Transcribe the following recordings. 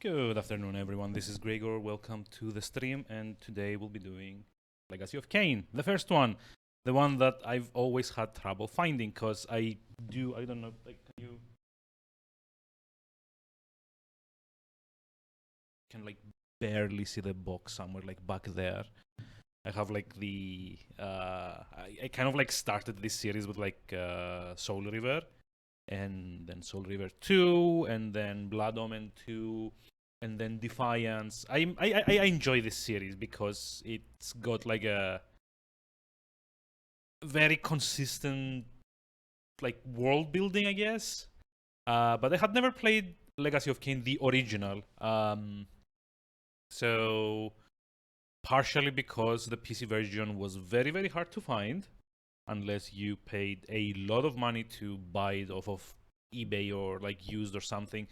Good afternoon, everyone. This is Gregor. Welcome to the stream, and today we'll be doing Legacy of Kain, the first one, the one that I've always had trouble finding, because I don't know, like, can like barely see the box somewhere, like back there. I have like I kind of like started this series with like Soul River, and then Soul River 2, and then Blood Omen 2, and then Defiance. I enjoy this series because it's got like a very consistent like world building, I guess. But I had never played Legacy of Kain, the original. So partially because the PC version was very, very hard to find unless you paid a lot of money to buy it off of eBay or like used or something.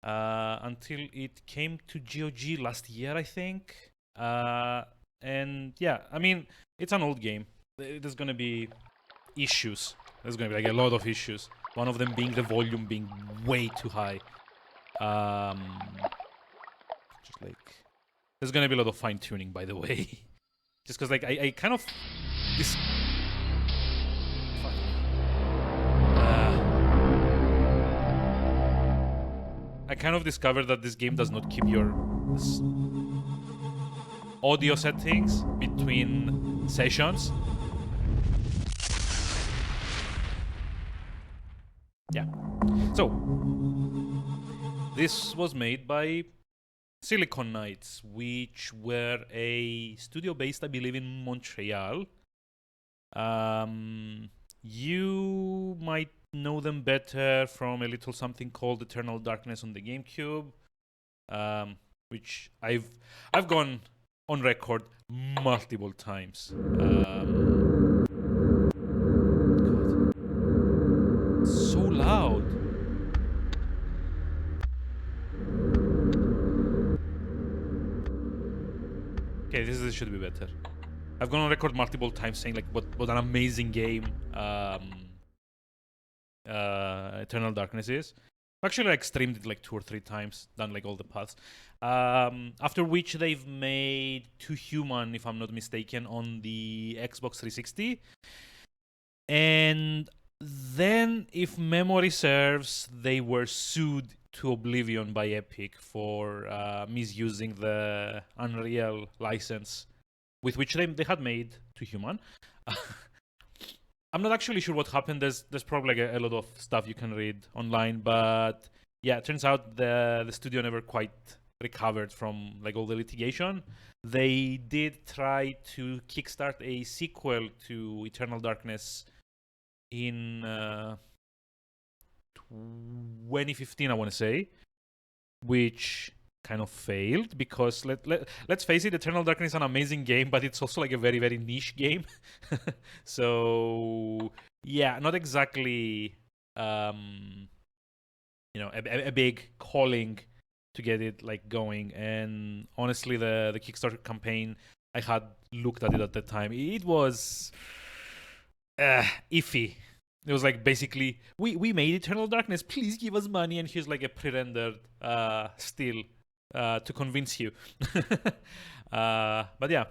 Until it came to GOG last year, I think. And yeah, I mean, it's an old game. There's gonna be issues. There's gonna be like a lot of issues. One of them being the volume being way too high. Just like there's gonna be a lot of fine tuning, by the way. Just because like I kind of this. I kind of discovered that this game does not keep your audio settings between sessions. Yeah. So, this was made by Silicon Knights, which were a studio based, I believe, in Montreal. You might know them better from a little something called Eternal Darkness on the GameCube, which I've gone on record multiple times. God. So loud. Okay, this should be better. I've gone on record multiple times saying like what an amazing game Eternal Darkness is. I've actually like streamed it like 2 or 3 times, done like all the paths. After which they've made Two Human, if I'm not mistaken, on the Xbox 360. And then, if memory serves, they were sued to oblivion by Epic for misusing the Unreal license with which they had made Two Human. I'm not actually sure what happened. There's probably like a lot of stuff you can read online, but yeah, it turns out the studio never quite recovered from like all the litigation. They did try to kickstart a sequel to Eternal Darkness in 2015, I want to say, which kind of failed because let's face it, Eternal Darkness is an amazing game, but it's also like a very, very niche game. So yeah, not exactly a big calling to get it like going. And honestly, the Kickstarter campaign, I had looked at it at the time, it was iffy. It was like basically we made Eternal Darkness, please give us money, and here's like a pre-rendered still to convince you. But yeah,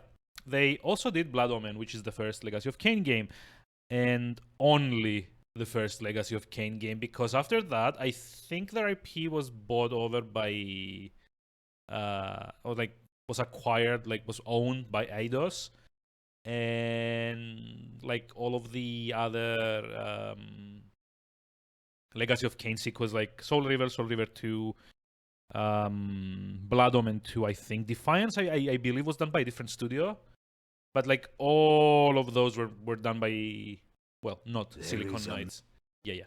they also did Blood Omen, which is the first Legacy of Kain game, and only the first Legacy of Kain game, because after that, I think their IP was bought over by, or like was acquired, like was owned by Eidos, and like all of the other Legacy of Kain sequels, like Soul River 2, Blood Omen 2, I think. Defiance, I believe, was done by a different studio. But like all of those were done by, well, not there Silicon Knights. Yeah.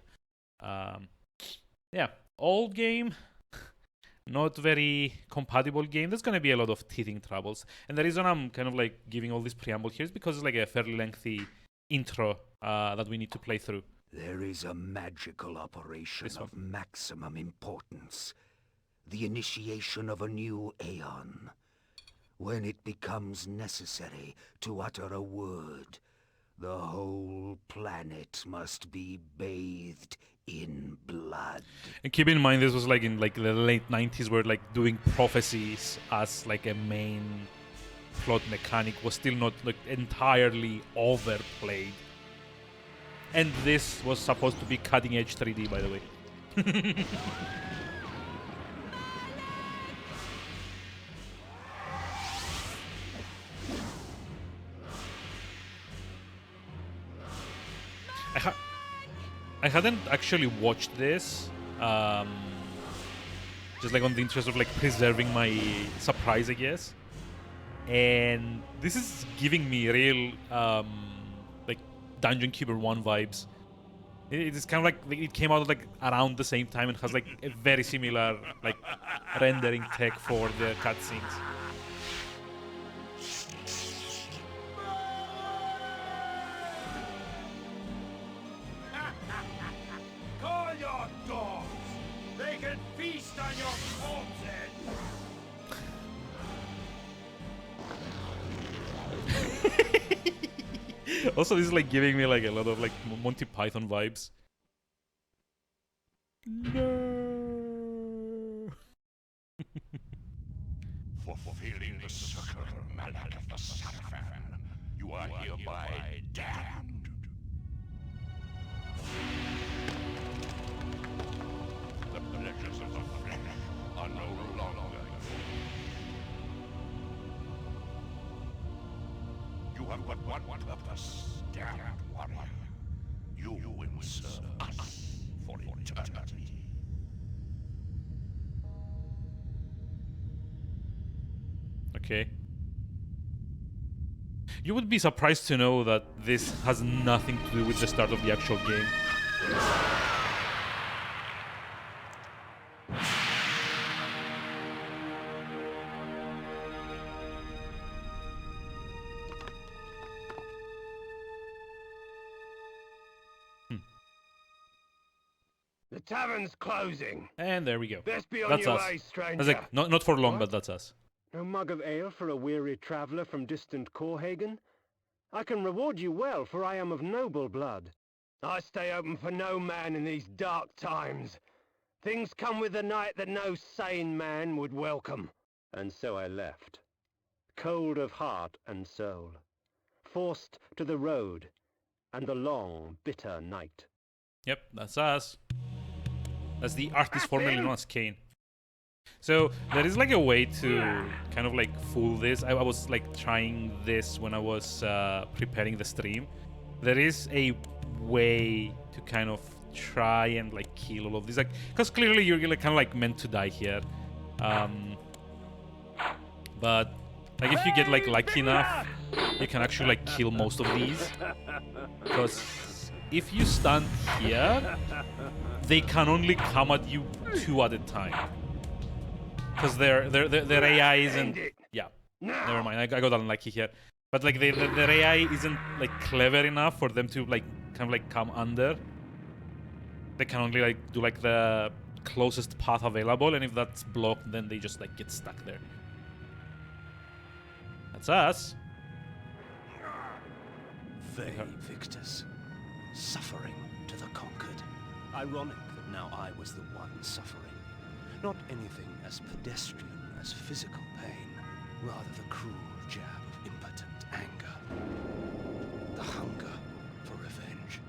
Yeah, old game, not very compatible game. There's gonna be a lot of teething troubles. And the reason I'm kind of like giving all this preamble here is because it's like a fairly lengthy intro that we need to play through. There is a magical operation of maximum importance. The initiation of a new aeon. When it becomes necessary to utter a word, The whole planet must be bathed in blood. And keep in mind, this was like in like the late 90s, where like doing prophecies as like a main plot mechanic was still not like entirely overplayed. And this was supposed to be cutting edge 3D, by the way. I hadn't actually watched this, just like on the interest of like preserving my surprise, I guess. And this is giving me real like Dungeon Keeper 1 vibes. It is kind of like it came out like around the same time and has like a very similar like rendering tech for the cutscenes. Call your dogs! They can feast on your corpses! Also, this is like giving me like a lot of like Monty Python vibes. No. For fulfilling the circle mallet of the Satafan, you are hereby damned. The pleasures of the flesh are no longer yours. You have but one purpose, damned warrior. You will serve us for eternity. Okay. You would be surprised to know that this has nothing to do with the start of the actual game. The tavern's closing. And there we go. Best be on That's your us. way, stranger. I was like, not for long, What? but that's us. No mug of ale for a weary traveller from distant Corhagen? I can reward you well, for I am of noble blood. I stay open for no man in these dark times. Things come with the night that no sane man would welcome. And so I left, cold of heart and soul, forced to the road and the long, bitter night. Yep, that's us. That's the artist formerly known as Kain. So there is like a way to kind of like fool this. I was like trying this when I was preparing the stream. There is a way to kind of try and like kill all of these, like, because clearly you're like kind of like meant to die here. But like if you get like lucky enough, you can actually like kill most of these. Because if you stand here, they can only come at you 2 at a time. Because their AI isn't. Yeah, never mind. I got unlucky here. But like their AI isn't like clever enough for them to like kind of like come under. They can only like do like the closest path available, and if that's blocked, then they just like get stuck there. That's us. They victors, suffering to the conquered. Ironic that now I was the one suffering. Not anything as pedestrian as physical pain, rather the cruel jab of impotent anger. The hunger for revenge.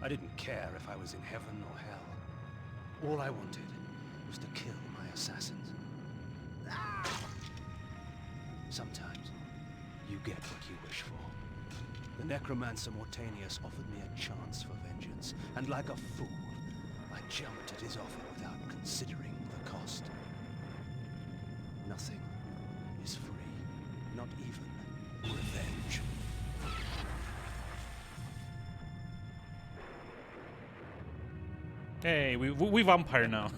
I didn't care if I was in heaven or hell. All I wanted was to kill my assassins. Sometimes, you get what you wish for. The necromancer Mortanius offered me a chance for vengeance, and like a fool, I jumped at his offer without considering the cost. Nothing is free, not even revenge. Hey, we vampire now.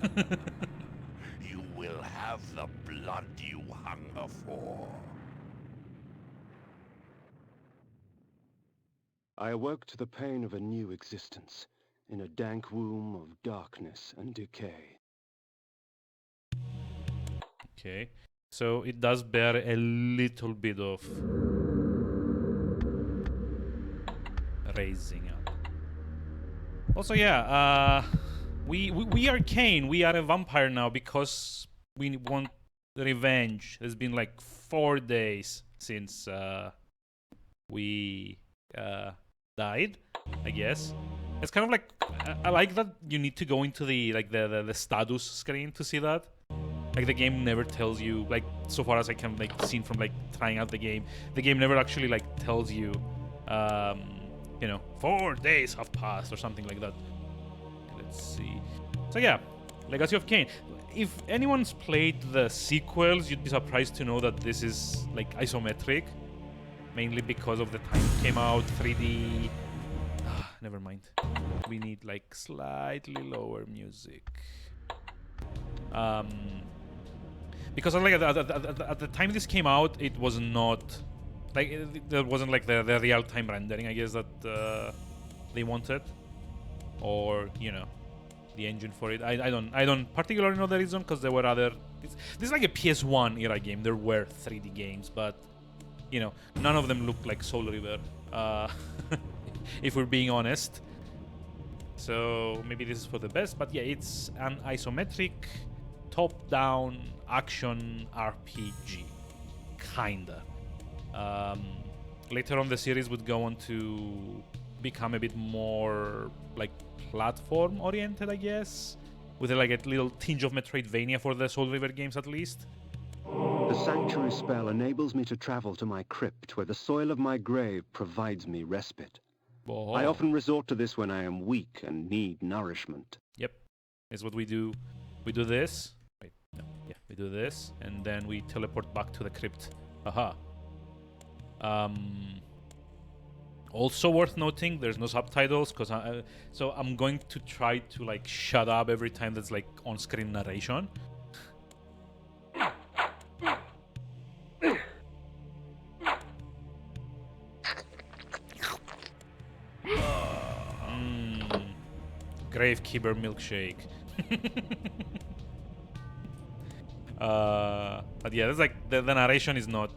You will have the blood you hunger for. I awoke to the pain of a new existence, in a dank womb of darkness and decay. Okay, so it does bear a little bit of Crazy. Also, yeah, we are Kain. We are a vampire now because we want revenge. It's been like 4 days since we died, I guess. It's kind of like I like that you need to go into the the status screen to see that. Like the game never tells you, like so far as I can like seen from like trying out the game never actually like tells you, you know, 4 days have passed or something like that. Let's see. So yeah, Legacy of Kain. If anyone's played the sequels, you'd be surprised to know that this is like isometric, mainly because of the time it came out. 3D. Never mind. We need like slightly lower music. Because like at the time this came out, it was not like there wasn't like the real-time rendering, I guess, that they wanted, or you know, the engine for it. I don't particularly know the reason, because there were other. This is like a PS1 era game. There were 3D games, but you know, none of them looked like Soul River, if we're being honest. So maybe this is for the best, but yeah, it's an isometric, top-down action RPG, kinda. Later on, the series would go on to become a bit more like platform-oriented, I guess, with like a little tinge of Metroidvania for the Soul River games, at least. The sanctuary spell enables me to travel to my crypt, where the soil of my grave provides me respite. Oh. I often resort to this when I am weak and need nourishment. Yep, is what we do. We do this. Wait, no, yeah, we do this, and then we teleport back to the crypt. Aha. Also worth noting, there's no subtitles, because so I'm going to try to like shut up every time there's like on-screen narration. Gravekeeper milkshake. But yeah, that's like the narration is not,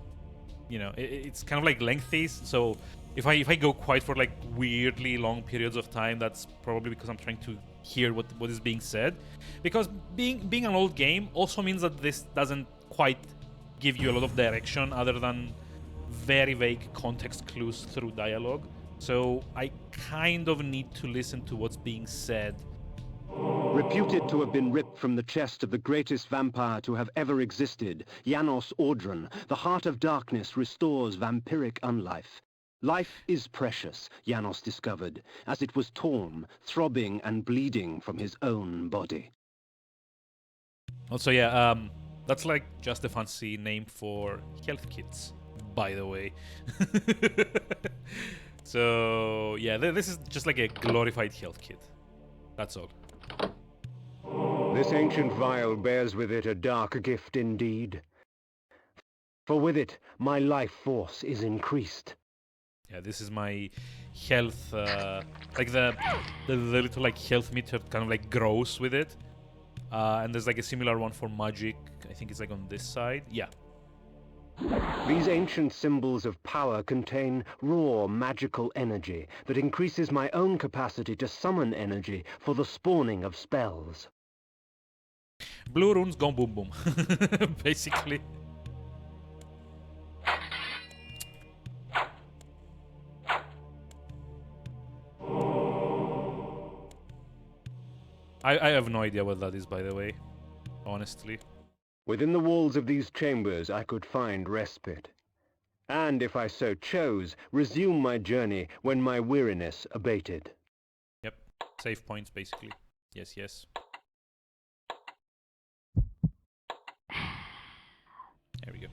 you know, it's kind of like lengthy. So if I go quite for like weirdly long periods of time, that's probably because I'm trying to hear what is being said. Because being an old game also means that this doesn't quite give you a lot of direction other than very vague context clues through dialogue. So I kind of need to listen to what's being said. Reputed to have been ripped from the chest of the greatest vampire to have ever existed, Janos Audron, the heart of darkness restores vampiric unlife. Life is precious, Janos discovered, as it was torn, throbbing and bleeding from his own body. Also, yeah, that's like just a fancy name for health kits, by the way. So, yeah, this is just like a glorified health kit. That's all. This ancient vial bears with it a dark gift indeed. For with it, my life force is increased. Yeah, this is my health, like the little like health meter kind of like grows with it. And there's like a similar one for magic. I think it's like on this side. Yeah. These ancient symbols of power contain raw magical energy that increases my own capacity to summon energy for the spawning of spells. Blue runes go boom boom, basically. I have no idea what that is, by the way, honestly. Within the walls of these chambers I could find respite. And if I so chose, resume my journey when my weariness abated. Yep, save points, basically. Yes, yes. There we go.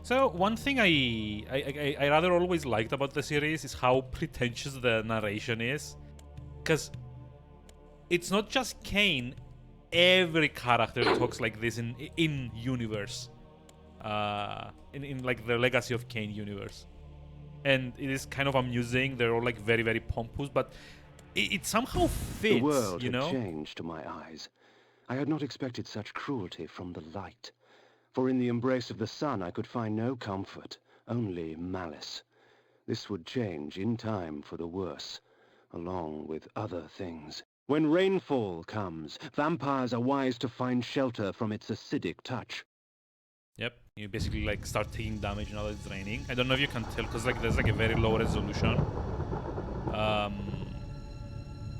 So one thing I rather always liked about the series is how pretentious the narration is, because it's not just Kain. Every character talks like this in universe, in like the Legacy of Kain universe, and it is kind of amusing. They're all like very, very pompous, but it somehow fits. The world you know? had changed to my eyes. I had not expected such cruelty from the light. For in the embrace of the sun I could find no comfort, only malice. This would change in time for the worse, along with other things. When rainfall comes, vampires are wise to find shelter from its acidic touch. Yep, you basically like start taking damage now that it's raining. I don't know if you can tell because like there's like a very low resolution.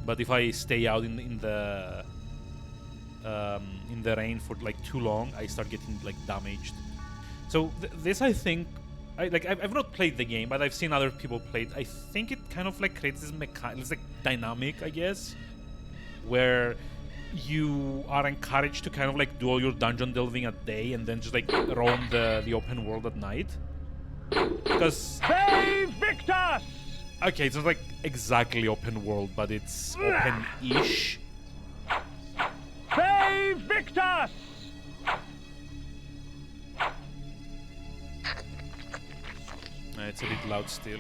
But if I stay out in the rain for like too long, I start getting like damaged. So this I think, I've not played the game, but I've seen other people play it. I think it kind of like creates this it's like dynamic, I guess, where you are encouraged to kind of like do all your dungeon delving at day and then just like roam the open world at night. Because Save Victus! okay, it's not like exactly open world, but it's open-ish. Save Victus! It's a bit loud still.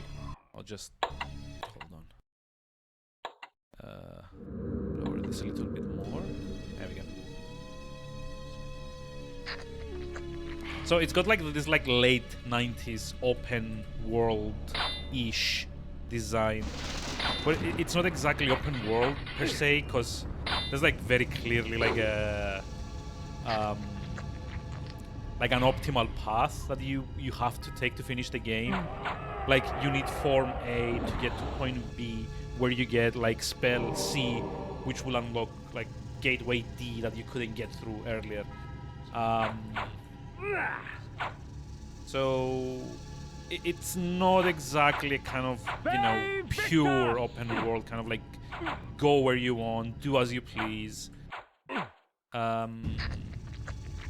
I'll just hold on. Lower this a little bit more. There we go. So it's got like this like late 90s open world-ish design, but it's not exactly open world per se, because there's like very clearly like a like an optimal path that you have to take to finish the game. Like you need form A to get to point B, where you get like spell C, which will unlock like gateway D that you couldn't get through earlier. So it's not exactly a kind of, you know, pure open world, kind of like go where you want, do as you please.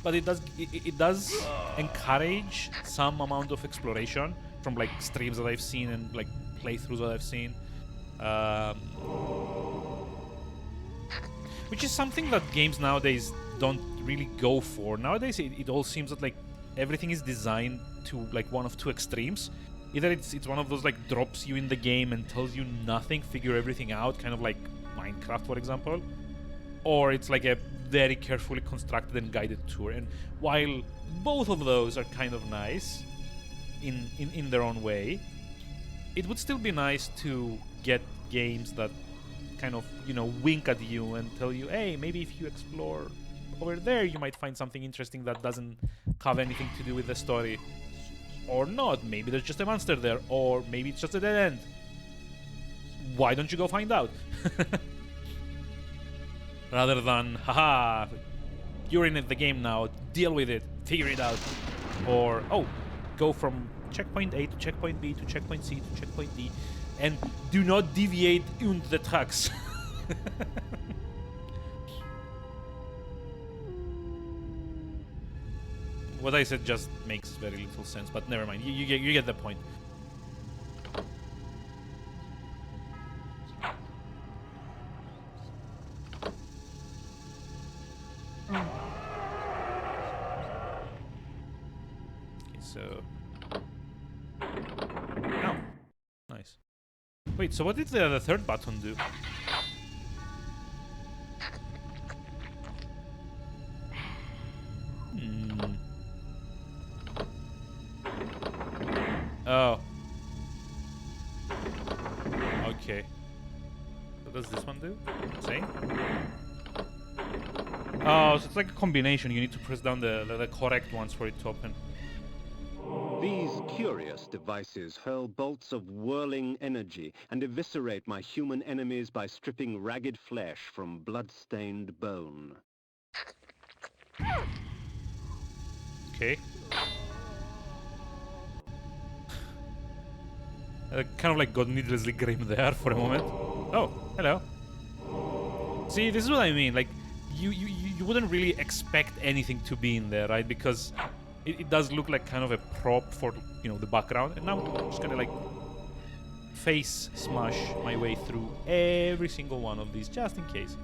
But it does encourage some amount of exploration from like streams that I've seen and like playthroughs that I've seen. Which is something that games nowadays don't really go for. Nowadays it all seems that like everything is designed to like one of two extremes. Either it's one of those like drops you in the game and tells you nothing, figure everything out, kind of like Minecraft, for example. Or it's like a very carefully constructed and guided tour. And while both of those are kind of nice in their own way, it would still be nice to get games that kind of, you know, wink at you and tell you, hey, maybe if you explore over there, you might find something interesting that doesn't have anything to do with the story. Or not, maybe there's just a monster there, or maybe it's just a dead end. Why don't you go find out? Rather than, haha, you're in the game now, deal with it, figure it out. Or, oh, go from checkpoint A to checkpoint B to checkpoint C to checkpoint D, and do not deviate into the tracks. What I said just makes very little sense, but never mind. You get the point. Okay, so... Oh, nice. Wait, so what did the third button do? Oh. Okay. What does this one do? Same? Oh, so it's like a combination. You need to press down the correct ones for it to open. These curious devices hurl bolts of whirling energy and eviscerate my human enemies by stripping ragged flesh from blood-stained bone. Okay. Kind of like got needlessly grim there for a moment. Oh, hello. See, this is what I mean. Like, you wouldn't really expect anything to be in there, right? Because it does look like kind of a prop for, you know, the background. And now I'm just gonna like face smash my way through every single one of these, just in case.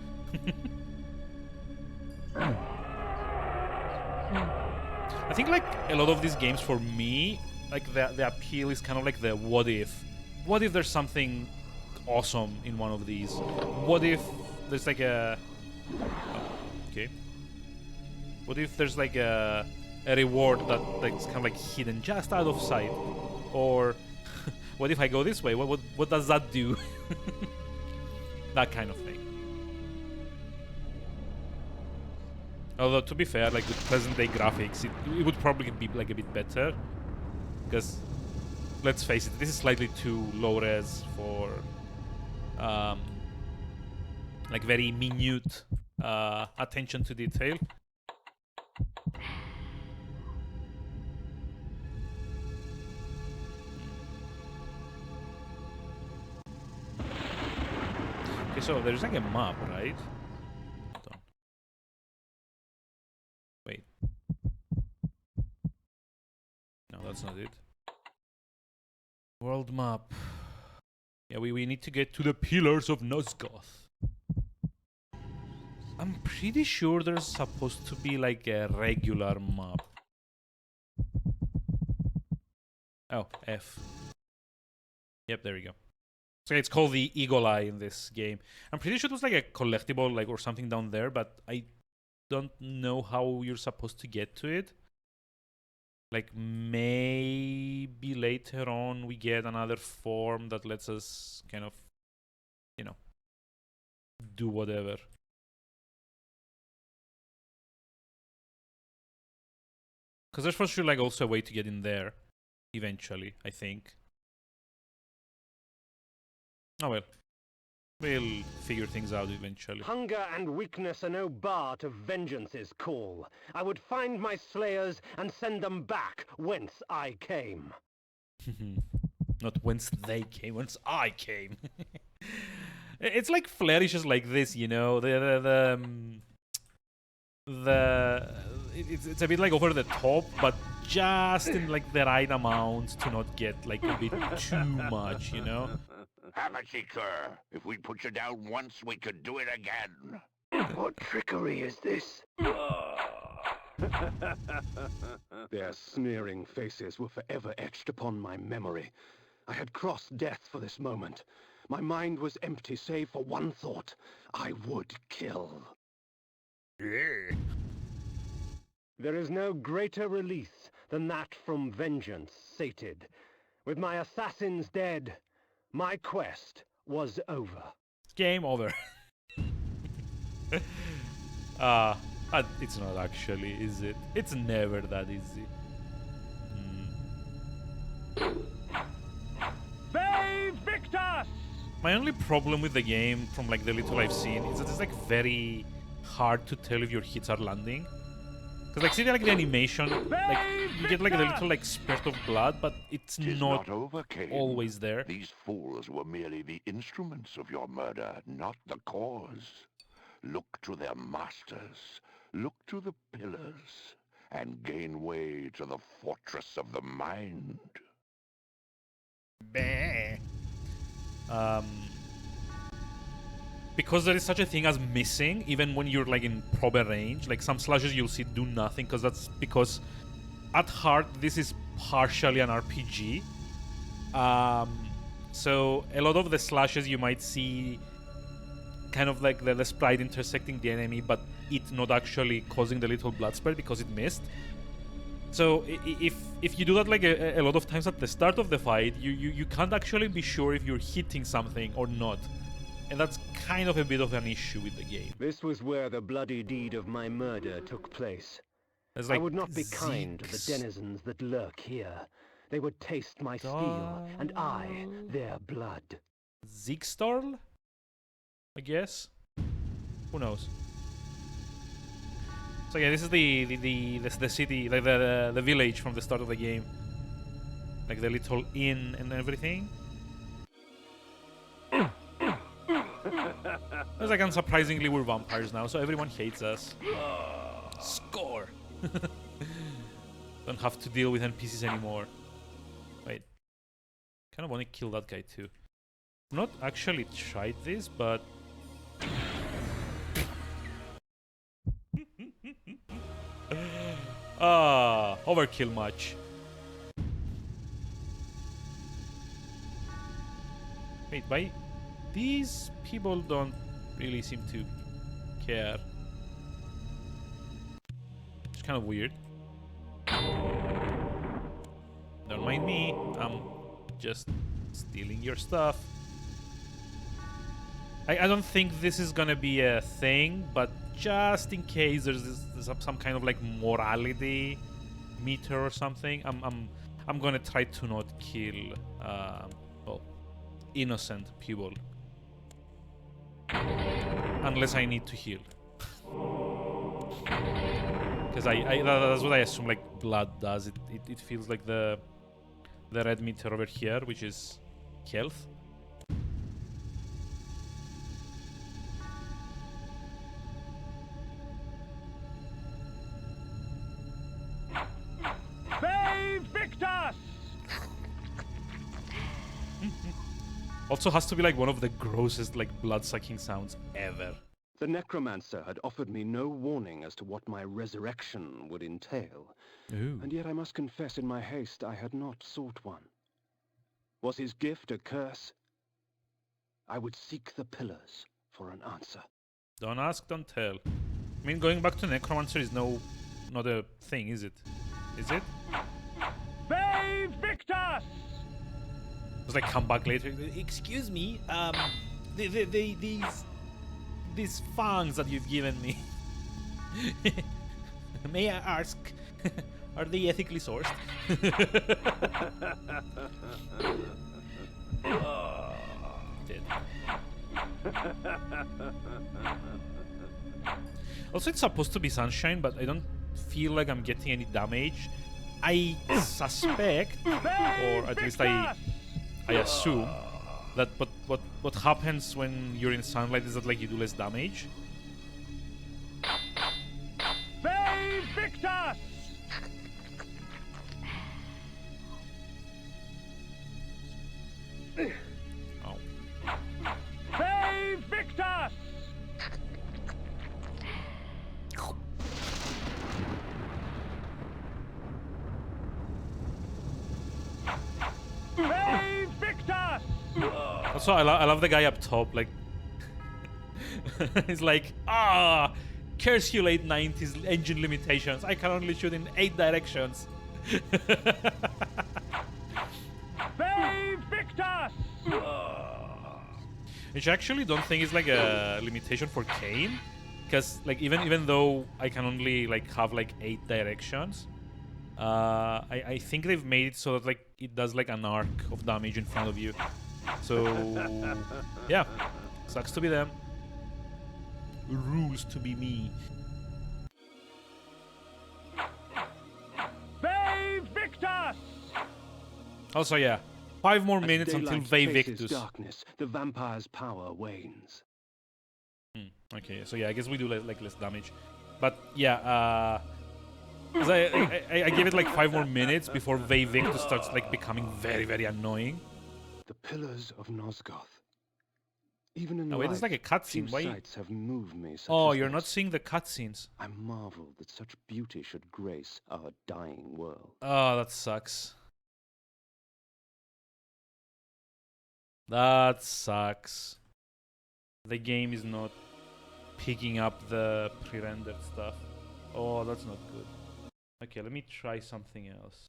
I think like a lot of these games for me, like the appeal is kind of like the what if. What if there's something awesome in one of these? What if there's like a... Oh, okay. What if there's like a reward that's kind of like hidden just out of sight? Or What if I go this way? What does that do? That kind of thing. Although, to be fair, like with present-day graphics, it would probably be like a bit better. Because, let's face it, this is slightly too low-res for like very minute attention to detail. Okay, so there's like a map, right? Hold on. Wait. No, that's not it. World map. Yeah, we need to get to the Pillars of Nosgoth. I'm pretty sure there's supposed to be like a regular map. Oh, F. Yep, there we go. So it's called the Eagle Eye in this game. I'm pretty sure it was like a collectible, like, or something down there, but I don't know how you're supposed to get to it. Like, maybe later on we get another form that lets us kind of, you know, do whatever. Because there's for sure like also a way to get in there eventually, I think. Oh well. We'll figure things out eventually. Hunger and weakness are no bar to vengeance's call. I would find my slayers and send them back whence I came. Not whence they came, whence I came. It's like flourishes like this, you know. It's a bit like over the top, but just in like the right amount to not get like a bit too much, you know. Hammer-seeker, if we put you down once, we could do it again. What trickery is this? Their sneering faces were forever etched upon my memory. I had crossed death for this moment. My mind was empty save for one thought. I would kill. Yeah. There is no greater release than that from vengeance sated. With my assassins dead, my quest was over. Game over. It's not actually, is it? It's never that easy. Victus! My only problem with the game, from like the little I've seen, is that it's like very hard to tell if your hits are landing. Because like see like the animation, like you get like the little like spurt of blood, but it's 'Tis not over, Kain. always there. These fools were merely the instruments of your murder, not the cause. Look to their masters, look to the pillars, and gain way to the fortress of the mind. Because there is such a thing as missing, even when you're like in proper range. Like some slashes you'll see do nothing, because that's because at heart this is partially an RPG. So a lot of the slashes you might see kind of like the sprite intersecting the enemy, but it not actually causing the little blood spurt because it missed. So if you do that like a lot of times at the start of the fight, you can't actually be sure if you're hitting something or not. And that's kind of a bit of an issue with the game. This was where the bloody deed of my murder took place. There's I like would not be kind to the Zeke's denizens that lurk here. They would taste my steel, and I their blood. Zeekstarl? I guess? Who knows? So yeah, this is the city, like the village from the start of the game. Like the little inn and everything. It's like unsurprisingly we're vampires now, so everyone hates us. Score! Don't have to deal with NPCs anymore. Wait. Kind of want to kill that guy too. Not actually tried this, but... overkill much. Wait, why? These people don't really seem to care. It's kind of weird. Don't mind me, I'm just stealing your stuff. I don't think this is gonna be a thing, but just in case there's some kind of like morality meter or something, I'm gonna try to not kill well, innocent people unless I need to heal. Because that's what I assume like blood does. It feels like the red meter over here, which is health. Also has to be like one of the grossest like blood-sucking sounds ever. The necromancer had offered me no warning as to what my resurrection would entail. Ooh. And yet I must confess in my haste I had not sought one. Was his gift a curse? I would seek the pillars for an answer. Don't ask, don't tell. I mean, going back to necromancer is not a thing, is it? Is it? Victus! It's like come back later. Excuse me, these fangs that you've given me. May I ask, are they ethically sourced? Dead. Also, it's supposed to be sunshine, but I don't feel like I'm getting any damage. I suspect, or at least I assume, that what happens when you're in sunlight is that like you do less damage. Victus! Oh. Victus! Victus! Also, I love the guy up top. Like, he's like, curse you late 90s engine limitations. I can only shoot in 8 directions. Victus! Which I actually don't think is like a limitation for Kain, because like even though I can only like have like 8 directions, I think they've made it so that like it does like an arc of damage in front of you. So yeah, sucks to be them. Rules to be me. Victus! Also, yeah, 5 more minutes As until daylight Ve chases Victus. darkness, the vampire's power wanes. Okay, so yeah, I guess we do like less damage, but yeah, 'cause I give it like 5 more minutes before Ve Victus starts like becoming very annoying. The pillars of Nosgoth. Even in Oh wait, there's like a few cutscene. Why? sights have moved me such Oh, as you're not this. seeing the cutscenes. I marvel that such beauty should grace our dying world. Oh, that sucks. That sucks. The game is not picking up the pre-rendered stuff. Oh, that's not good. Okay, let me try something else.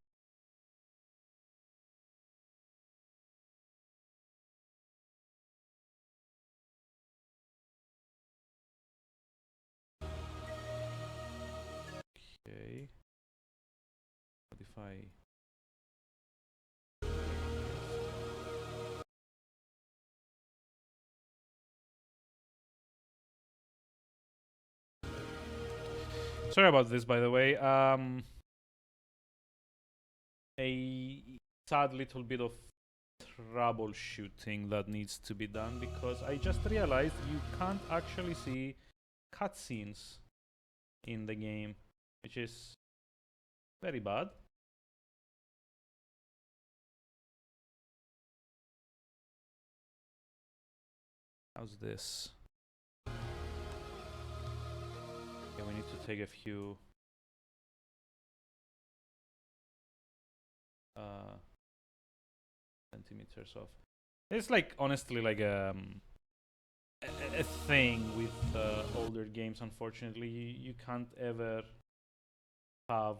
Okay. What if I... Sorry about this, by the way. A sad little bit of troubleshooting that needs to be done, because I just realized you can't actually see cutscenes in the game, which is very bad. How's this? Okay, we need to take a few centimeters off. It's like honestly like a thing with older games. Unfortunately, you can't ever have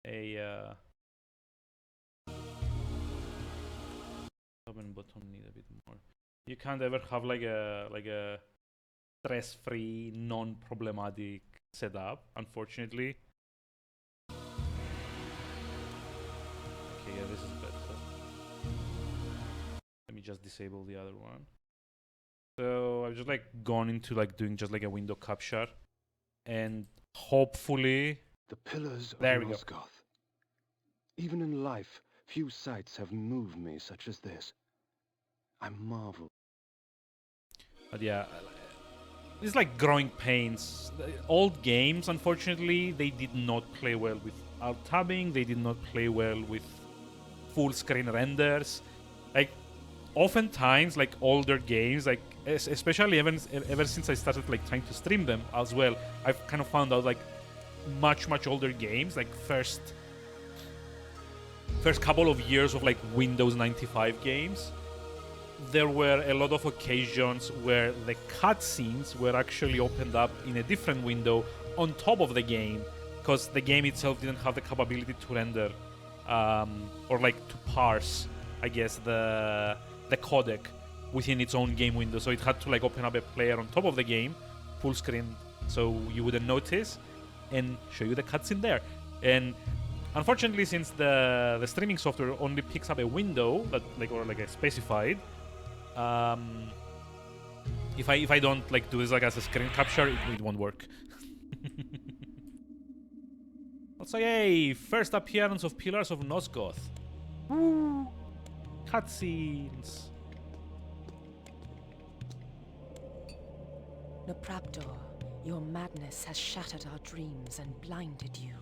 a Top and bottom need a bit more. You can't ever have like a stress-free, non-problematic setup, unfortunately. Okay, yeah, this is better. Let me just disable the other one. So I've just like gone into like doing just like a window capture, and hopefully The pillars of there we go. Nosgoth. Even in life, few sights have moved me such as this. I marvel. But yeah, it's like growing pains. The old games, unfortunately, they did not play well with alt tabbing. They did not play well with full screen renders. Like, oftentimes, like older games, like especially ever since I started like trying to stream them as well, I've kind of found out like much older games, like first couple of years of like Windows 95 games, there were a lot of occasions where the cutscenes were actually opened up in a different window on top of the game, because the game itself didn't have the capability to render or like to parse, I guess, the codec within its own game window. So it had to like open up a player on top of the game, full screen, so you wouldn't notice, and show you the cutscene there. And unfortunately, since the streaming software only picks up a window that like, or like a specified, if I don't like do this like as a screen capture, it won't work. Also, yay! First appearance of Pillars of Nosgoth. Woo! Cutscenes. Nopraptor, your madness has shattered our dreams and blinded you.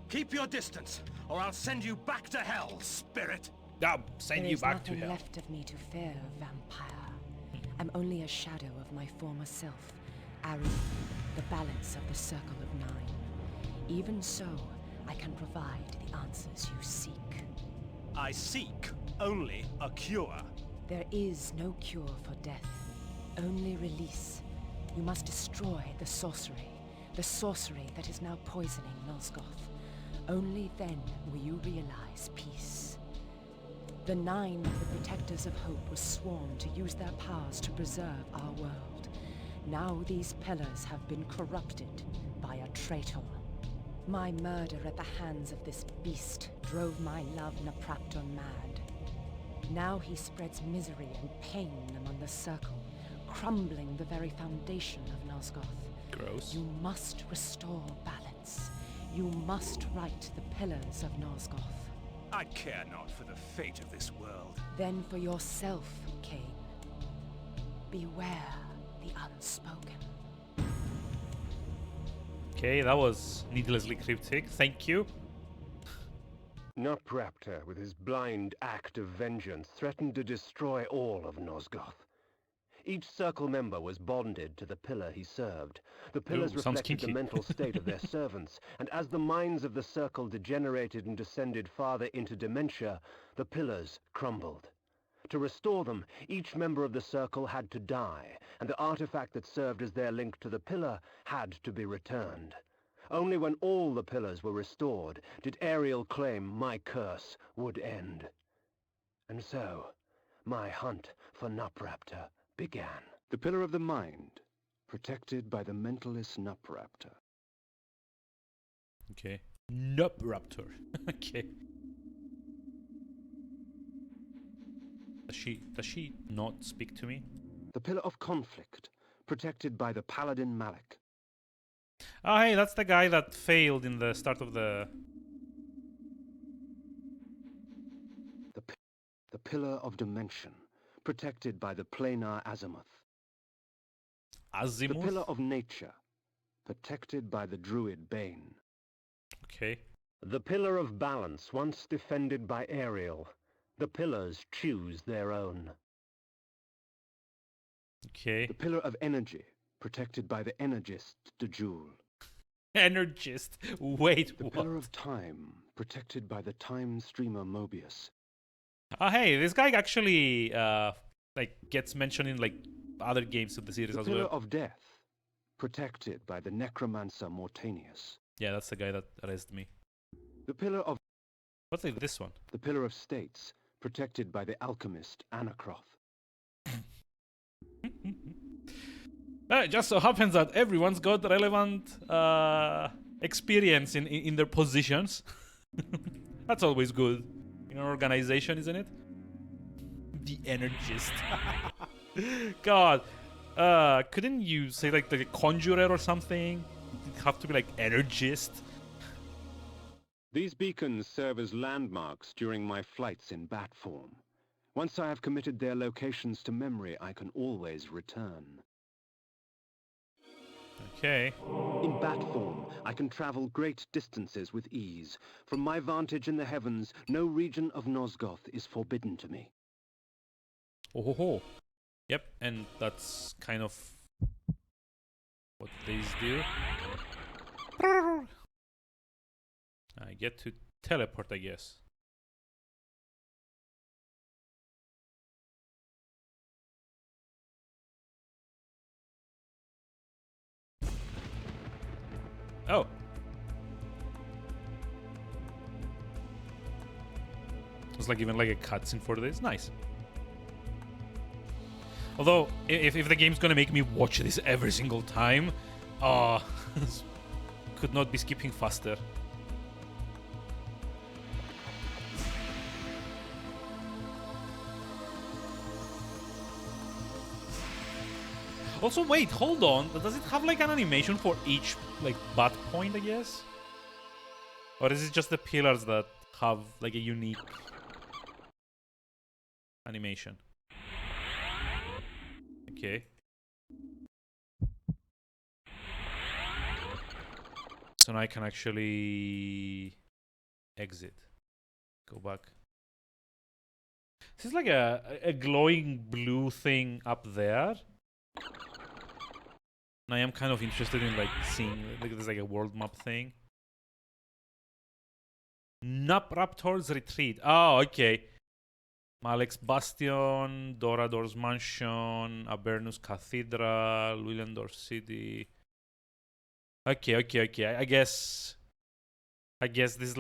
Keep your distance, or I'll send you back to hell, spirit! I'll send you back to There is hell. nothing left of me to fear, vampire. I'm only a shadow of my former self, Ari, the balance of the Circle of Nine. Even so, I can provide the answers you seek. I seek only a cure. There is no cure for death, only release. You must destroy the sorcery that is now poisoning Nosgoth. Only then will you realize peace. The Nine, the Protectors of Hope, were sworn to use their powers to preserve our world. Now these pillars have been corrupted by a traitor. My murder at the hands of this beast drove my love Nopraptor mad. Now he spreads misery and pain among the Circle, crumbling the very foundation of Nosgoth. Gross. You must restore balance. You must right the pillars of Nosgoth. I care not for the fate of this world. Then for yourself, Kain. Beware the unspoken. Okay, that was needlessly cryptic. Thank you. Nopraptor, with his blind act of vengeance, threatened to destroy all of Nosgoth. Each Circle member was bonded to the pillar he served. The pillars Sounds reflected the kinky. mental state of their servants, and as the minds of the Circle degenerated and descended farther into dementia, the pillars crumbled. To restore them, each member of the Circle had to die, and the artifact that served as their link to the pillar had to be returned. Only when all the pillars were restored did Ariel claim my curse would end. And so, my hunt for Nopraptor began. The pillar of the mind, protected by the mentalist Nopraptor. Okay. Nopraptor. Okay. Does she not speak to me? The pillar of conflict, protected by the paladin Malik. Oh, hey, that's the guy that failed in the start of the... The pillar of dimension, protected by the planar azimuth. The Azimuth? pillar of nature, protected by the druid Bane. Okay. The pillar of balance, once defended by Ariel. The pillars choose their own. Okay. The pillar of energy, protected by the energist Dejul. Energist. Wait, The what? pillar of time, protected by the time streamer Mobius. Oh, hey, this guy actually like gets mentioned in like other games of the series The as pillar well. of death, protected by the necromancer Mortanius. Yeah, that's the guy that arrested me. The pillar of What's like this one? the pillar of states, protected by the alchemist Anacroth. It just so happens that everyone's got relevant experience in their positions. That's always good in an organization, isn't it? The energist. God, couldn't you say like the conjurer or something? It'd have to be like energist. These beacons serve as landmarks during my flights in bat form. Once I have committed their locations to memory, I can always return. Okay. In bat form, I can travel great distances with ease. From my vantage in the heavens, no region of Nosgoth is forbidden to me. Oh ho ho. Yep, and that's kind of what these do. I get to teleport, I guess. Oh. It's like even like a cutscene for this. Nice. Although, if the game's gonna make me watch this every single time, could not be skipping faster. Also, wait, hold on. Does it have like an animation for each like bat point, I guess? Or is it just the pillars that have like a unique animation? Okay. So now I can actually exit. Go back. This is like a glowing blue thing up there. And I am kind of interested in like seeing like there's like a world map thing. Raptor's retreat. Oh, okay. Malek's Bastion, Dorador's Mansion, Avernus Cathedral, Willendorf City. Okay. I guess this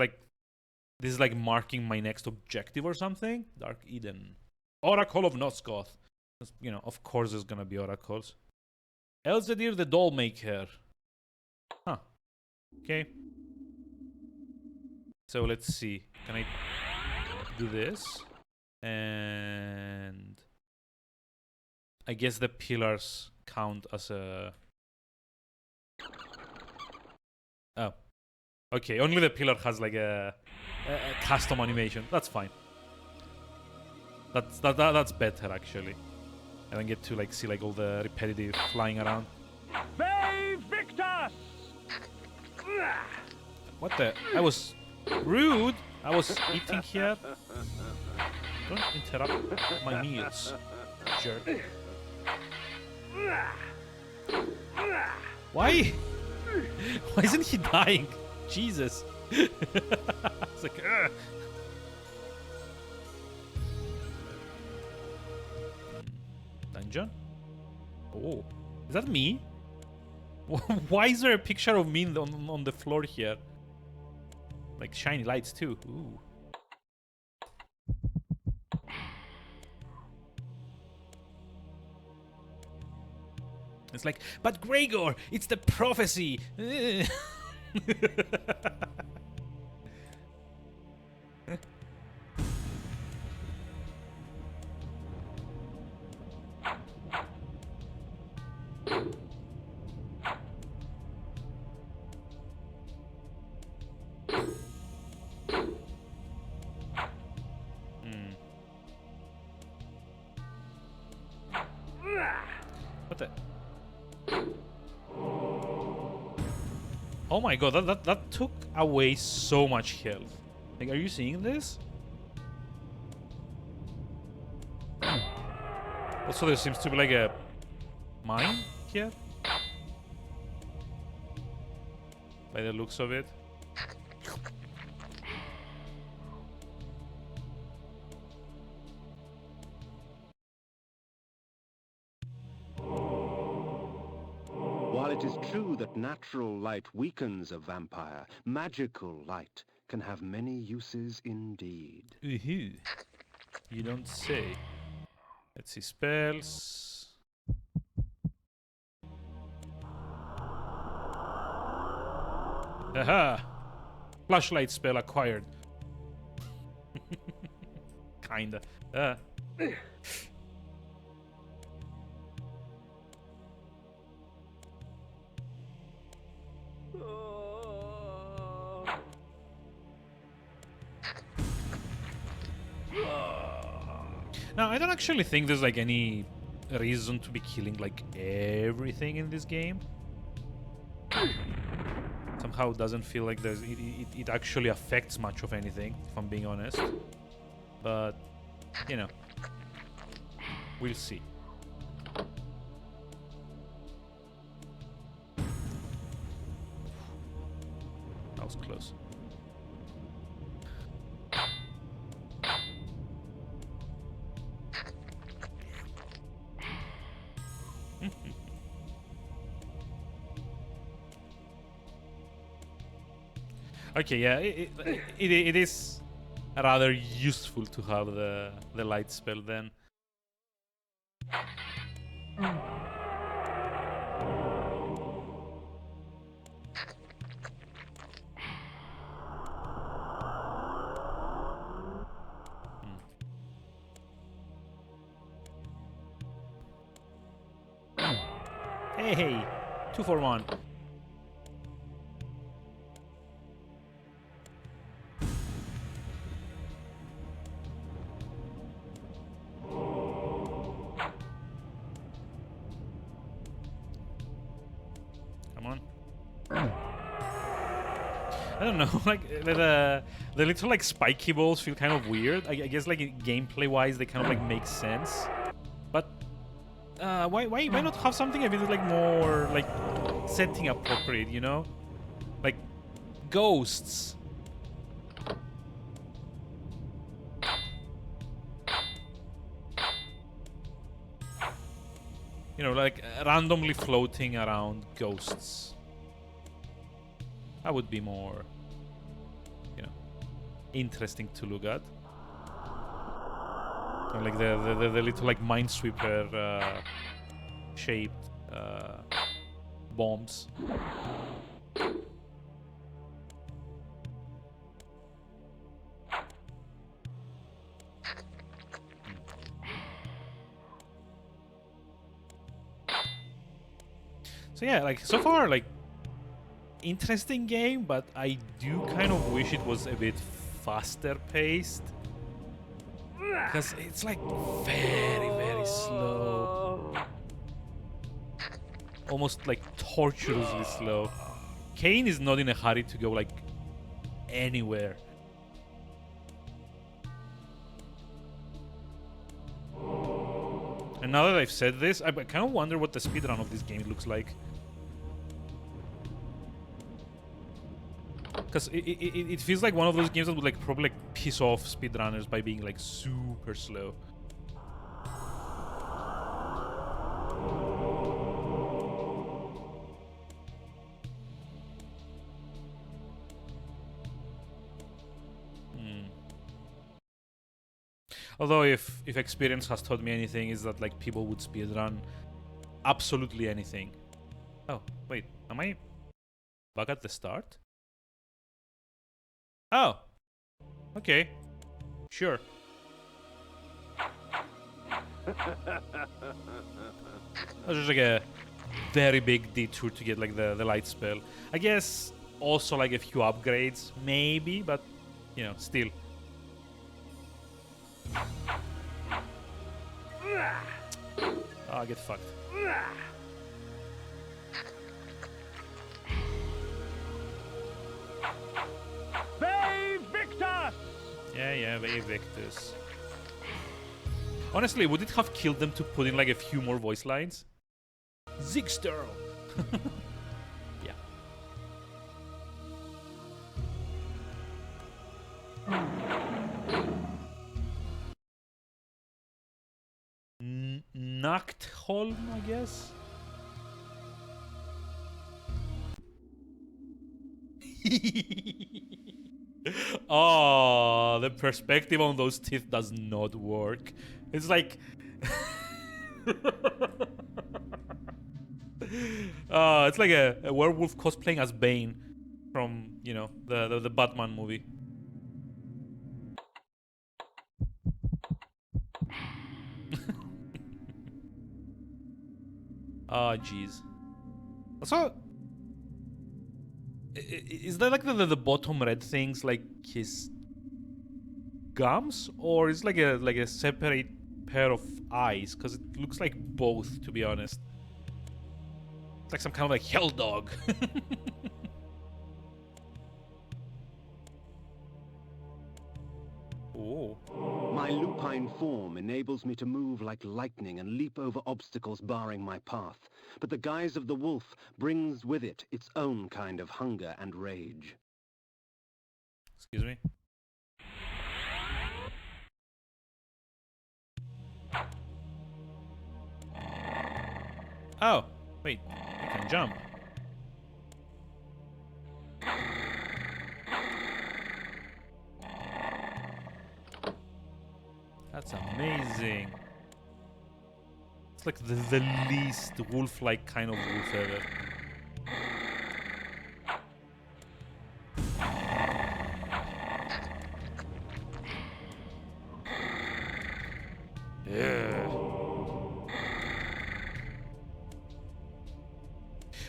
is like marking my next objective or something. Dark Eden, Oracle of Nosgoth. You know, of course, there's gonna be oracles. Elzedir the Dollmaker. Huh. Okay. So let's see. Can I do this? And I guess the pillars count as a... Oh. Okay, only the pillar has like a custom animation. That's fine. That's better actually. I don't get to like see like all the repetitive flying around. Ve Victus! What the? I was rude. I was eating here. Don't interrupt my meals, jerk. Why? Why isn't he dying? Jesus. It's like, ugh. Dungeon? Oh, is that me? Why is there a picture of me on the floor here? Like shiny lights too. Ooh. It's like, but Gregor, it's the prophecy. What the? Oh my god, that took away so much health. Like, are you seeing this? Also, there seems to be like a mine here. By the looks of it. While it is true that natural light weakens a vampire, magical light can have many uses indeed. You don't say. Let's see spells. Aha! Flashlight spell acquired. Kinda. Now, I don't actually think there's like any reason to be killing like everything in this game. Somehow doesn't feel like there's it actually affects much of anything, if I'm being honest. But, you know, we'll see. That was close. Okay, yeah, it is rather useful to have the light spell then. Hey, 2 for 1. Come on. I don't know, like the little like spiky balls feel kind of weird. I guess like gameplay wise they kind of like make sense, but why not have something a bit like more like setting appropriate, you know, like ghosts. You know, like randomly floating around ghosts. That would be more, you know, interesting to look at. Or like the little like minesweeper shaped bombs. So yeah, like so far, like interesting game, but I do kind of wish it was a bit faster paced, because it's like very slow, almost like torturously slow. Kain is not in a hurry to go like anywhere. And now that I've said this, I kind of wonder what the speedrun of this game looks like. Because it feels like one of those games that would like probably like piss off speedrunners by being like super slow. Although if experience has taught me anything, is that like people would speedrun absolutely anything. Oh, wait, am I back at the start? Oh, okay, sure. That was just like a very big detour to get like the light spell. I guess also like a few upgrades, maybe, but you know, still. Ah, get fucked. Victus! Yeah, Victus. Honestly, would it have killed them to put in like a few more voice lines? Zigster! Yeah. Nachtholm, I guess? Oh, the perspective on those teeth does not work. It's like... it's like a werewolf cosplaying as Bane from, you know, the Batman movie. Oh, jeez. So, is that like the bottom red things like his gums, or is like a separate pair of eyes? Because it looks like both, to be honest. It's like some kind of like hell dog. Oh. My lupine form enables me to move like lightning and leap over obstacles barring my path. But the guise of the wolf brings with it its own kind of hunger and rage. Excuse me. Oh, wait, I can jump. That's amazing. It's like the least wolf-like kind of wolf ever. Yeah.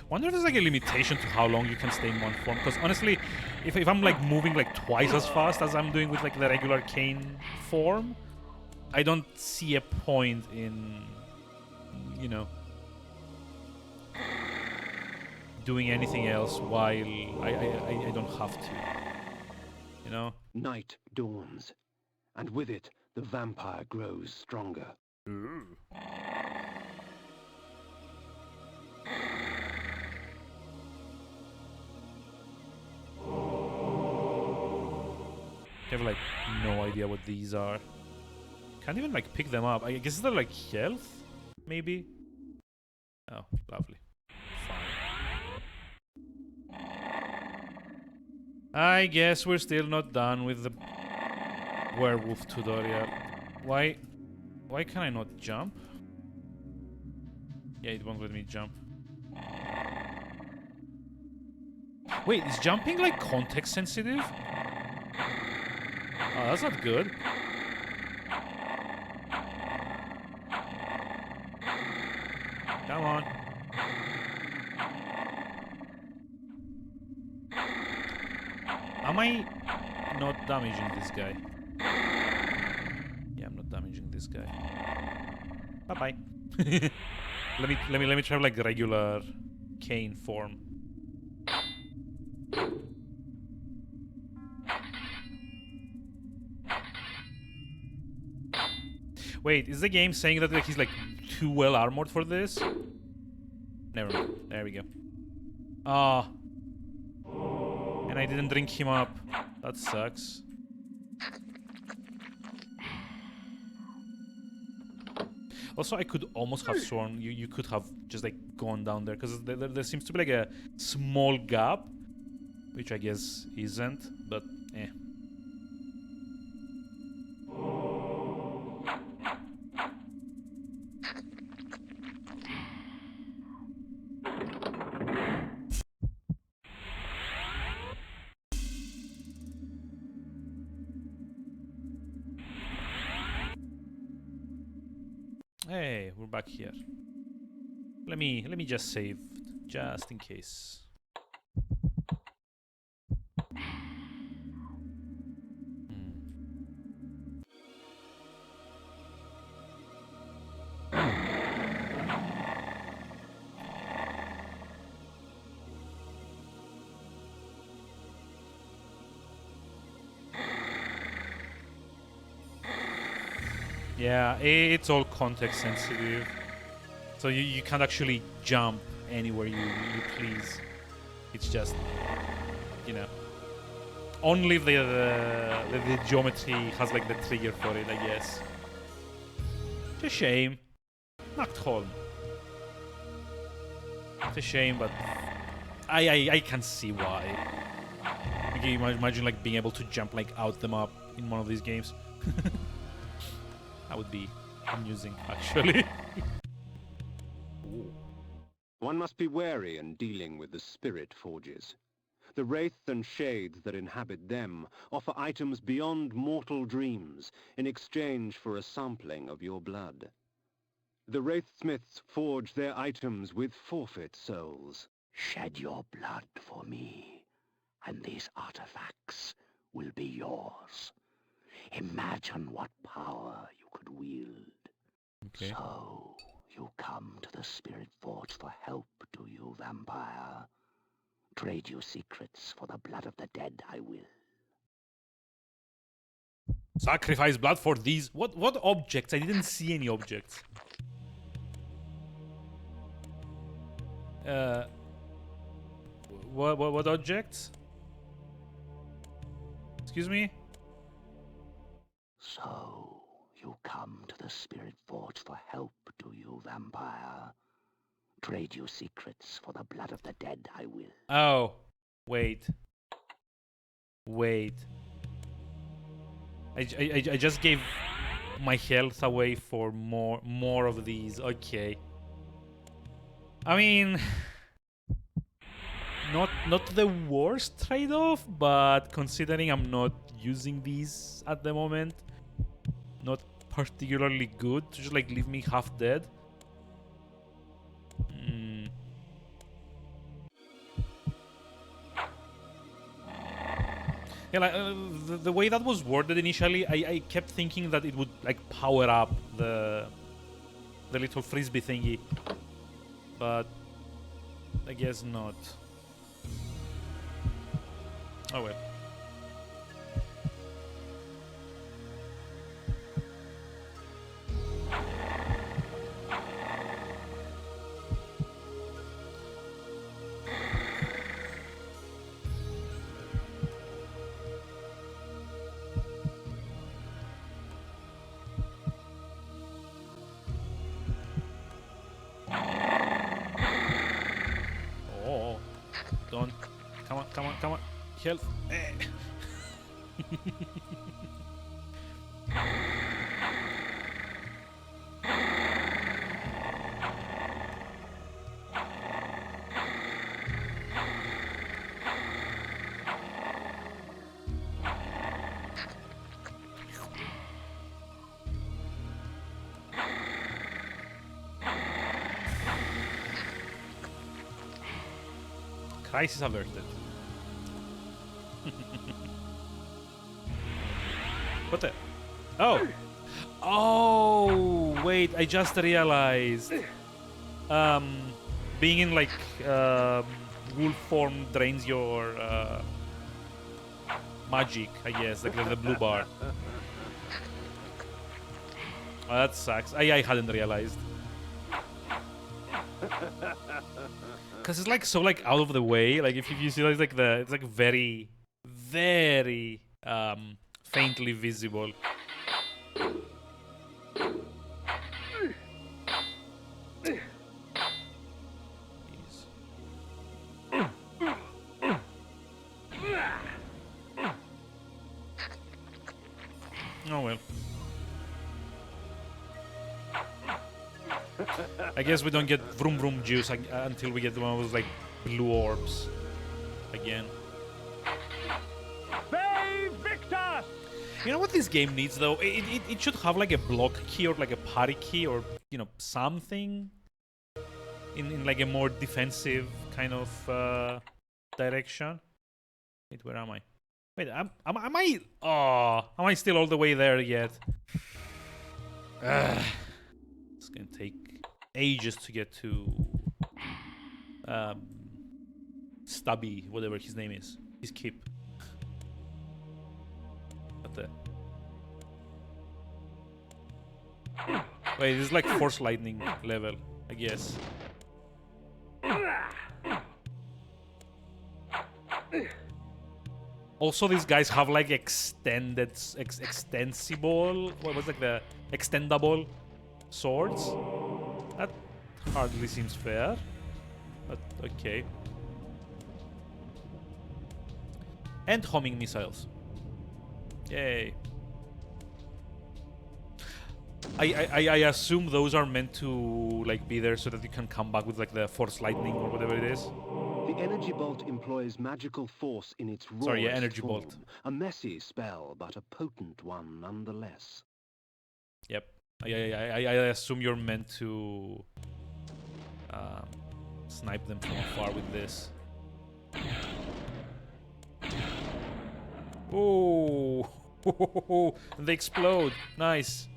Wonder if there's like a limitation to how long you can stay in one form. Because honestly, if I'm like moving like twice as fast as I'm doing with like the regular Kain form, I don't see a point in, you know, doing anything else while I don't have to, you know? Night dawns, and with it, the vampire grows stronger. I have like no idea what these are. Can't even like pick them up. I guess they're like health, maybe? Oh, lovely. Fine. I guess we're still not done with the werewolf tutorial. Why can I not jump? Yeah, it won't let me jump. Wait, is jumping like context sensitive? Oh, that's not good. Come on. Am I not damaging this guy? Yeah, I'm not damaging this guy. Bye-bye. let me try like regular Kain form. Wait, is the game saying that like, he's like too well armored for this? Never mind. There we go. Ah. And I didn't drink him up. That sucks. Also, I could almost have sworn you could have just like gone down there, because there seems to be like a small gap, which I guess isn't, but eh. Hey, we're back here. Let me just save, just in case. Yeah, it's all context sensitive. So you can't actually jump anywhere you please. It's just, you know, only the geometry has like the trigger for it, I guess. It's a shame. Nachtholm. It's a shame, but I can see why. Like imagine like being able to jump like out them up in one of these games. That would be amusing, actually. One must be wary in dealing with the spirit forges. The wraith and shades that inhabit them offer items beyond mortal dreams in exchange for a sampling of your blood. The wraithsmiths forge their items with forfeit souls. Shed your blood for me, and these artifacts will be yours. Imagine what power you could wield. Okay. So, you come to the Spirit Forge for help, do you, vampire? Trade you secrets for the blood of the dead, I will. Sacrifice blood for these. What objects? I didn't see any objects. What objects? Excuse me? So, you come to the Spirit Forge for help, do you, vampire? Trade you secrets for the blood of the dead, I will. Oh, wait. Wait. I just gave my health away for more of these. Okay. I mean, not the worst trade-off, but considering I'm not using these at the moment, not particularly good to just like leave me half dead. Yeah, like the way that was worded initially, I kept thinking that it would like power up the little frisbee thingy, but I guess not. Oh well. Oh, don't. Come on. Health. Crisis averted. What the? Oh! Oh! Wait, I just realized. Being in like wolf form drains your magic, I guess, like the blue bar. Oh, that sucks. I hadn't realized. Cause it's like so like out of the way. Like if you see like it's like very faintly visible. Oh well. I guess we don't get vroom vroom juice until we get one of those like blue orbs again. Victor! You know what this game needs though? It should have like a block key or like a parry key or you know something in like a more defensive kind of direction. Wait, where am I? Wait, am I? Oh, am I still all the way there yet? It's gonna take ages to get to Stubby, whatever his name is. His keep. What the? Wait, this is like Force Lightning level, I guess. Also, these guys have like extensible. What was like the extendable swords? That hardly seems fair, but okay. And homing missiles. Yay. I assume those are meant to like be there so that you can come back with like the force lightning or whatever it is. The energy bolt employs magical force in its rawest Sorry, yeah, energy form. bolt. A messy spell, but a potent one nonetheless. Yep. I assume you're meant to snipe them from afar with this. Oh, and they explode. Nice.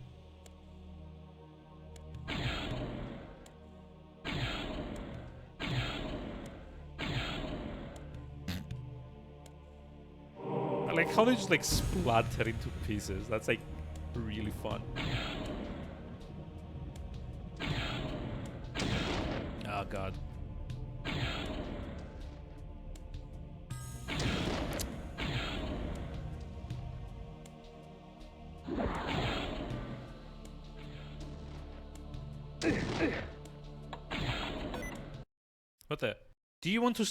I like how they just like splatter into pieces. That's like really fun. Oh god. What the? Do you want to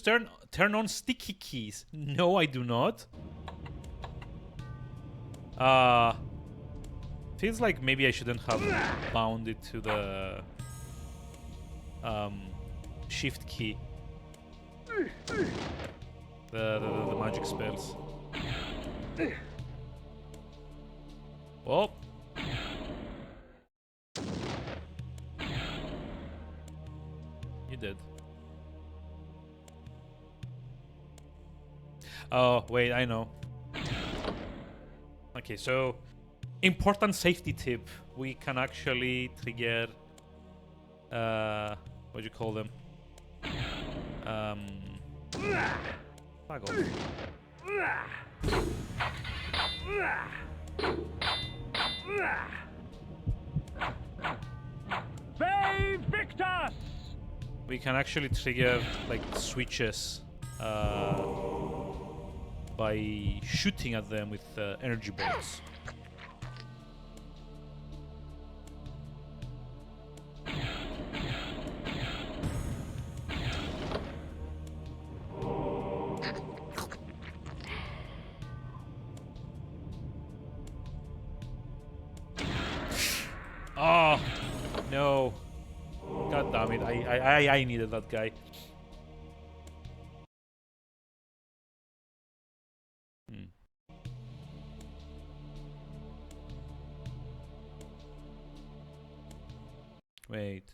turn on sticky keys? No, I do not. Feels like maybe I shouldn't have bound it to the shift key. The magic spells. Oh. You did. Oh, wait, I know. Okay, so important safety tip. We can actually trigger what do you call them? Fuck off. Victus! We can actually trigger like switches by shooting at them with energy bolts. Oh no! God damn it! I needed that guy. Wait.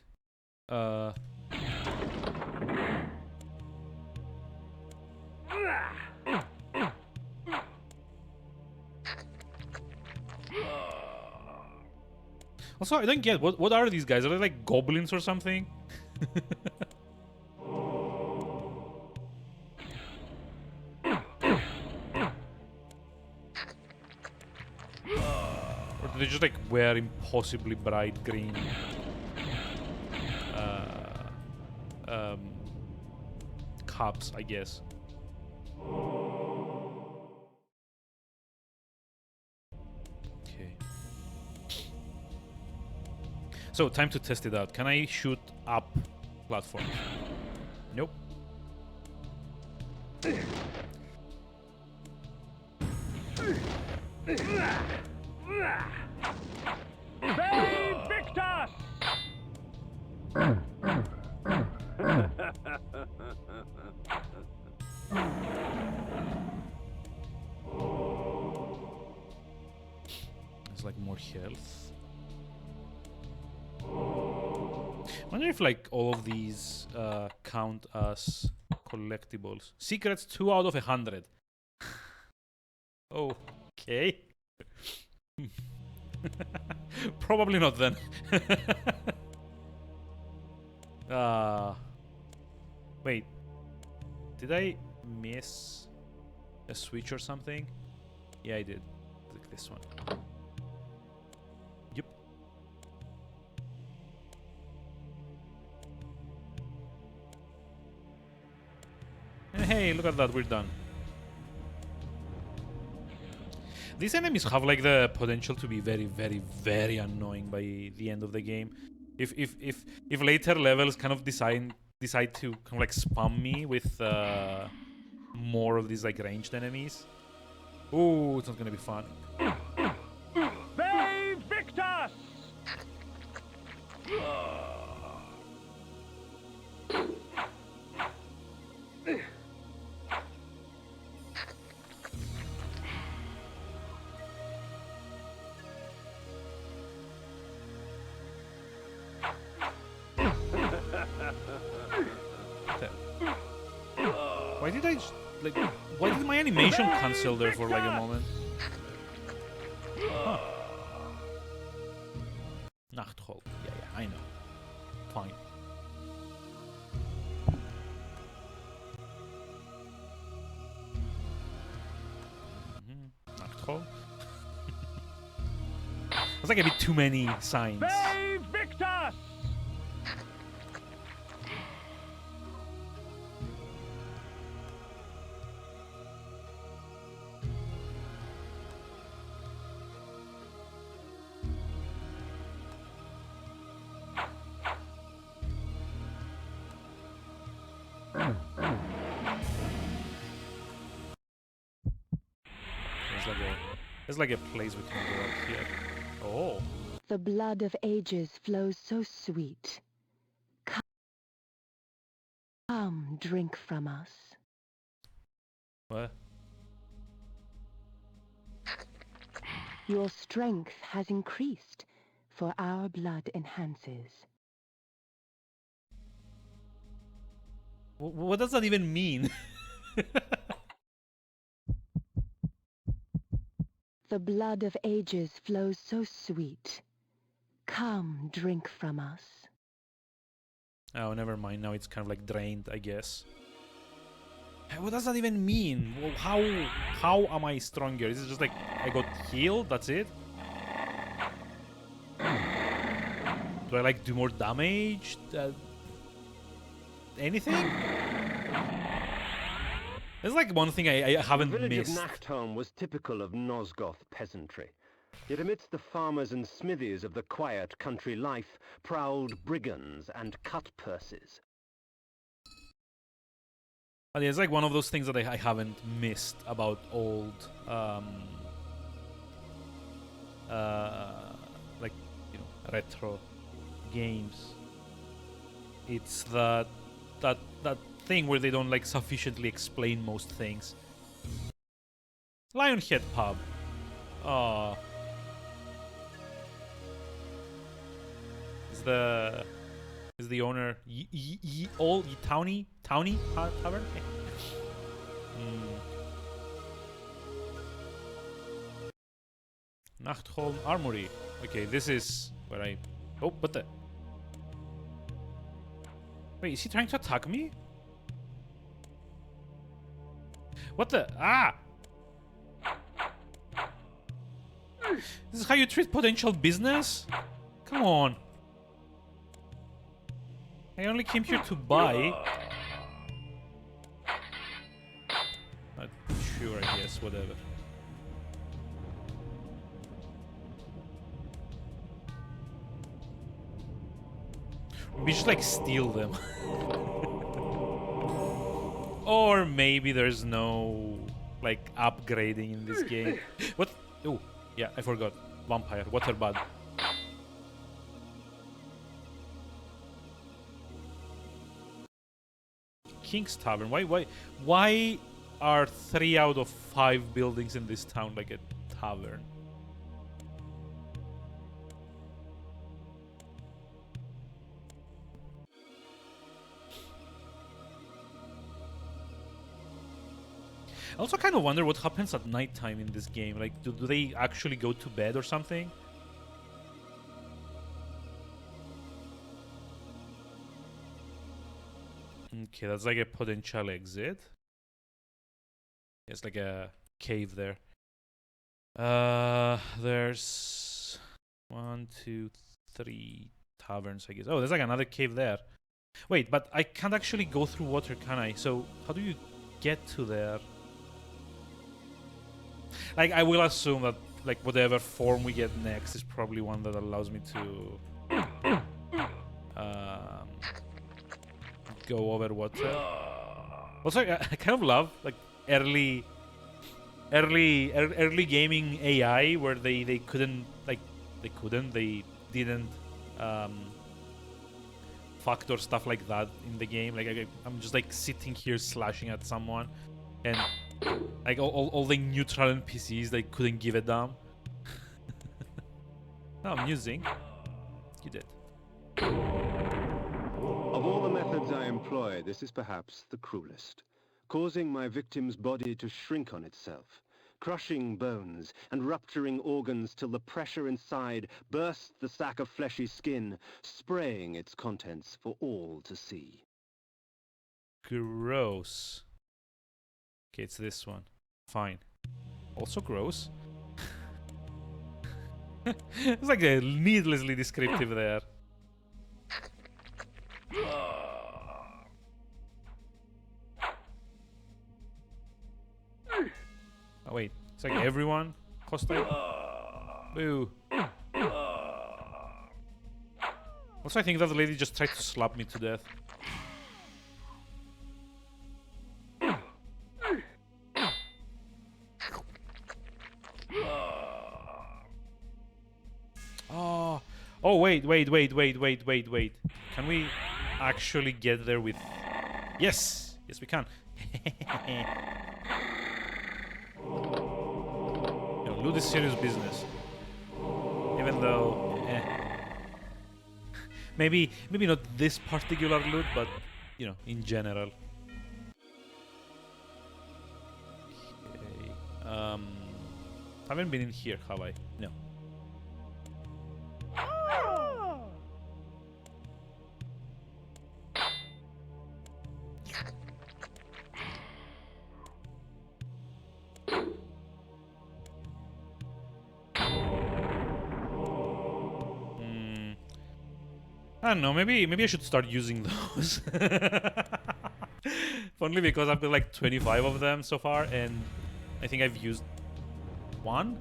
Also, I don't get what are these guys? Are they like goblins or something? Or do they just like wear impossibly bright green caps, I guess? Okay. So, time to test it out. Can I shoot up platforms? Nope. Victus! There's like more health. I wonder if like all of these count as collectibles. Secrets 2 out of 100. Okay. Probably not then. Wait. Did I miss a switch or something? Yeah, I did. Click this one. Yep. And hey, look at that, we're done. These enemies have like the potential to be very, very, very annoying by the end of the game. If later levels kind of decide to kind of like spam me with more of these like ranged enemies. Ooh, it's not gonna be fun. They Victus! Why did I like? Why did my animation cancel there for like a moment? Huh. Nachthold. Yeah, I know. Fine. Nachthold. It's like a bit too many signs. They Victus! There's like a place we can go out here. Oh. The blood of ages flows so sweet. Come, drink from us. What? Your strength has increased, for our blood enhances. What does that even mean? The blood of ages flows so sweet. Come, drink from us. Oh, never mind. Now it's kind of like drained, I guess. What does that even mean? How am I stronger? Is it just like I got healed? That's it? Do I like do more damage? Anything? There's like one thing I haven't The village missed. of Nachtholm was typical of Nosgoth peasantry. Yet amidst the farmers and smithies of the quiet country life prowled brigands and cut-purses. But it's like one of those things that I haven't missed about old, like, you know, retro games. It's that thing where they don't like sufficiently explain most things. Lionhead pub. Oh. Is the owner Townie Tavern? Nachtholm Armory. Okay, this is where I... Oh, what the... Wait, is he trying to attack me? What the... Ah! This is how you treat potential business? Come on. I only came here to buy. Sure, I guess, whatever. We just like steal them. Or maybe there's no like upgrading in this game. What? Oh, yeah, I forgot. Vampire, water bud. King's Tavern. Why are 3 out of 5 buildings in this town like a tavern? I also kind of wonder what happens at nighttime in this game. Like, do they actually go to bed or something? Okay, that's like a potential exit. It's like a cave there. There's 1, 2, 3 taverns, I guess. Oh, there's like another cave there. Wait, but I can't actually go through water, can I? So how do you get to there? Like, I will assume that like whatever form we get next is probably one that allows me to go over water. Also, I kind of love like early gaming AI where they didn't factor stuff like that in the game. Like I'm just like sitting here slashing at someone, and like all the neutral NPCs they couldn't give a damn. No, I'm using. You did. Of all the methods I employ, this is perhaps the cruelest. Causing my victim's body to shrink on itself, crushing bones and rupturing organs till the pressure inside bursts the sack of fleshy skin, spraying its contents for all to see. Gross. Okay, it's this one. Fine. Also gross. It's like a needlessly descriptive there. Oh wait, it's like everyone hostile. Boo. Also, I think that the lady just tried to slap me to death. Oh wait. Can we actually get there with... Yes, we can. Yo, loot is serious business. Even though, maybe not this particular loot, but you know, in general. Okay. Haven't been in here, have I? No. I don't know, maybe I should start using those. Only because I've got like 25 of them so far, and I think I've used one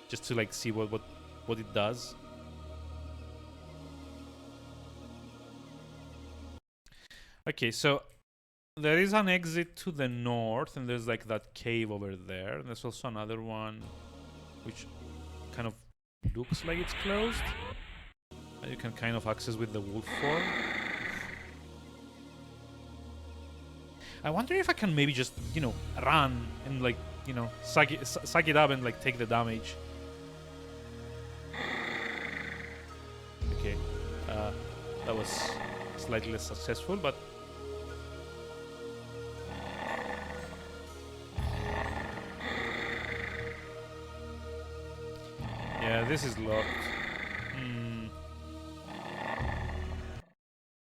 just to like see what it does. Okay, so there is an exit to the north, and there's like that cave over there, and there's also another one which kind of looks like it's closed. You can kind of access with the wolf form. I wonder if I can maybe just, you know, run and like, you know, suck it up and like take the damage. Okay, that was slightly less successful, but yeah, this is locked.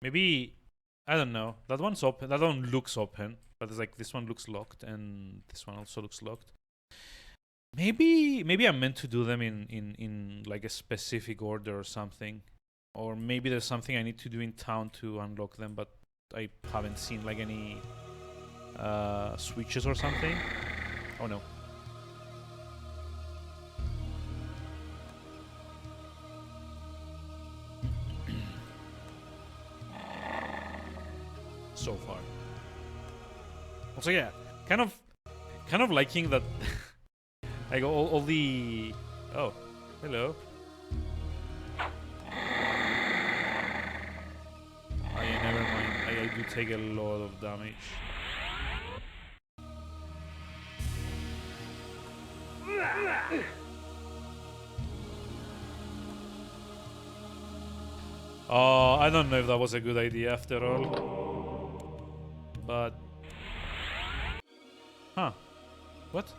Maybe, I don't know. That one's open. That one looks open, but it's like this one looks locked, and this one also looks locked. Maybe I'm meant to do them in like a specific order or something, or maybe there's something I need to do in town to unlock them, but I haven't seen like any switches or something. Oh no. So far. Also, yeah, kind of liking that. I go all the. Oh, hello. Oh yeah, never mind. I do take a lot of damage. Oh, I don't know if that was a good idea after all. But... Huh. What?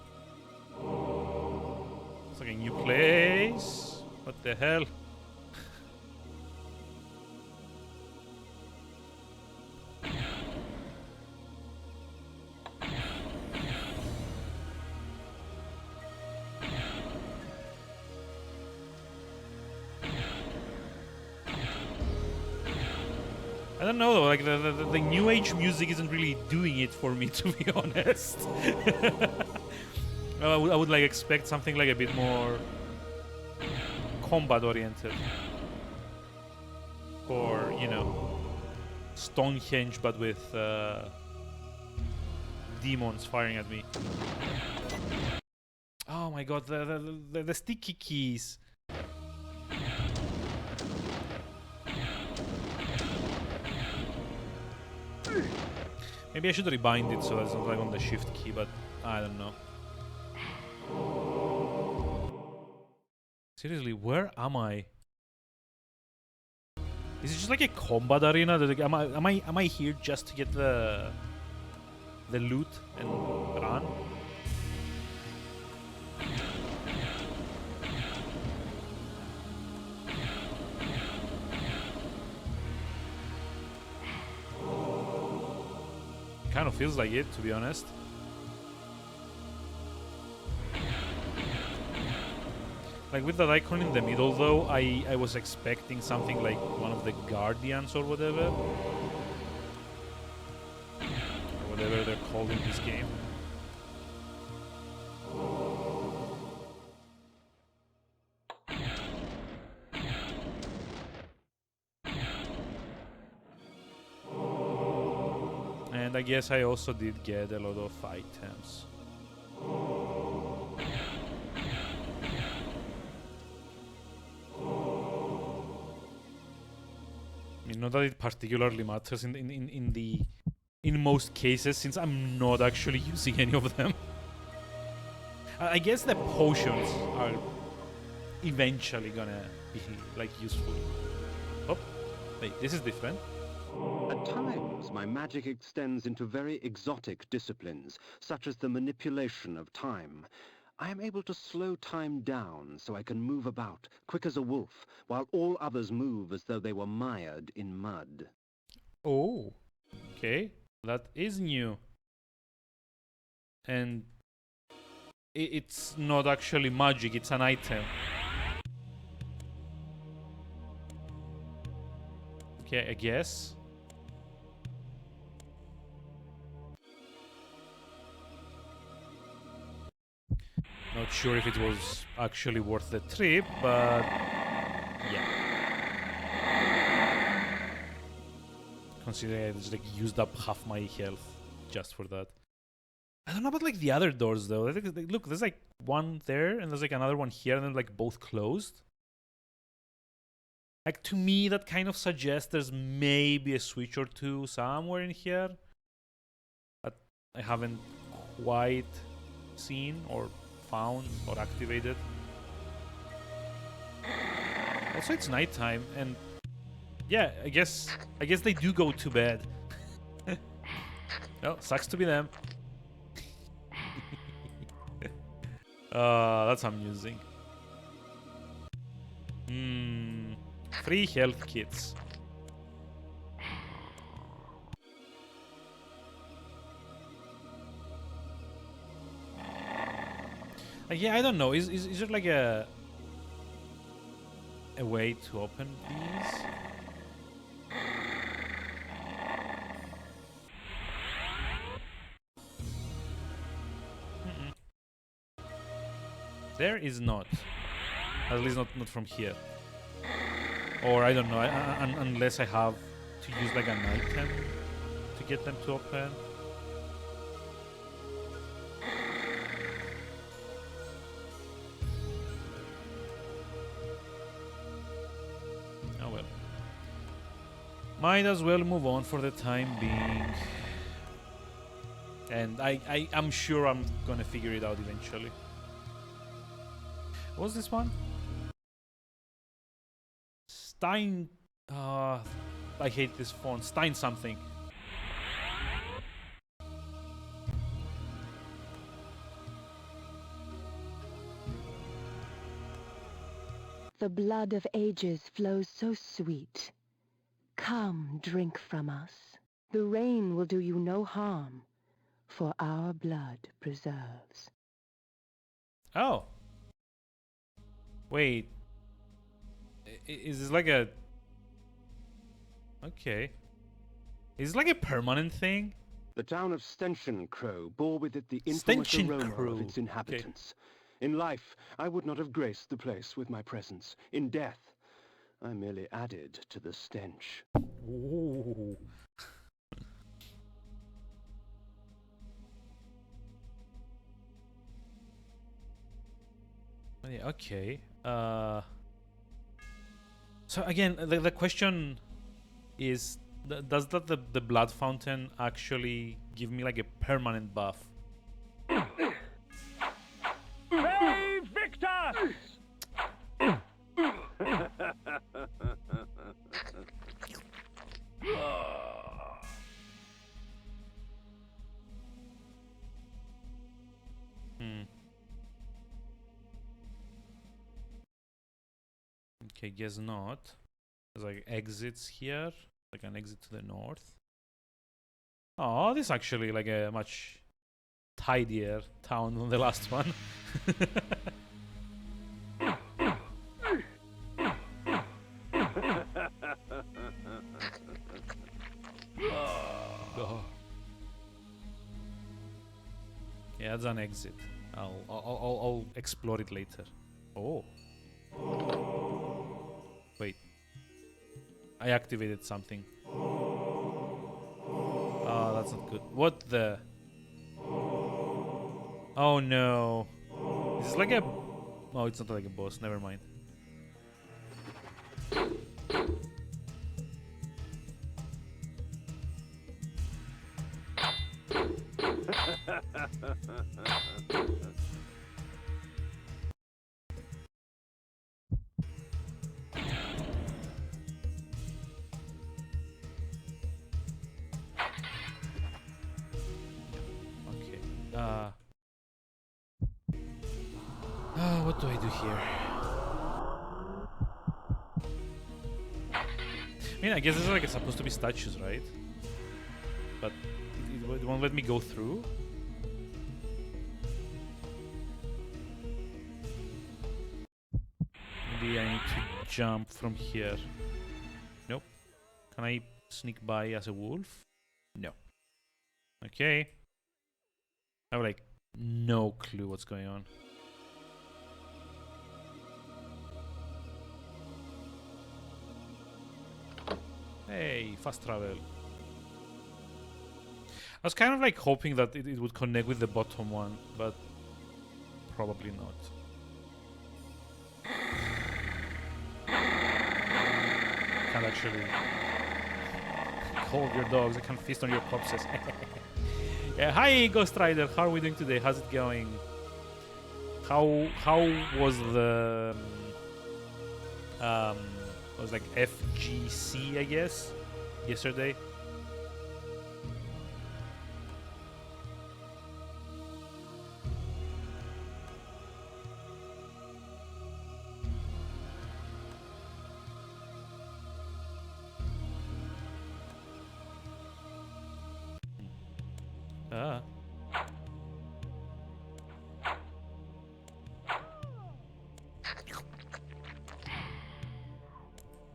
It's like a new place. What the hell? I don't know, like the new age music isn't really doing it for me, to be honest. I would like expect something like a bit more combat oriented, or you know, Stonehenge but with demons firing at me. Oh my god, the sticky keys. Maybe I should rebind it so it's not like on the shift key, but I don't know. Seriously, where am I? Is it just like a combat arena? Like, am I here just to get the loot and run? Kind of feels like it, to be honest. Like with that icon in the middle though, I was expecting something like one of the Guardians or whatever. Or whatever they're called in this game. And I guess I also did get a lot of items. I mean, not that it particularly matters in most cases, since I'm not actually using any of them. I guess the potions are eventually gonna be like useful. Oh, wait, this is different. At times, my magic extends into very exotic disciplines, such as the manipulation of time. I am able to slow time down so I can move about, quick as a wolf, while all others move as though they were mired in mud. Oh, okay, that is new. And it's not actually magic, it's an item. Okay, I guess. Not sure if it was actually worth the trip, but yeah. Considering I just like used up half my health just for that. I don't know about like the other doors though. I think, look, there's like one there and there's like another one here and then like both closed. Like to me that kind of suggests there's maybe a switch or two somewhere in here. But I haven't quite seen or found or activated. Also, it's nighttime, and yeah, I guess they do go to bed. Well, sucks to be them. That's amusing. Free health kits. Yeah, I don't know. Is there like a way to open these? There is not. At least not from here. Or I don't know. Unless I have to use like an item to get them to open. Oh well. Might as well move on for the time being. And I'm sure I'm gonna figure it out eventually. What was this one? Stein... I hate this font. Stein something. The blood of ages flows so sweet. Come, drink from us. The rain will do you no harm, for our blood preserves. Oh. Wait. Is this like a... Okay. Is this like a permanent thing? The town of Stenchen Crow bore with it the infamous aroma of its inhabitants. Okay. In life, I would not have graced the place with my presence. In death, I merely added to the stench. Ooh. Yeah, okay. So again, the question is, does the blood fountain actually give me like a permanent buff? Hey, Victor! Okay, guess not. There's like exits here, like an exit to the north. Oh, this is actually like a much tidier town than the last one. Oh. Yeah, that's an exit. I'll explore it later. Oh. Wait. I activated something. Oh, that's not good. What the? Oh no. Is this like a... Oh, it's not like a boss. Never mind. Okay. What do I do here? I mean, I guess this is like supposed to be statues, right? But it won't let me go through. Maybe I need to jump from here. Nope. Can I sneak by as a wolf? No. Okay. I have like no clue what's going on. Hey, fast travel. I was kind of like hoping that it would connect with the bottom one, but probably not. Can't actually hold your dogs. I can feast on your corpses. Yeah, hi Ghost Rider. How are we doing today? How's it going? How was the it was like FGC, I guess, yesterday? Ah.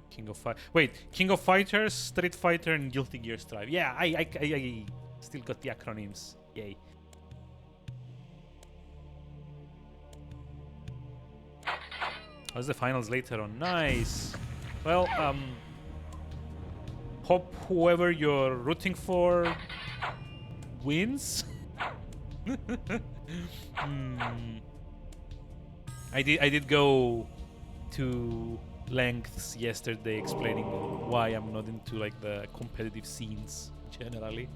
King of Fight. Wait, King of Fighters, Street Fighter, and Guilty Gear Strive. Yeah, I still got the acronyms. Yay. How's the finals later on? Nice. Well, hope whoever you're rooting for wins. I did go to lengths yesterday explaining why I'm not into like the competitive scenes generally.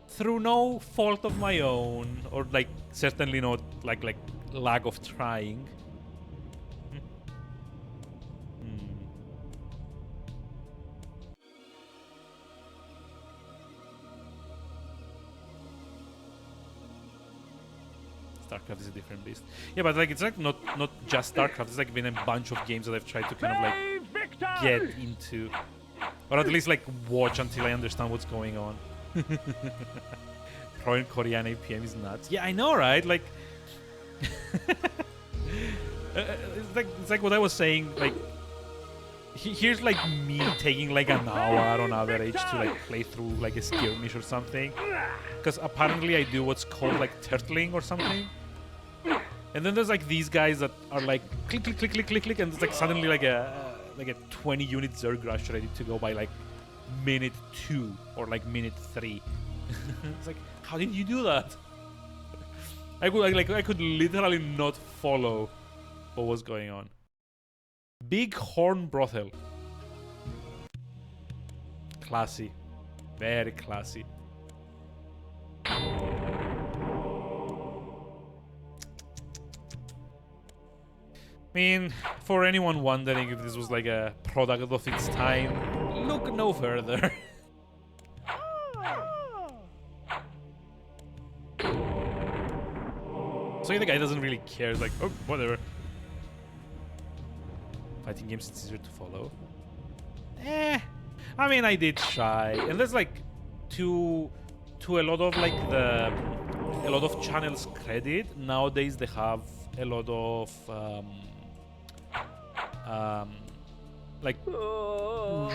Through no fault of my own, or like certainly not like lack of trying. StarCraft is a different beast. Yeah, but like it's like not just StarCraft. It's like been a bunch of games that I've tried to kind of like get into, or at least like watch until I understand what's going on. Pro and Korean APM is nuts. Yeah, I know, right? Like, it's like what I was saying. Like, here's like me taking like an hour on average to like play through like a skirmish or something, because apparently I do what's called like turtling or something. And then there's like these guys that are like click click click click click click, and it's like suddenly like a 20 unit Zerg rush ready to go by like minute 2 or like minute 3. It's like, how did you do that? I could literally not follow what was going on. Big Horn Brothel. Classy. Very classy. I mean, for anyone wondering if this was like a product of its time, look no further. So the guy doesn't really care. It's like, oh, whatever. Fighting games, it's easier to follow. I mean, I did try, and there's like to a lot of like a lot of channels credit nowadays. They have a lot of like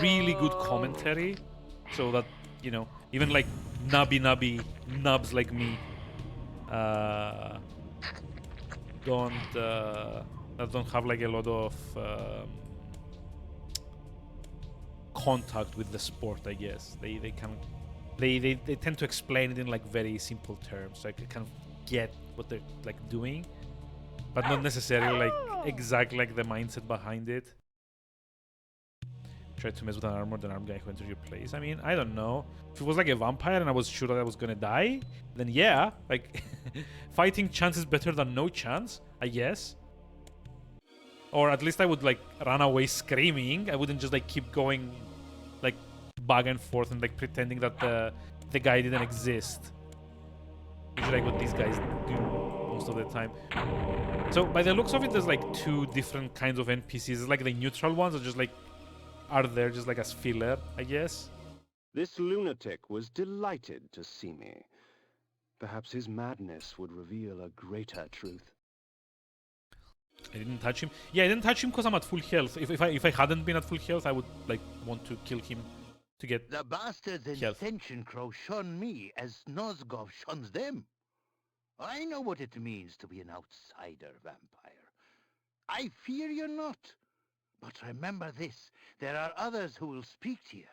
really good commentary, so that even like nubby nubs like me don't have like a lot of contact with the sport. I guess they tend to explain it in like very simple terms, so I kind of get what they're like doing, but not necessarily like exactly like the mindset behind it. Try to mess with an armored guy who enters your place. I mean, I don't know. If it was like a vampire and I was sure that I was gonna die, then yeah, like fighting chance is better than no chance, I guess. Or at least I would like run away screaming. I wouldn't just like keep going like back and forth and like pretending that the guy didn't exist. Usually like what these guys do most of the time. So by the looks of it, there's like two different kinds of NPCs. Like the neutral ones are just like are there just like as filler, I guess. This lunatic was delighted to see me. Perhaps his madness would reveal a greater truth. I didn't touch him. Yeah, I didn't touch him because I'm at full health. If I hadn't been at full health, I would like want to kill him to get The bastards in health. Ascension Crow shun me as Nosgov shuns them. I know what it means to be an outsider vampire. I fear you not. But remember this, there are others who will speak to you,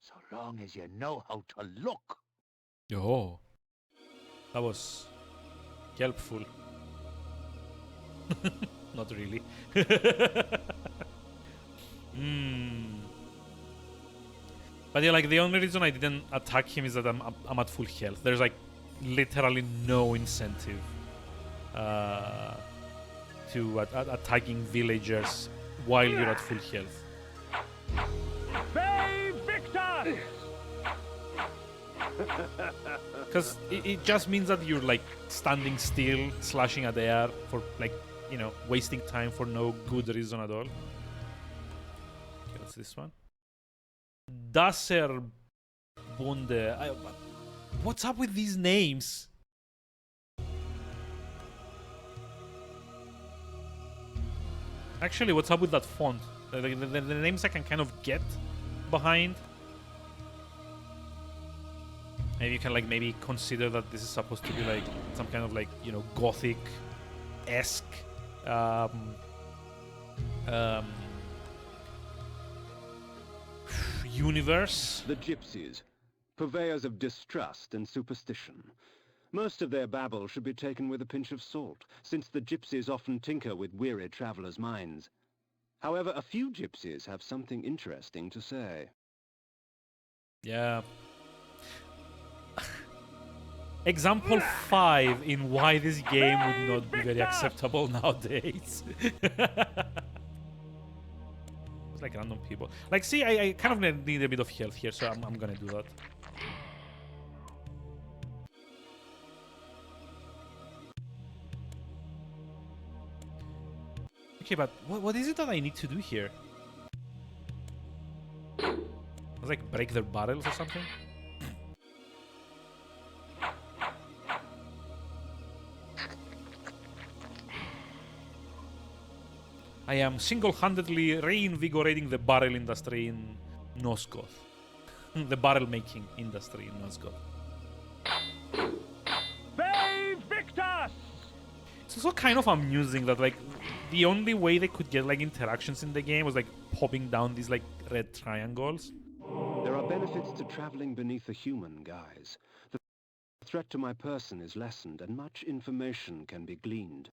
so long as you know how to look. Oh, that was helpful. Not really. But yeah, like the only reason I didn't attack him is that I'm at full health. There's like literally no incentive to attacking villagers while you're at full health. Victor! Because it just means that you're like standing still, slashing at the air for like, wasting time for no good reason at all. Okay, what's this one? Dasser Bunde. What's up with these names? Actually, what's up with that font? The names I can kind of get behind. Maybe you can like maybe consider that this is supposed to be like some kind of like Gothic-esque universe. The gypsies, purveyors of distrust and superstition. Most of their babble should be taken with a pinch of salt, since the gypsies often tinker with weary travelers' minds. However, a few gypsies have something interesting to say. Yeah. Example 5 in why this game would not be very acceptable nowadays. It's like random people. Like, see, I kind of need a bit of health here, so I'm gonna do that. Okay, but what is it that I need to do here? It's like break their barrels or something? I am single-handedly reinvigorating the barrel industry in Nosgoth. The barrel-making industry in Nosgoth. Victus! It's also kind of amusing that, like, the only way they could get, like, interactions in the game was, like, popping down these, like, red triangles. There are benefits to traveling beneath a human guise. The threat to my person is lessened and much information can be gleaned.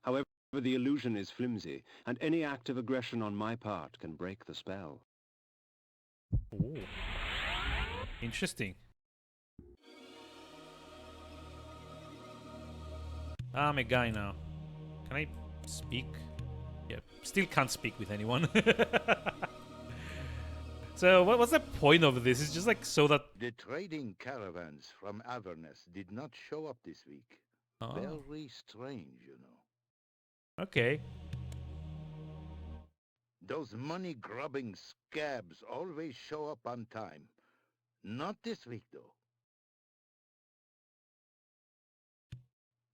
However, the illusion is flimsy, and any act of aggression on my part can break the spell. Ooh. Interesting. I'm a guy now. Can I speak? Yeah, still can't speak with anyone. So what's the point of this? It's just like so that... The trading caravans from Avernus did not show up this week. Oh, Very strange, you know. okay. Those money-grubbing scabs always show up on time. Not this week, though.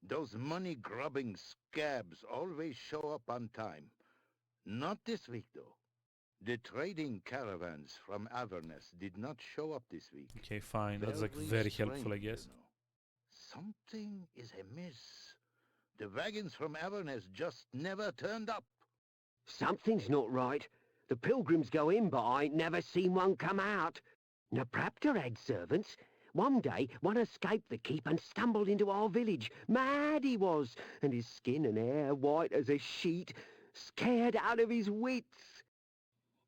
Those money-grubbing scabs always show up on time. Not this week, though. The trading caravans from Avernus did not show up this week. Okay, fine. That's like very helpful, I strange, guess. you know. Something is amiss. The wagons from Avernus just never turned up. Something's not right. The pilgrims go in, but I ain't never seen one come out. Napraptor had servants. One day, one escaped the keep and stumbled into our village. Mad he was, and his skin and hair white as a sheet, scared out of his wits.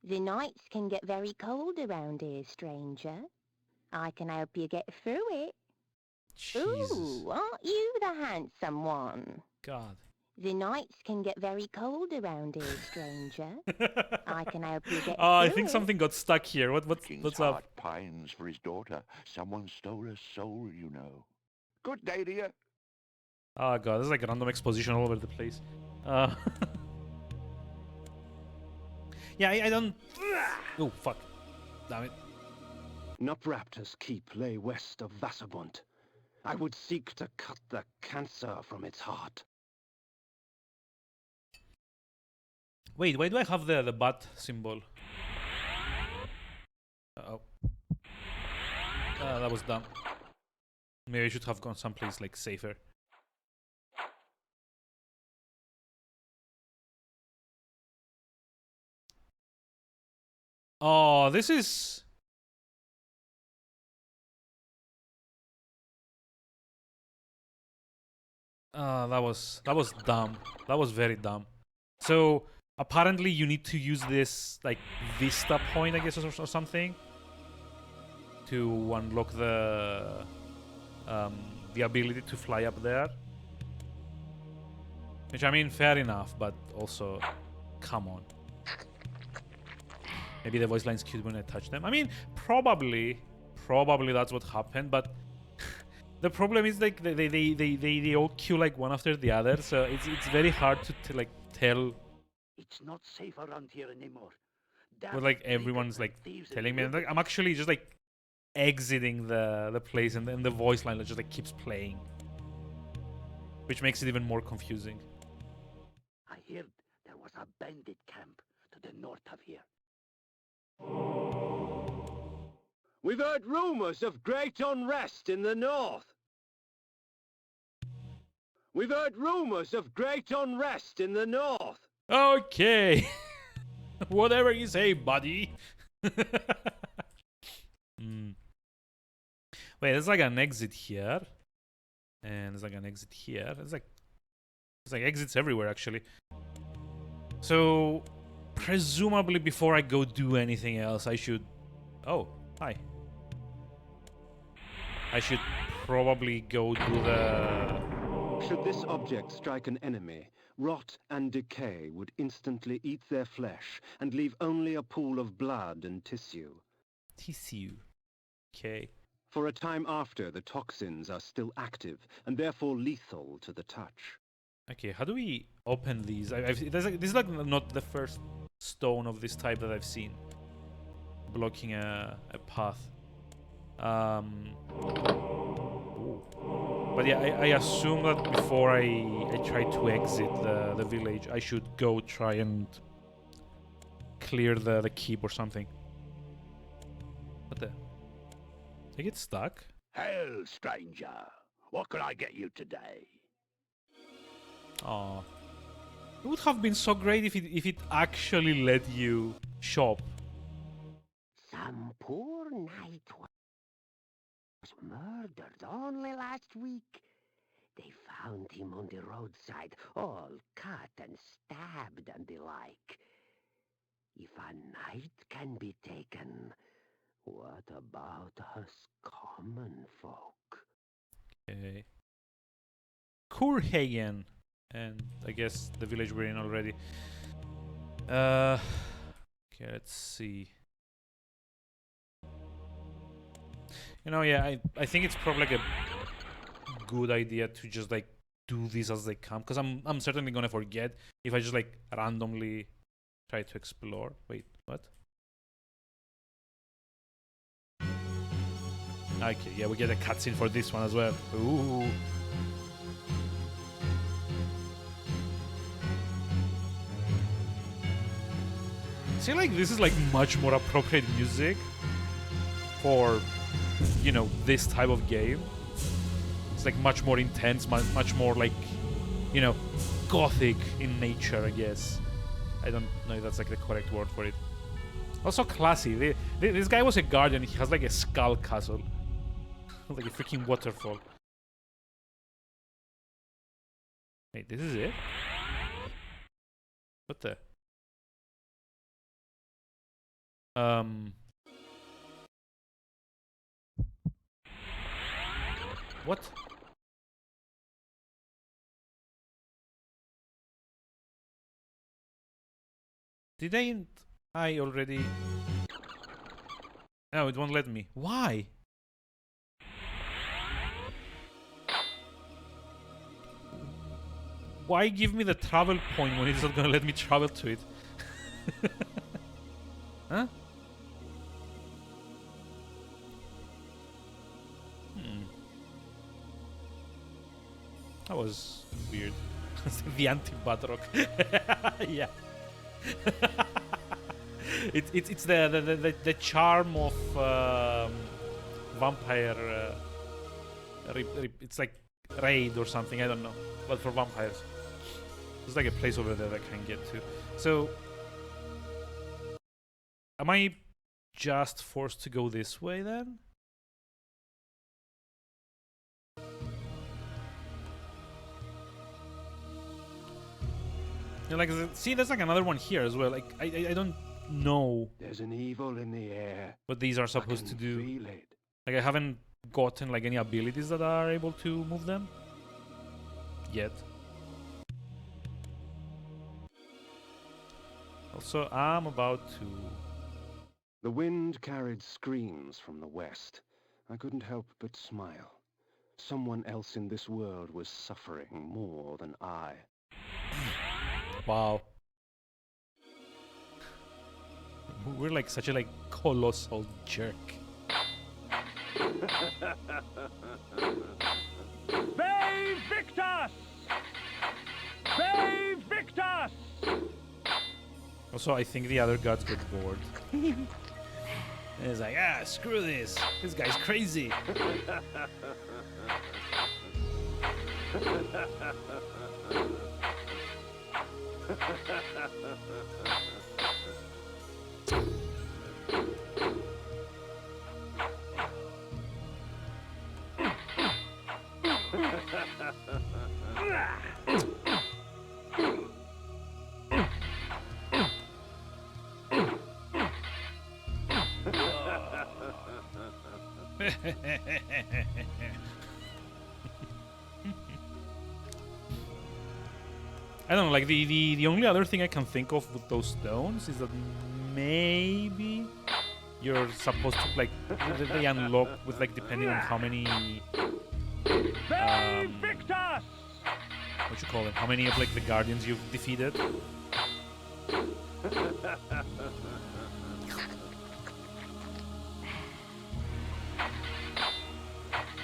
The nights can get very cold around here, stranger. I can help you get through it. Jesus. Ooh, aren't you the handsome one? God. The nights can get very cold around here, stranger. I can help you get Oh, I through think it. something got stuck here. King's What's heart up? pines for his daughter. Someone stole her soul, you know. Good day to you. Oh god, this is like random exposition all over the place. Yeah, I don't... Oh, fuck. Damn it. Napraptor's keep lay west of Vassabunt. I would seek to cut the cancer from its heart. Wait, why do I have the bat symbol? Uh-oh. That was dumb. Maybe I should have gone someplace like safer. Oh, this is... that was dumb. That was very dumb. So apparently you need to use this like vista point, I guess, or something, to unlock the ability to fly up there. Which, I mean, fair enough, but also, come on. Maybe the voice line's cute when I touch them. I mean, probably that's what happened, but the problem is like they all queue like one after the other, so it's very hard to like tell It's not safe around here anymore. what like everyone's like telling me. And like, I'm actually just like exiting the place, and then the voice line just like keeps playing, which makes it even more confusing. I heard there was a bandit camp to the north of here. We've heard rumours of great unrest in the north. We've heard rumours of great unrest in the north. Okay. Whatever you say, buddy. Wait, there's like an exit here. And there's like an exit here. There's like exits everywhere, actually. So, presumably before I go do anything else, I should... Oh, hi. I should probably go do the... Should this object strike an enemy, rot and decay would instantly eat their flesh and leave only a pool of blood and tissue. Tissue. Okay. For a time after, the toxins are still active and therefore lethal to the touch. Okay, how do we open these? This is like not the first stone of this type that I've seen. Blocking a path. Ooh. But yeah, I assume that before I try to exit the village, I should go try and clear the keep or something. What the? I get stuck? Hail, stranger. What can I get you today? Aw. It would have been so great if it actually let you shop. Some poor knight was murdered. murdered only last week. They found him on the roadside, all cut and stabbed and the like. If a knight can be taken, what about us common folk? Okay. Kurhagen. And I guess the village we're in already. Okay, let's see. You know, yeah, I think it's probably like a good idea to just like do this as they come, because I'm certainly gonna forget if I just like randomly try to explore. Wait, what? Okay, yeah, we get a cutscene for this one as well. Ooh. I feel like this is like much more appropriate music for, you know, this type of game. It's like much more intense, much more like, you know, gothic in nature, I guess. I don't know if that's like the correct word for it. Also classy. This guy was a guardian. He has like a skull castle. Like a freaking waterfall. Wait, this is it? What the? What? Didn't I already... No, it won't let me. Why? Why give me the travel point when it's not gonna let me travel to it? Huh? That was weird. The anti-Badrock. Yeah. It's the charm of vampire. It's like raid or something. I don't know, but for vampires, there's like a place over there that I can get to. So, am I just forced to go this way then? You're like, see, there's like another one here as well. Like, I don't know. There's an evil in the air. What these are supposed to do. Feel it. Like, I haven't gotten like any abilities that are able to move them yet. Also, I'm about to... The wind carried screams from the west. I couldn't help but smile. Someone else in this world was suffering more than I. Wow. We're like such a like colossal jerk. They Victus! They Victus! Also, I think the other gods got bored. And it's like, ah, screw this. This guy's crazy. I don't know, like the only other thing I can think of with those stones is that maybe you're supposed to like they unlock with like depending on how many what you call them, how many of like the guardians you've defeated.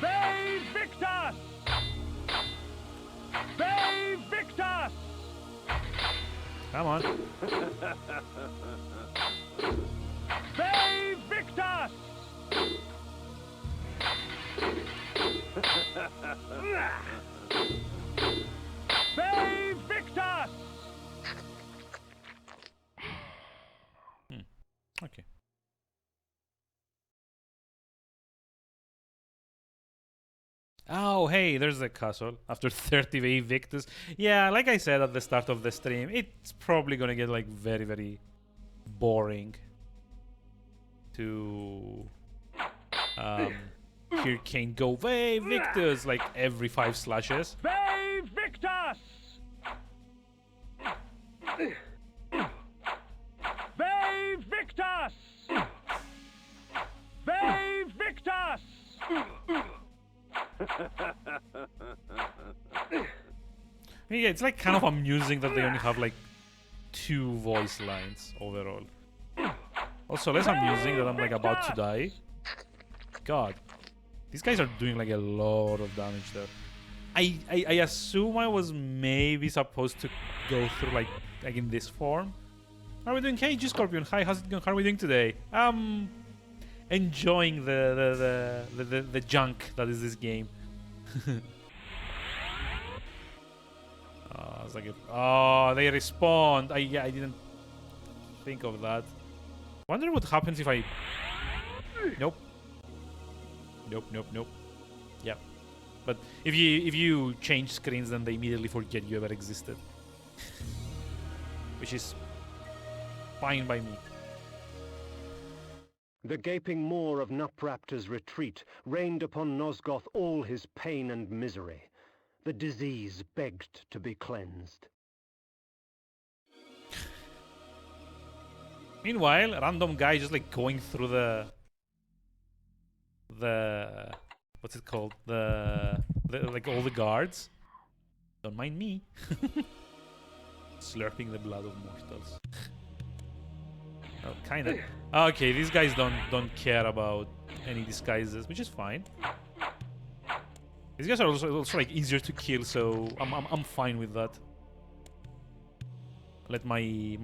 They Victus! They Victus! Come on. They Victus! They Victus! Okay. Oh, hey, there's the castle. After 30 Victus. Yeah, like I said at the start of the stream, it's probably gonna get like very, very boring to hear Kain go, "Hey, Victus!" like every 5 slashes. Ve Victus! Ve Victus! Ve Victus! Yeah, it's like kind of amusing that they only have like 2 voice lines overall. Also, less amusing that I'm like about to die. God, these guys are doing like a lot of damage there. I assume I was maybe supposed to go through like in this form. How are we doing? Hey, G Scorpion. Hi, how's it going? How are we doing today? Enjoying the junk that is this game. It's like they respawned. I didn't think of that. Wonder what happens if I. Nope. Nope. Yeah, but if you change screens, then they immediately forget you ever existed, which is fine by me. The gaping maw of Nupraptor's retreat rained upon Nosgoth all his pain and misery. The disease begged to be cleansed. Meanwhile, a random guy just like going through the what's it called? The like all the guards. Don't mind me. Slurping the blood of mortals. Oh, kinda. Okay, these guys don't care about any disguises, which is fine. These guys are also like easier to kill, so I'm fine with that. Let my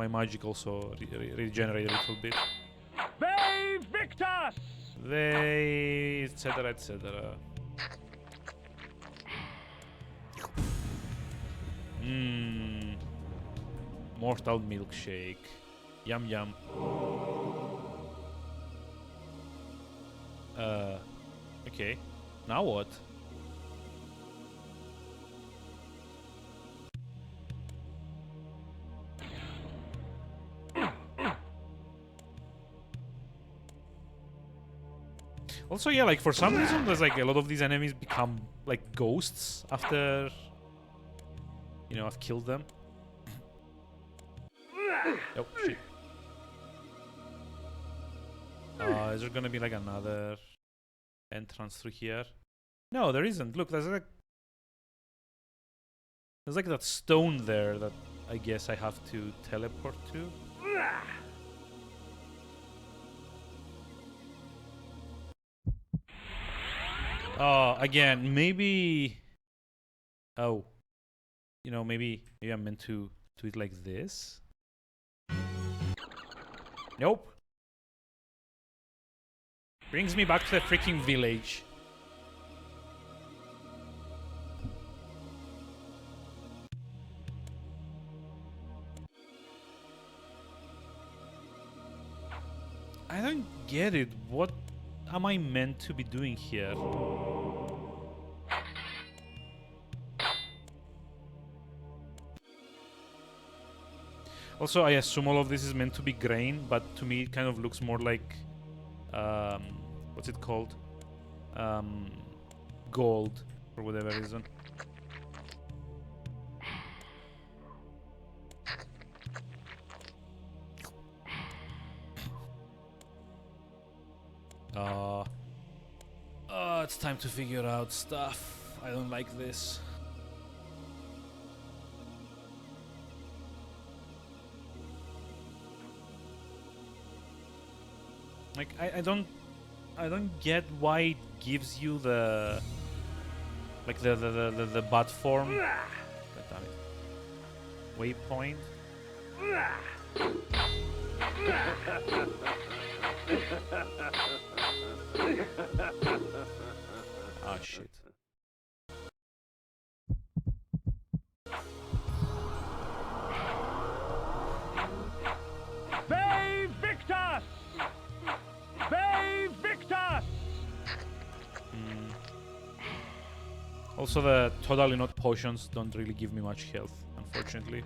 magic also regenerate a little bit. Ve Victus! They etc. Mortal milkshake. Yum yum. Okay. Now what? Also, yeah, like for some reason, there's like a lot of these enemies become like ghosts after, you know, I've killed them. Oh shit. Is there gonna be like another entrance through here? No, there isn't. Look, there's like that stone there that I guess I have to teleport to. Oh, again, maybe. Oh, you know, maybe I'm meant to do it like this. Nope. Brings me back to the freaking village. I don't get it. What am I meant to be doing here? Also, I assume all of this is meant to be grain, but to me it kind of looks more like what's it called? Gold, for whatever reason. It's time to figure out stuff. I don't like this. Like I don't get why it gives you the like the bat form. God damn it. Waypoint. Ah shit. Ve Victus! Ve Victus! Also, the totally not potions don't really give me much health, unfortunately.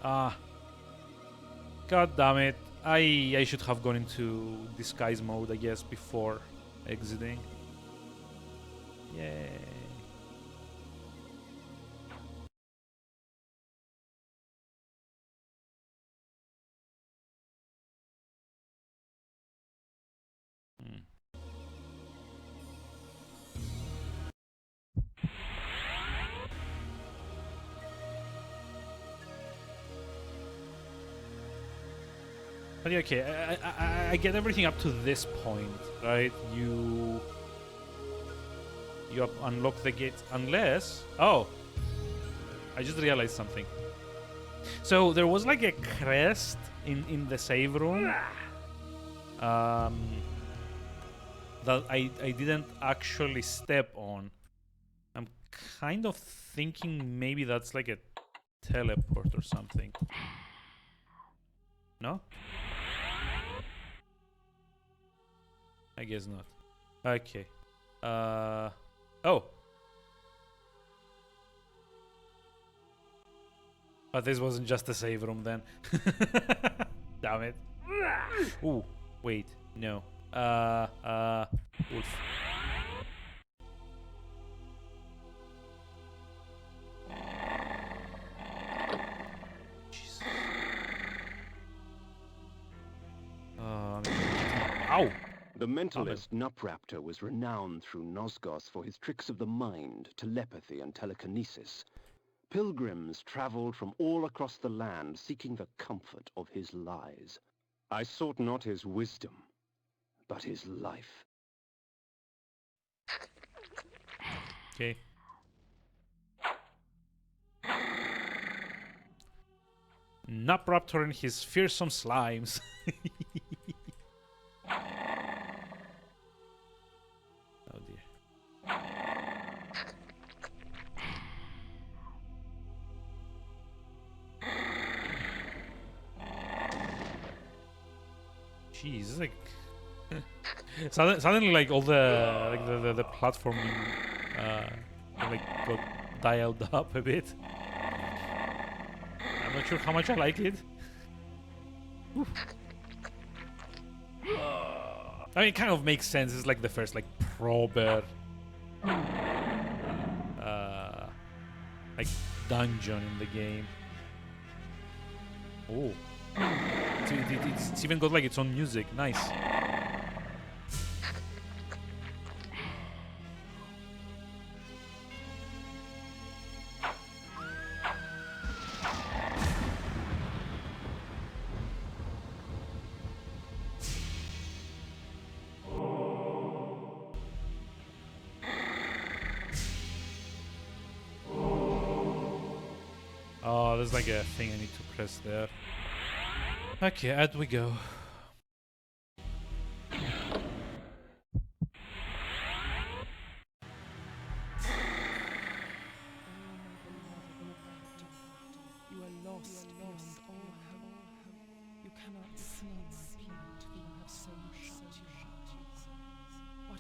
Ah. God damn it. I should have gone into disguise mode, I guess, before exiting. Yay. But yeah, okay, I get everything up to this point, right? You unlock the gate unless... Oh! I just realized something. So there was like a crest in the save room that I didn't actually step on. I'm kind of thinking maybe that's like a teleport or something. No? I guess not. Okay. Oh! But this wasn't just a save room then. Damn it. Ooh, wait, no. Wolf. Jesus. Ow! The mentalist Nupraptor was renowned through Nosgoth for his tricks of the mind, telepathy, and telekinesis. Pilgrims traveled from all across the land seeking the comfort of his lies. I sought not his wisdom, but his life. Okay. Nupraptor and his fearsome slimes. Oh dear. Jeez, it's like suddenly like all the platforming like got dialed up a bit. I'm not sure how much I like it. Oof. I mean, it kind of makes sense. It's like the first like proper like dungeon in the game. Oh, it's even got like its own music. Nice. Oh, there's like a thing I need to press there. Okay, out we go.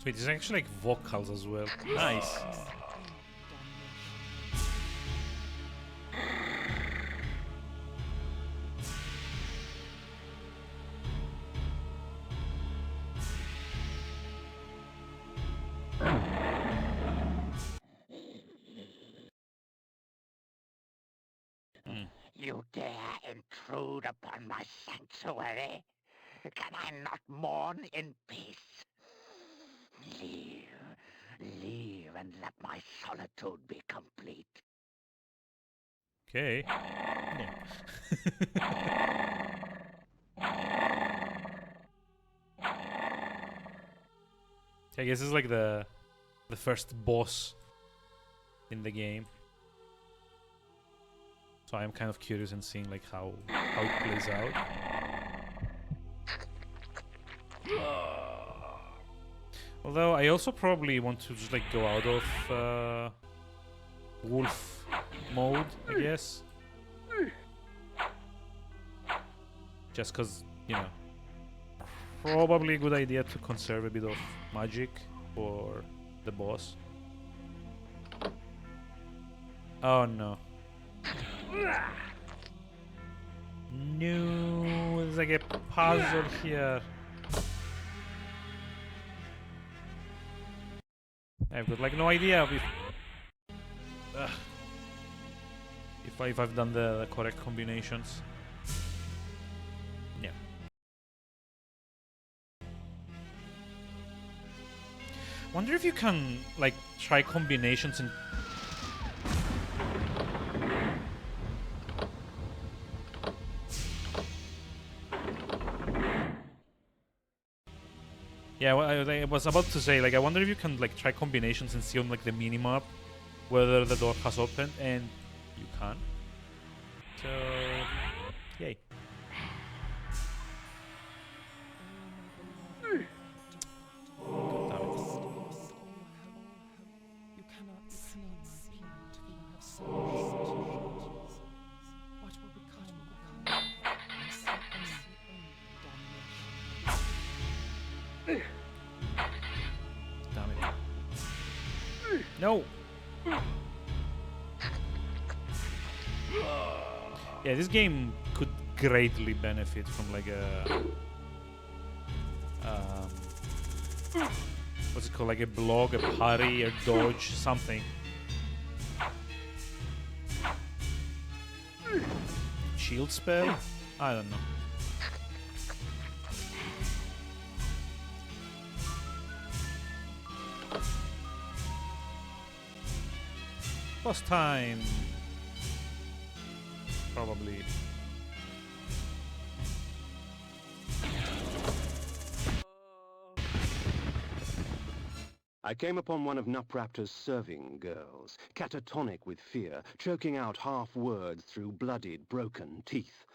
Wait, there's actually like vocals as well. Nice. You dare intrude upon my sanctuary? Can I not mourn in peace? Leave and let my solitude be complete. Okay. I guess it's like the first boss in the game. So I'm kind of curious in seeing like how it plays out. Although I also probably want to just like go out of wolf mode, I guess. Just cause, you know, Probably a good idea to conserve a bit of magic for the boss. Oh no. No, there's like a puzzle here. I've got like no idea if I've done the correct combinations. Yeah. Wonder if you can like try combinations and yeah, well, I was about to say, like, I wonder if you can like try combinations and see on like the minimap whether the door has opened, and you can. So, yay. You cannot see my plight, for you have so much. What will become of you? I see only damnation. Damn it. No! Yeah, this game could greatly benefit from like a... what's it called? Like a block, a parry, a dodge, something. Shield spell? I don't know. Boss time. Probably. I came upon one of Nupraptor's serving girls, catatonic with fear, choking out half words through bloodied, broken teeth.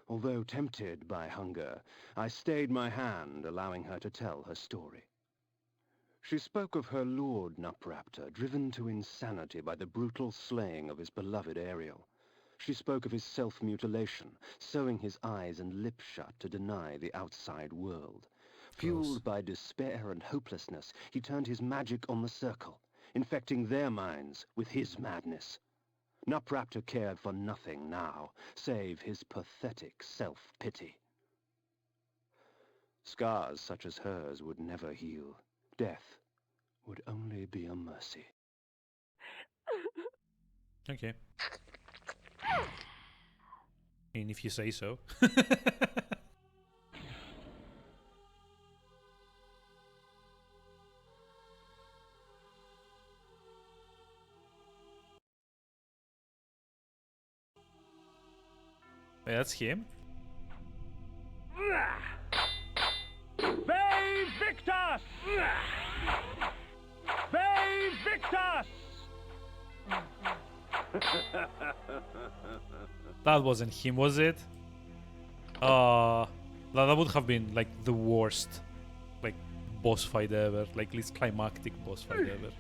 Although tempted by hunger, I stayed my hand, allowing her to tell her story. She spoke of her lord Nupraptor, driven to insanity by the brutal slaying of his beloved Ariel. She spoke of his self-mutilation, sewing his eyes and lips shut to deny the outside world. Fueled by despair and hopelessness, he turned his magic on the circle, infecting their minds with his madness. Nupraptor cared for nothing now, save his pathetic self-pity. Scars such as hers would never heal. Death would only be a mercy. Okay. I mean, if you say so. Wait, that's him? Ve Victus! Ve Victus! That wasn't him, was it? That would have been like the worst, like, boss fight ever, like least climactic boss fight ever.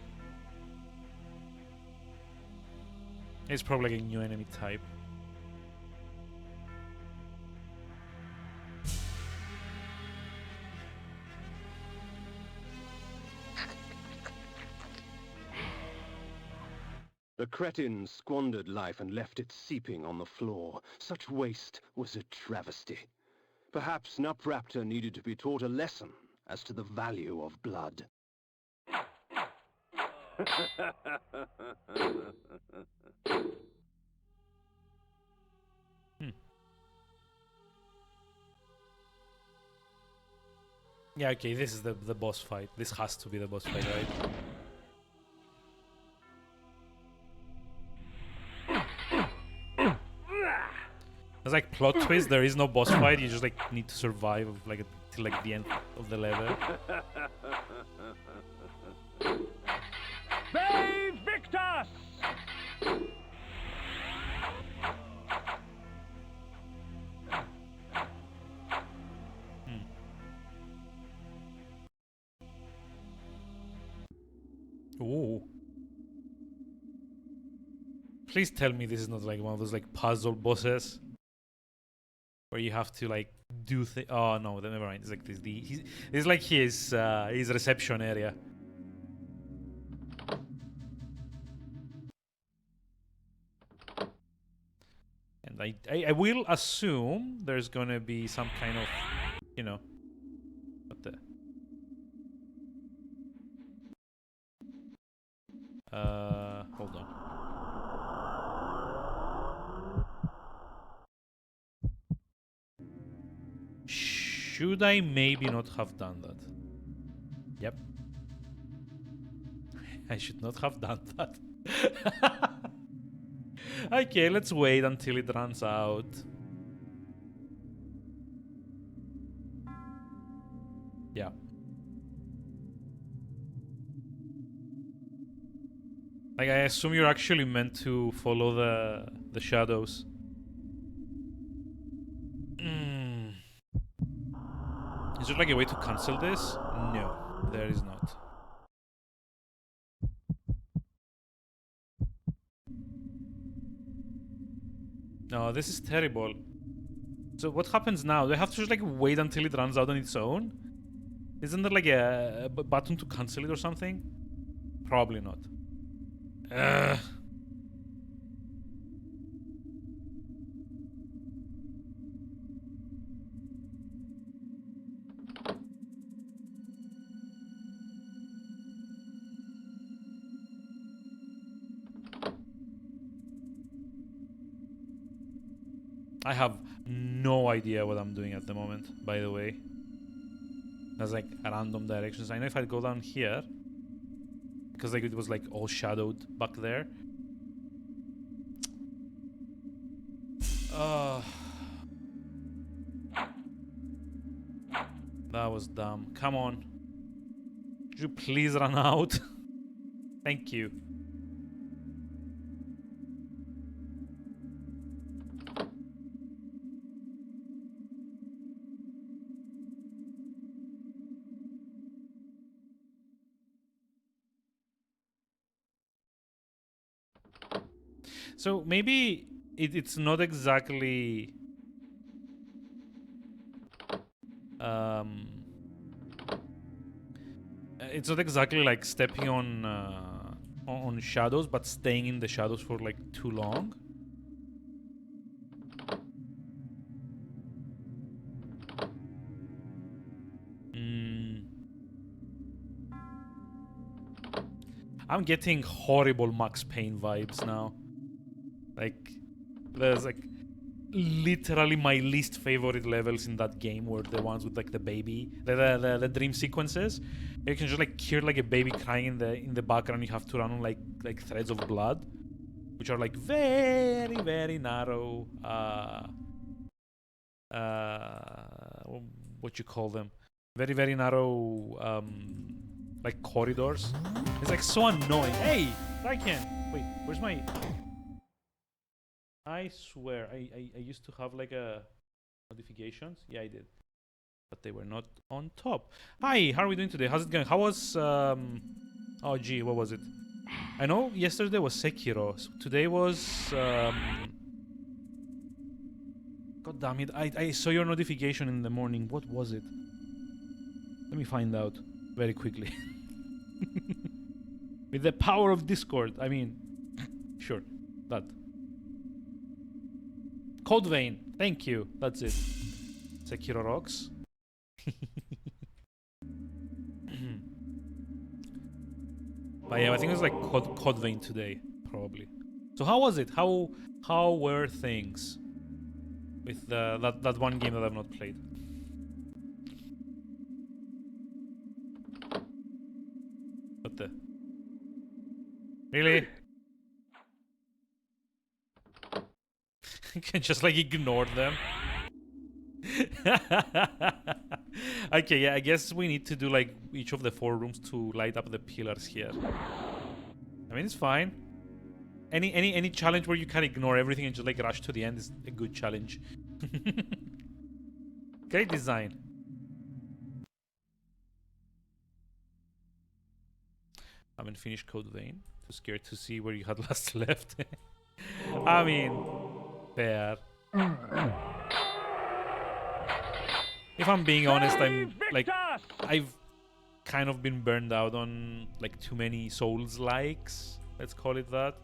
It's probably like a new enemy type. The cretin squandered life and left it seeping on the floor. Such waste was a travesty. Perhaps Nupraptor needed to be taught a lesson as to the value of blood. Yeah, okay, this is the boss fight. This has to be the boss fight, right? There's like plot twist, there is no boss fight, you just like need to survive like till like the end of the level. Ve Victus! Ooh. Please tell me this is not like one of those like puzzle bosses. where you have to like do things. Oh no, never mind. It's like this. It's like his reception area. And I will assume there's gonna be some kind of, you know, what the. Hold on. Should I maybe not have done that? Yep. I should not have done that. Okay, let's wait until it runs out. Yeah. Like, I assume you're actually meant to follow the shadows. Is there like a way to cancel this? No, there is not. No, this is terrible. So what happens now? Do I have to just like wait until it runs out on its own? Isn't there like a button to cancel it or something? Probably not. Ugh. I have no idea what I'm doing at the moment, by the way. There's like random directions. I know if I go down here, because like it was like all shadowed back there. That was dumb. Come on. Could you please run out? Thank you. So maybe it's not exactly it's not exactly like stepping on shadows, but staying in the shadows for like too long. I'm getting horrible Max Payne vibes now. Like, there's like literally my least favorite levels in that game were the ones with like the baby, the dream sequences. You can just like hear like a baby crying in the background. You have to run on like threads of blood, which are like very very narrow. What you call them? Very very narrow. Like corridors. It's like so annoying. Hey, Kain. Wait, where's my? I swear, I used to have like a notifications. Yeah, I did, but they were not on top. Hi, how are we doing today? How's it going? How was Oh gee, what was it? I know yesterday was Sekiro. So today was God damn it! I saw your notification in the morning. What was it? Let me find out very quickly. With the power of Discord, I mean, sure, that. Code Vein, thank you. That's it. Sekiro rocks. But yeah, I think it was like Code Vein today, probably. So how was it? How were things with that one game that I've not played? What the? Really? You can just like ignore them. Okay, yeah, I guess we need to do like each of the 4 rooms to light up the pillars here. I mean, it's fine. Any challenge where you can ignore everything and just like rush to the end is a good challenge. Great design. Haven't finished Code Vein. Too scared to see where you had last left. I mean, fair. if I'm being honest, I'm like, I've kind of been burned out on like too many Souls likes. Let's call it that.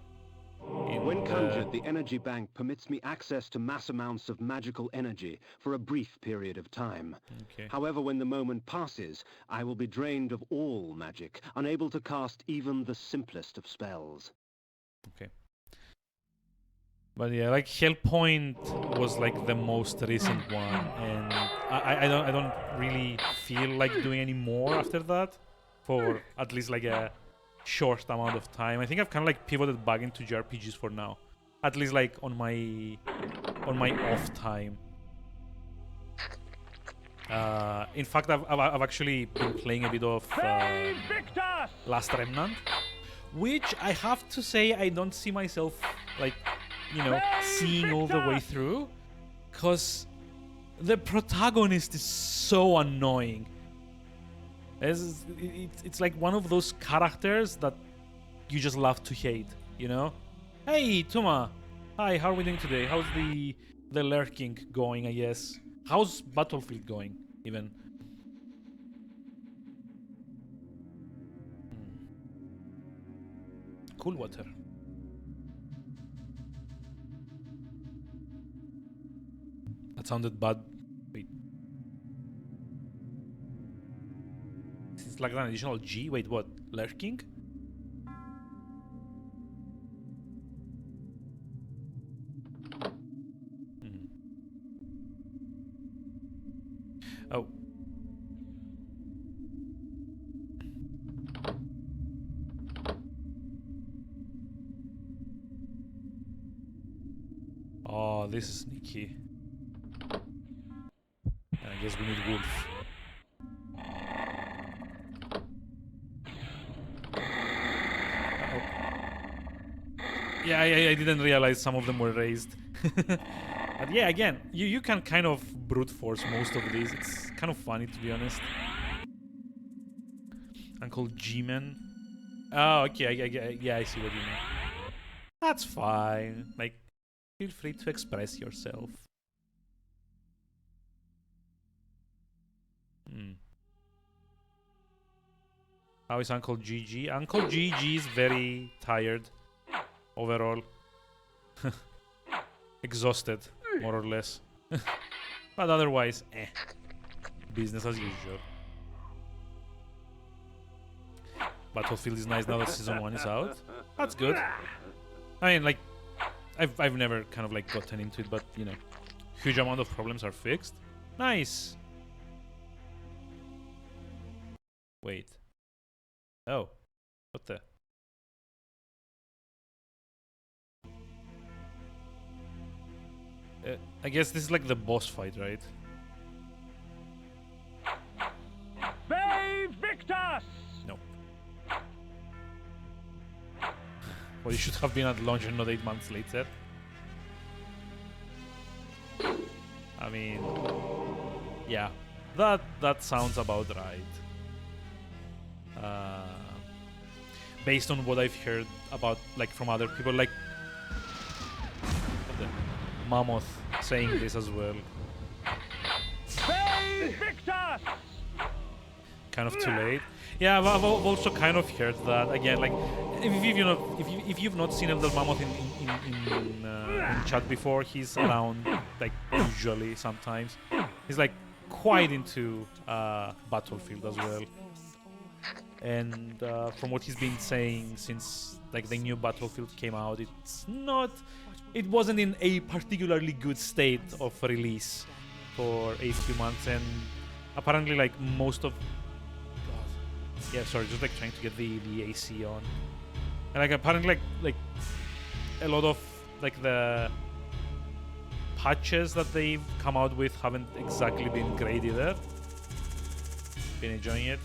When conjured, the energy bank permits me access to mass amounts of magical energy for a brief period of time. Okay. However, when the moment passes, I will be drained of all magic, unable to cast even the simplest of spells. Okay. But yeah, like Hellpoint was like the most recent one, and I don't really feel like doing any more after that, for at least like a short amount of time. I think I've kind of like pivoted back into JRPGs for now, at least like on my off time. In fact, I've actually been playing a bit of Last Remnant, which I have to say I don't see myself like, you know, seeing all the way through, because the protagonist is so annoying. It's like one of those characters that you just love to hate, you know? Hey, Tuma. Hi, how are we doing today? How's the lurking going, I guess? How's Battlefield going, even? Cool water. That sounded bad. Wait. It's like an additional G? Wait, what? Lurking? Oh. Oh, this is sneaky. I guess we need wolf. Yeah, I didn't realize some of them were raised. But yeah, again, you can kind of brute force most of these. It's kind of funny, to be honest. Uncle G-Man. Oh, okay, yeah, I see what you mean. That's fine. Like, feel free to express yourself. How is Uncle GG? Uncle GG is very tired overall. Exhausted, more or less. But otherwise, business as usual. Battlefield is nice now that Season 1 is out. That's good. I mean, like, I've never kind of like gotten into it, but, you know, huge amount of problems are fixed. Nice. Wait. Oh. What the? I guess this is like the boss fight, right? Victus! No. Well, you should have been at launch and not 8 months later. I mean, yeah, that sounds about right. Based on what I've heard about, like, from other people, like the Mammoth saying this as well. Victus! Kind of too late. Yeah, I've also kind of heard that again. Like, if you've not seen Elder Mammoth in chat before, he's around like usually sometimes. He's like quite into Battlefield as well. And from what he's been saying since like the new Battlefield came out, it wasn't in a particularly good state of release for a few months, and apparently like most of yeah, sorry, just like trying to get the AC on. And like apparently like a lot of like the patches that they've come out with haven't exactly been great either. Been enjoying it.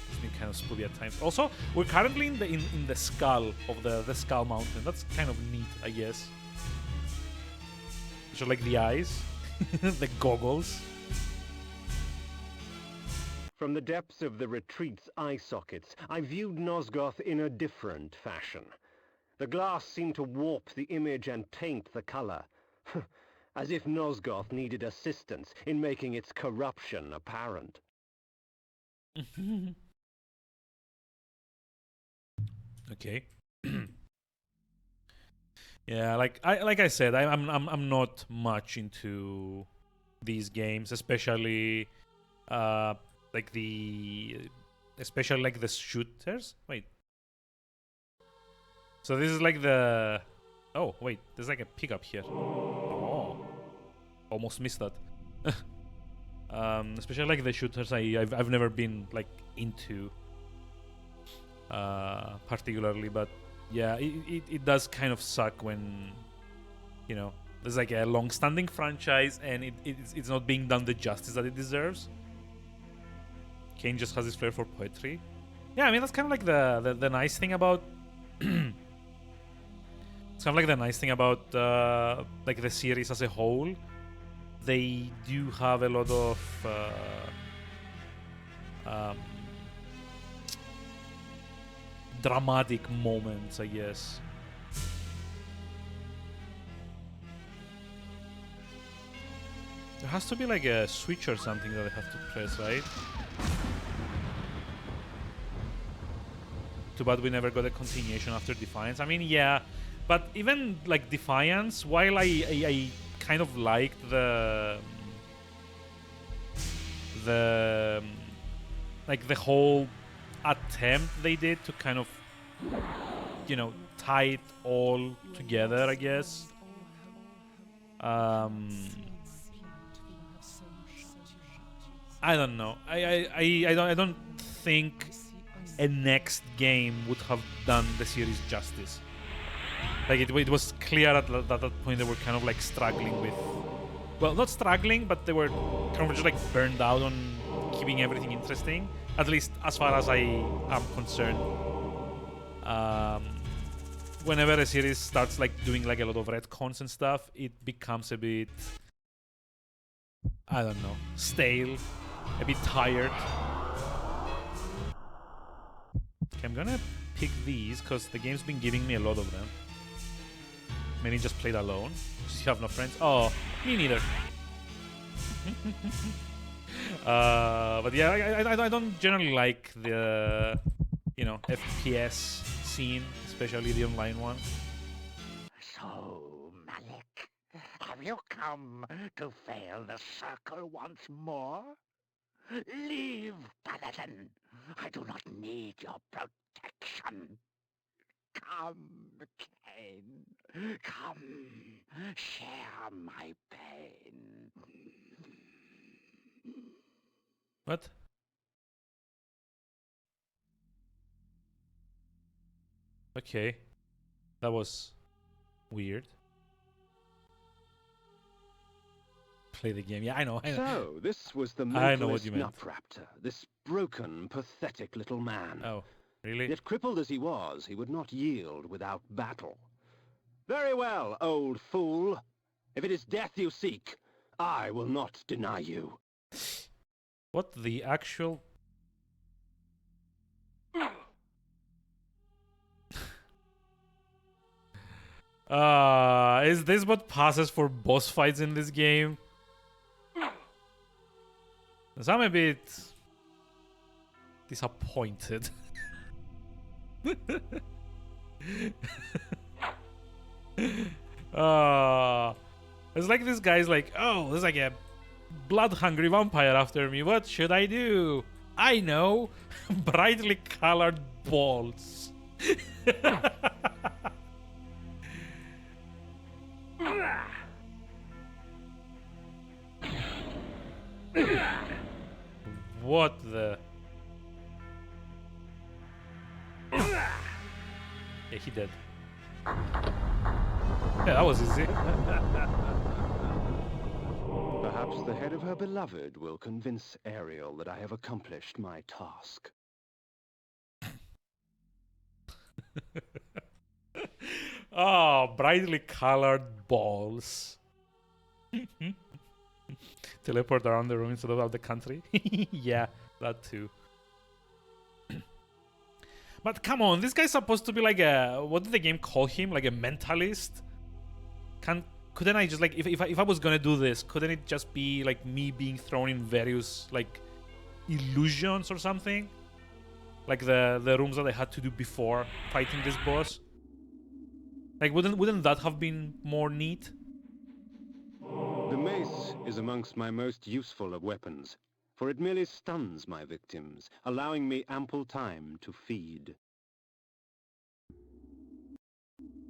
It's been kind of spooky at times. Also, we're currently in the skull of the Skull Mountain. That's kind of neat, I guess. So like the eyes, the goggles. From the depths of the retreat's eye sockets, I viewed Nosgoth in a different fashion. The glass seemed to warp the image and taint the color. as if Nosgoth needed assistance in making its corruption apparent. Okay. Yeah, like I said, I'm not much into these games, especially like especially like the shooters. Wait. So this is like the oh wait, there's like a pickup here. Oh, almost missed that. Especially like the shooters, I've never been like into particularly, but yeah, it does kind of suck when, you know, there's like a long-standing franchise and it's not being done the justice that it deserves. Kain just has this flair for poetry. Yeah, I mean that's kind of like the nice thing about it's kind of like the nice thing about like the series as a whole. They do have a lot of dramatic moments, I guess. There has to be like a switch or something that I have to press, right? Too bad we never got a continuation after Defiance. I mean, yeah, but even like Defiance, while I kind of liked the like the whole attempt they did to kind of, you know, tie it all together, I guess. I don't know. I don't think a next game would have done the series justice. Like it was clear at that point they were kind of like struggling with, well, not struggling, but they were kind of just like burned out on keeping everything interesting. At least as far as I am concerned. Whenever a series starts like doing like a lot of retcons and stuff, it becomes a bit, I don't know, stale, a bit tired. Okay, I'm gonna pick these because the game's been giving me a lot of them. Many just played alone. Just have no friends. Oh, me neither. But yeah, I don't generally like the, you know, FPS scene, especially the online one. So, Malik, have you come to fail the circle once more? Leave, Paladin. I do not need your protection. Come, Kain. Come, share my pain. What? Okay. That was weird. Play the game. Yeah, I know. So, this was the I know what you mentalist meant. Nutraptor, this broken, pathetic little man. Oh, really? Yet crippled as he was, he would not yield without battle. Very well, old fool. If it is death you seek, I will not deny you. What the actual... Is this what passes for boss fights in this game? So I'm a bit disappointed. It's like this guy's like, oh, there's like a blood-hungry vampire after me. What should I do? I know, brightly colored balls. What the? Yeah, he did. Yeah, that was easy. Perhaps the head of her beloved will convince Ariel that I have accomplished my task. Oh, brightly colored balls. Teleport around the room instead of out the country. Yeah, that too. But come on, this guy's supposed to be like a... What did the game call him? Like a mentalist? Can't couldn't I just like if I was gonna do this, couldn't it just be like me being thrown in various like illusions or something? Like the rooms that I had to do before fighting this boss. Like wouldn't that have been more neat? The mace is amongst my most useful of weapons, for it merely stuns my victims, allowing me ample time to feed.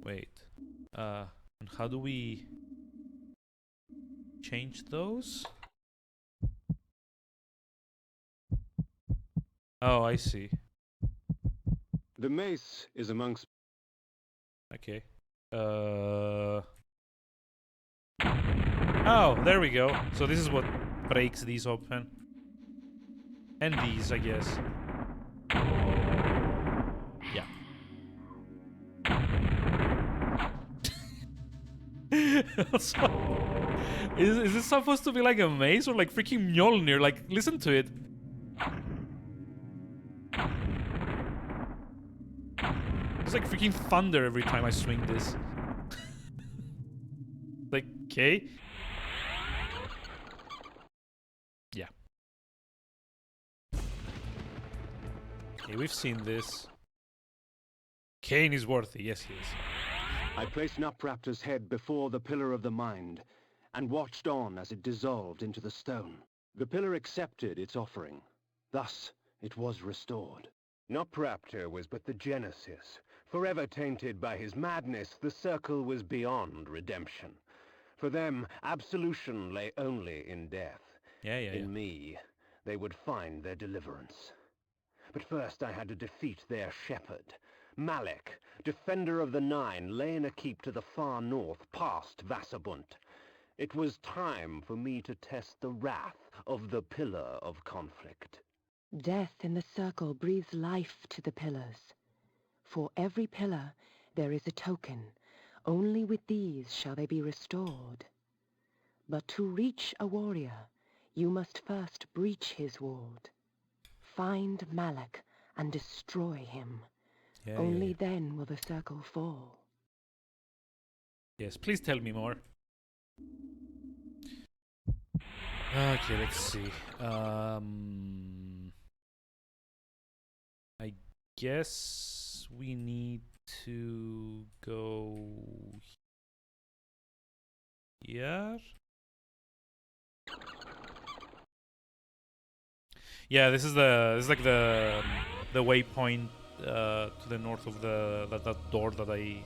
Wait. And how do we change those? Oh, I see. The mace is amongst... Okay. Oh, there we go. So this is what breaks these open. And these, I guess. Yeah. So, is this supposed to be like a maze or like freaking Mjolnir? Like, listen to it. It's like freaking thunder every time I swing this. Like, okay. Yeah. Okay, we've seen this. Kain is worthy. Yes, he is. I placed Nupraptor's head before the Pillar of the Mind, and watched on as it dissolved into the stone. The pillar accepted its offering. Thus, it was restored. Nupraptor was but the genesis. Forever tainted by his madness, the circle was beyond redemption. For them, absolution lay only in death. In me, they would find their deliverance. But first I had to defeat their shepherd. Malek, defender of the Nine, lay in a keep to the far north, past Vassabunt. It was time for me to test the wrath of the Pillar of Conflict. Death in the circle breathes life to the pillars. For every pillar there is a token. Only with these shall they be restored. But to reach a warrior, you must first breach his ward. Find Malek and destroy him. Only then will the circle fall. Yes, please tell me more. Okay, let's see. I guess we need to go here. Yeah, this is like the waypoint to the north of that door that I.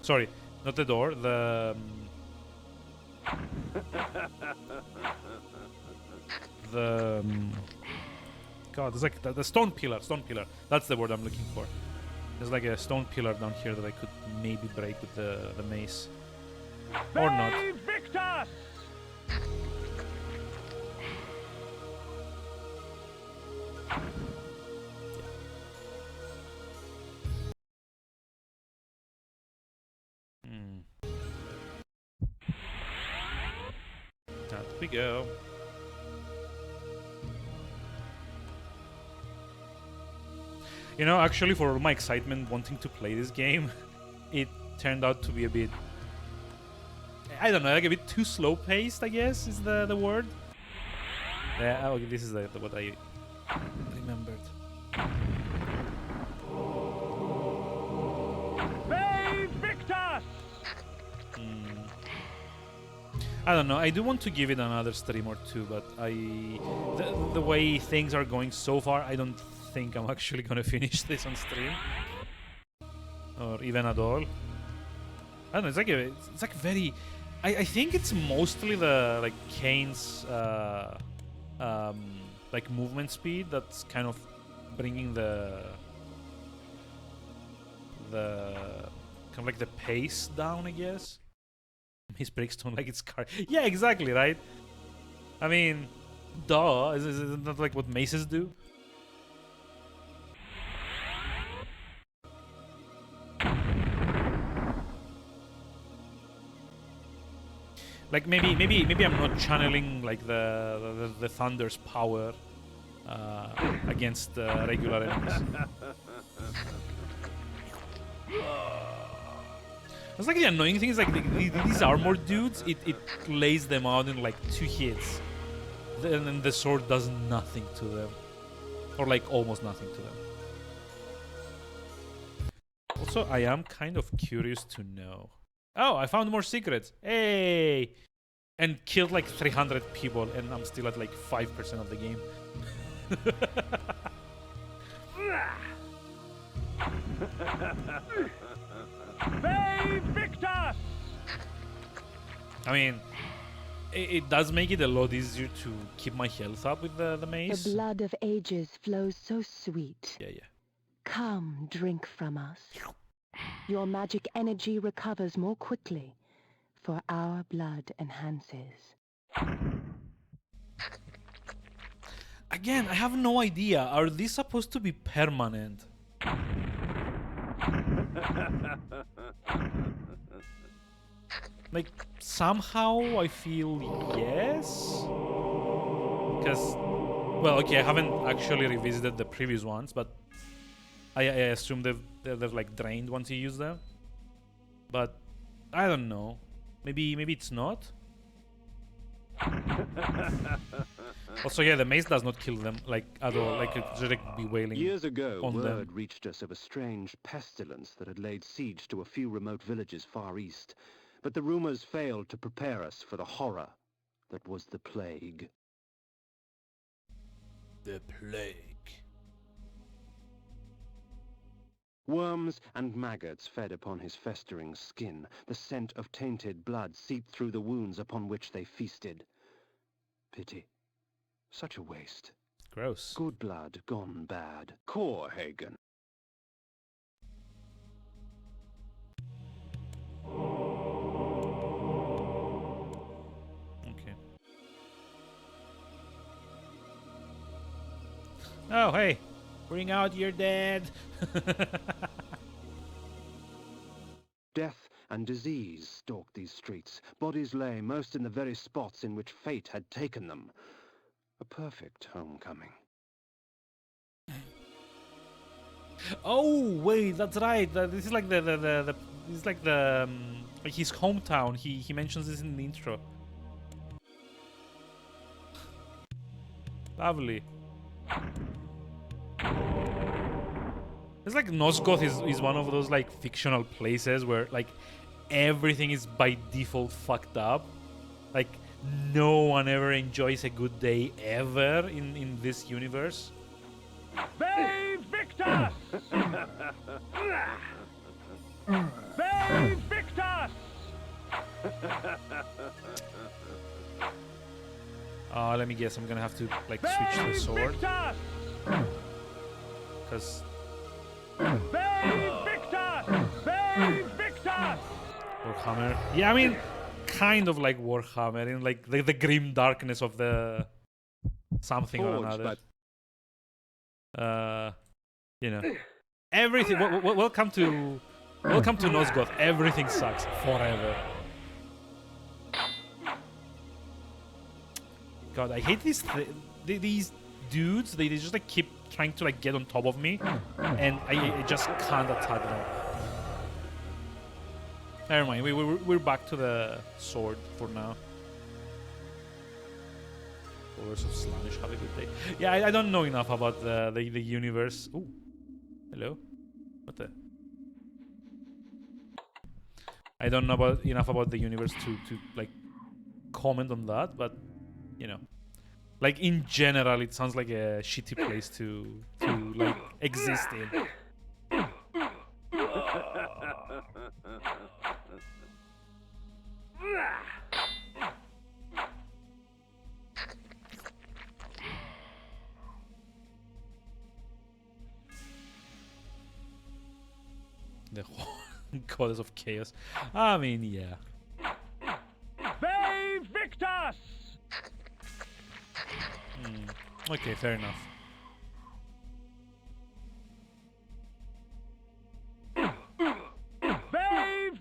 Sorry, not the door. God, it's like the stone pillar. Stone pillar. That's the word I'm looking for. There's like a stone pillar down here that I could maybe break with the mace, or not. Victus! Out we go. You know, actually, for all my excitement wanting to play this game, it turned out to be a bit, I don't know, like a bit too slow-paced, I guess, is the word. Yeah, okay, this is what I remembered. Victus! I don't know, I do want to give it another stream or two, but the way things are going so far, I don't think I'm actually gonna finish this on stream. Or even at all. I don't know, it's like very... I think it's mostly the, like, Kain's, like, movement speed that's kind of bringing the kind of like the pace down, I guess. His breaks don't like its car. Yeah, exactly, right? I mean, duh. Is it not like what maces do? Like maybe I'm not channeling like the thunder's power against regular enemies. It's like the annoying thing is like these armored dudes, it lays them out in like 2 hits. Then the sword does nothing to them. Or like almost nothing to them. Also, I am kind of curious to know. Oh, I found more secrets. Hey! And killed like 300 people, and I'm still at like 5% of the game. Victor! I mean, it does make it a lot easier to keep my health up with the mace. The blood of ages flows so sweet. Yeah. Come, drink from us. Your magic energy recovers more quickly, for our blood enhances. Again, I have no idea. Are these supposed to be permanent? Like, somehow I feel yes? Because, well, okay, I haven't actually revisited the previous ones, but I assume they're like drained once you use them. But I don't know. Maybe it's not. Also, yeah, the mace does not kill them like at all. Like it's just like bewailing. Years ago, on word them. reached us of a strange pestilence that had laid siege to a few remote villages far east. But the rumors failed to prepare us for the horror that was the plague. The plague. Worms and maggots fed upon his festering skin. The scent of tainted blood seeped through the wounds upon which they feasted. Pity. Such a waste. Gross. Good blood gone bad. Corhagen. Okay. Oh, hey. Bring out your dead. Death and disease stalked these streets. Bodies lay most in the very spots in which fate had taken them. A perfect homecoming. Oh wait, that's right. This is like this is like the like his hometown. He mentions this in the intro. Lovely. It's like Nosgoth is one of those like fictional places where like everything is by default fucked up. Like no one ever enjoys a good day ever in this universe. Victus! Victus! Let me guess. I'm gonna have to like switch to the sword. Because Warhammer. Yeah, I mean, kind of like Warhammer in like the grim darkness of the something or another. You know, everything. Welcome to Nosgoth. Everything sucks forever. God, I hate these dudes. They just like keep trying to like get on top of me, and I just can't attack them. Never mind. We're back to the sword for now. Followers of Slanish, have a good day. Yeah, I don't know enough about the universe. Ooh, hello. What the? I don't know enough about the universe to like comment on that, but you know, like in general, it sounds like a shitty place to like exist in. The goddess of chaos. I mean, yeah. Victus! Okay, fair enough.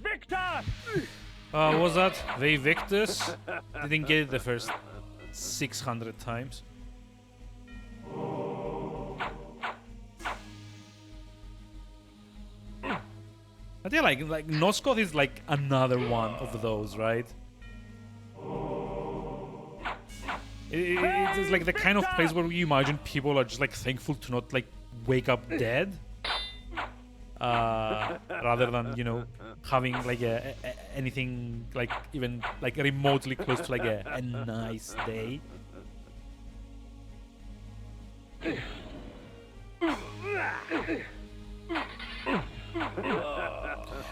Victus! What was that? Victus? Didn't get it the first 600 times. But yeah, like Nosgoth is like another one of those, right? It's like the kind of place where you imagine people are just like thankful to not like wake up dead, rather than, you know, having like anything like even like remotely close to like a nice day.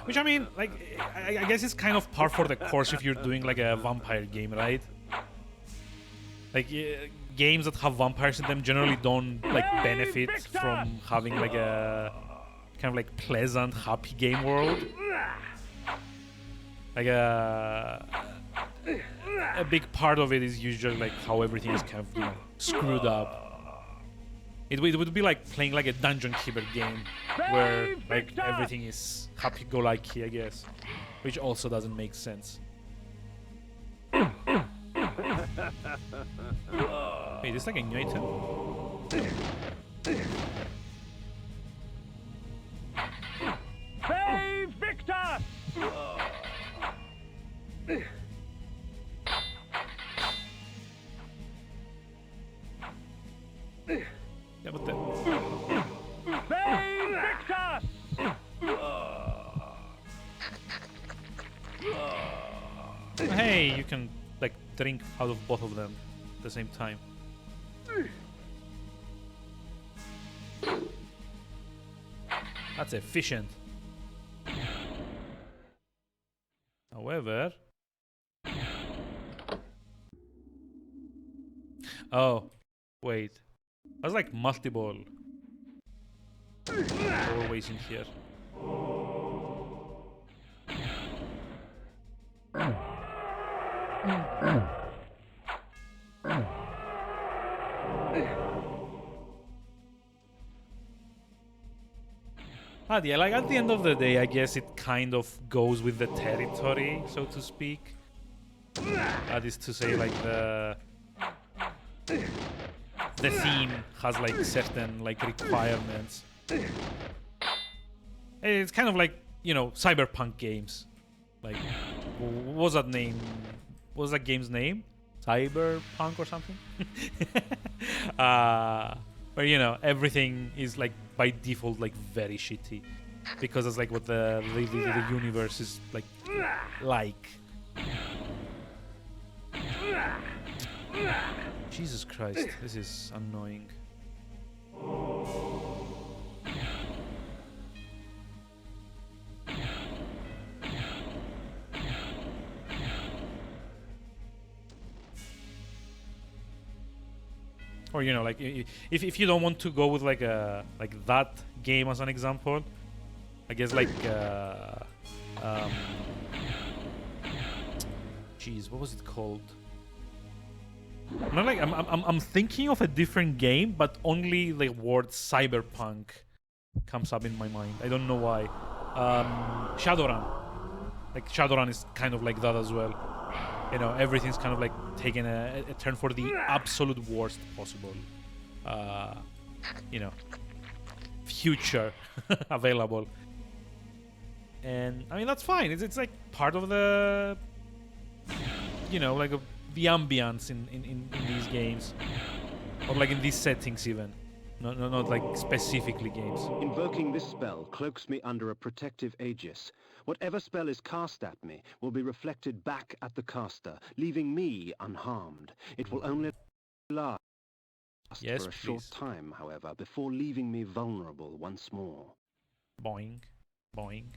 Which, I mean, like, I guess it's kind of par for the course if you're doing like a vampire game, right? Like, games that have vampires in them generally don't like benefit from having like a kind of like pleasant, happy game world. Like a big part of it is usually like how everything is kind of, you know, screwed up. It would be like playing like a Dungeon Keeper game where like everything is happy-go-lucky, I guess, which also doesn't make sense. Wait, is this like a new item? Save Victor! Yeah, but the... Save Victor! Hey, you can like drink out of both of them at the same time. That's efficient. However... Oh, wait. There's like multiple doorways in here. But yeah, like at the end of the day, I guess it kind of goes with the territory, so to speak. That is to say, like the theme has like certain like requirements. It's kind of like, you know, cyberpunk games. Like, what was that name? What was that game's name? Cyberpunk or something? Where, you know, everything is like by default like very shitty because it's like what the universe is like. Jesus Christ, this is annoying. Or, you know, like if you don't want to go with like a like that game as an example, I guess like jeez, what was it called? I'm thinking of a different game, but only the word cyberpunk comes up in my mind. I don't know why. Shadowrun. Like Shadowrun is kind of like that as well. You know, everything's kind of like taking a turn for the absolute worst possible, you know, future available. And I mean, that's fine. It's like part of the, you know, like the ambience in these games, or like in these settings even. Not like specifically games. Invoking this spell cloaks me under a protective aegis. Whatever spell is cast at me will be reflected back at the caster, leaving me unharmed. It will only last for a short time, however, before leaving me vulnerable once more. Boing. Boing.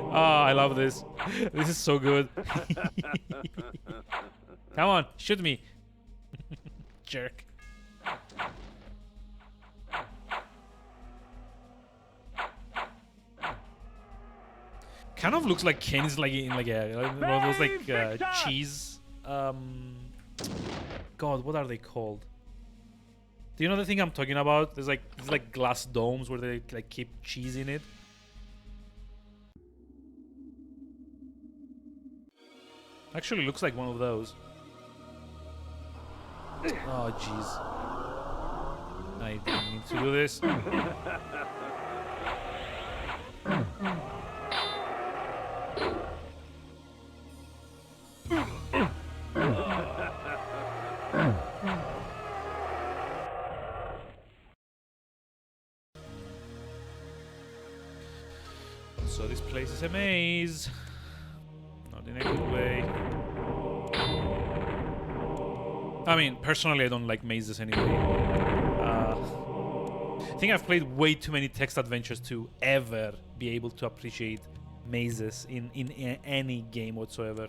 Oh, I love this. This is so good. Come on, shoot me. Jerk. Kind of looks like Kain is like in like one of those like cheese. God, what are they called? Do you know the thing I'm talking about? There's like these like glass domes where they like keep cheese in it. Actually, looks like one of those. Oh, jeez. I didn't need to do this. place is a maze. Not in a good way. I mean, personally, I don't like mazes anyway. I think I've played way too many text adventures to ever be able to appreciate mazes in any game whatsoever.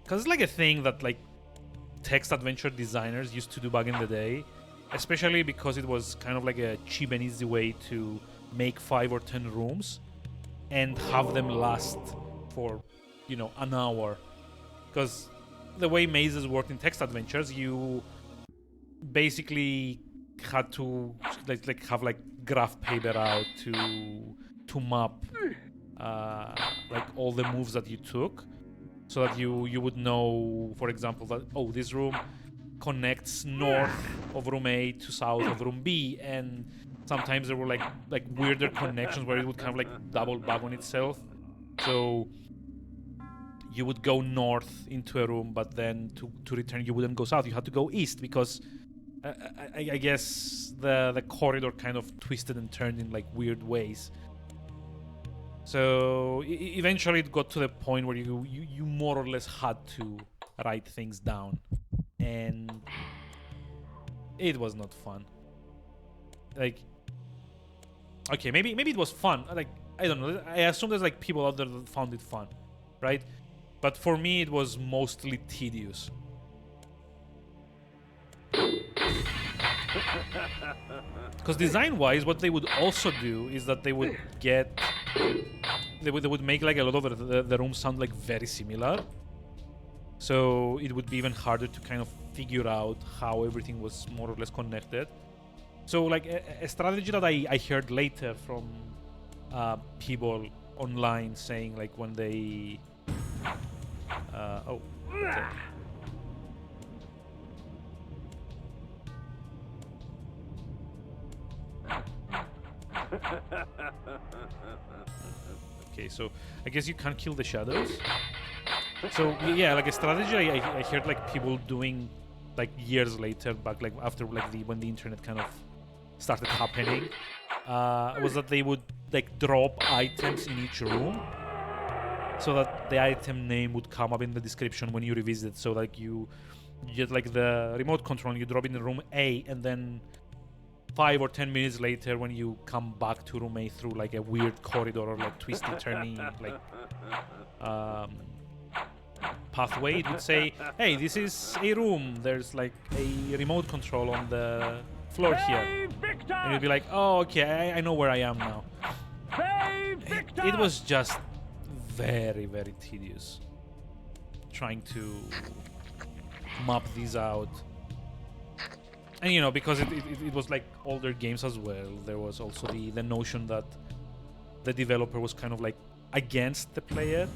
Because it's like a thing that like text adventure designers used to do back in the day, especially because it was kind of like a cheap and easy way to make 5 or 10 rooms and have them last for, you know, an hour. Because the way mazes worked in text adventures, you basically had to like have like graph paper out to map like all the moves that you took, so that you would know, for example, that oh, this room connects north of room A to south of room B, and sometimes there were like weirder connections where it would kind of like double bug on itself. So you would go north into a room, but then to return you wouldn't go south. You had to go east because I guess the corridor kind of twisted and turned in like weird ways. So eventually it got to the point where you more or less had to write things down, and it was not fun. Like, okay, maybe it was fun. Like, I don't know. I assume there's like people out there that found it fun, right? But for me, it was mostly tedious. Because design-wise, what they would also do is that they would get... They would make like a lot of the rooms sound like very similar. So it would be even harder to kind of figure out how everything was more or less connected. So like a strategy that I heard later from people online saying like when they... oh, okay. Okay, so I guess you can't kill the shadows. So yeah, like a strategy I heard like people doing like years later, back like after like when the internet kind of started happening, was that they would like drop items in each room, so that the item name would come up in the description when you revisit. So like you get like the remote control and you drop it in room A, and then 5 or 10 minutes later, when you come back to room A through like a weird corridor or like twisty, turny like pathway, it would say, "Hey, this is a room. There's like a remote control on the floor here," and you'd be like, "Oh, okay, I know where I am now." It was just very, very tedious trying to map these out. And you know, because it was like older games as well, there was also the notion that the developer was kind of like against the player.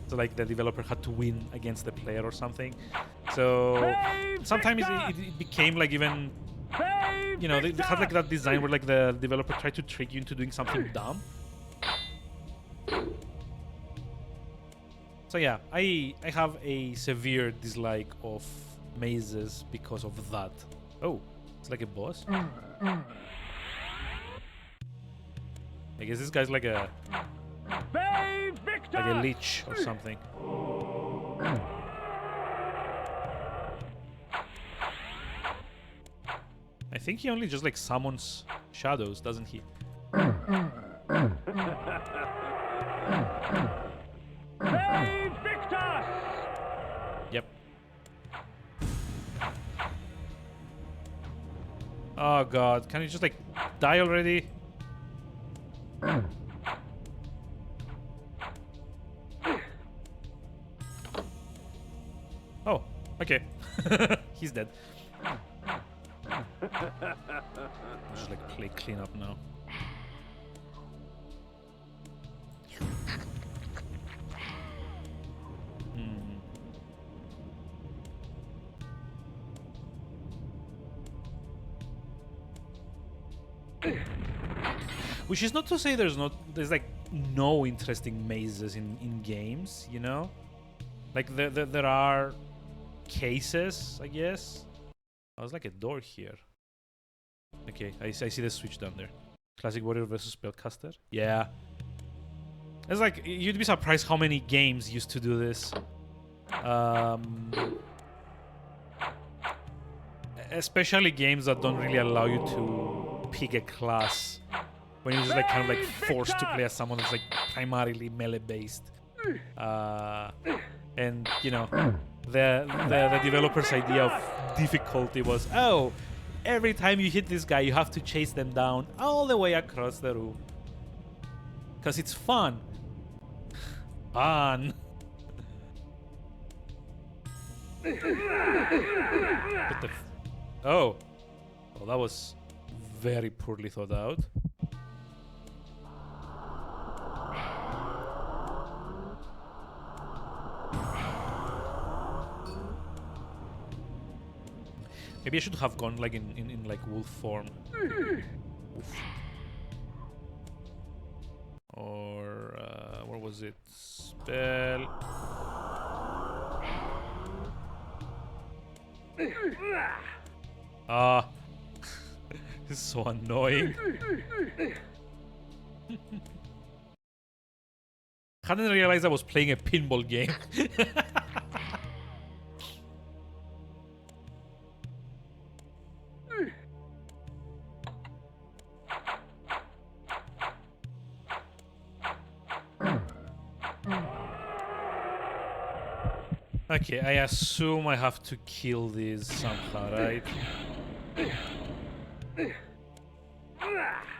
So like the developer had to win against the player or something. So sometimes it became like even, you know, they had like that design where like the developer tried to trick you into doing something dumb. So yeah, I have a severe dislike of mazes because of that. Oh, it's like a boss. I guess this guy's like a leech or something. I think he only just like summons shadows, doesn't he? Yep. Oh god, can you just like die already? Oh, okay. He's dead. Just like play clean up now. Which is not to say there's like no interesting mazes in games, you know? Like there are cases, I guess. Oh, there's like a door here. Okay, I see the switch down there. Classic warrior versus spellcaster. Yeah. It's like, you'd be surprised how many games used to do this. Especially games that don't really allow you to pick a class. When you're just like kind of like forced to play as someone that's like primarily melee based. And you know, the developer's idea of difficulty was, oh, every time you hit this guy, you have to chase them down all the way across the room. Because it's fun. Fun. What the oh. Well, that was very poorly thought out. Maybe I should have gone like in like wolf form. Oof. Or what was it? Spell. Ah, this is so annoying. Hadn't realized I was playing a pinball game. Okay, I assume I have to kill these somehow, right?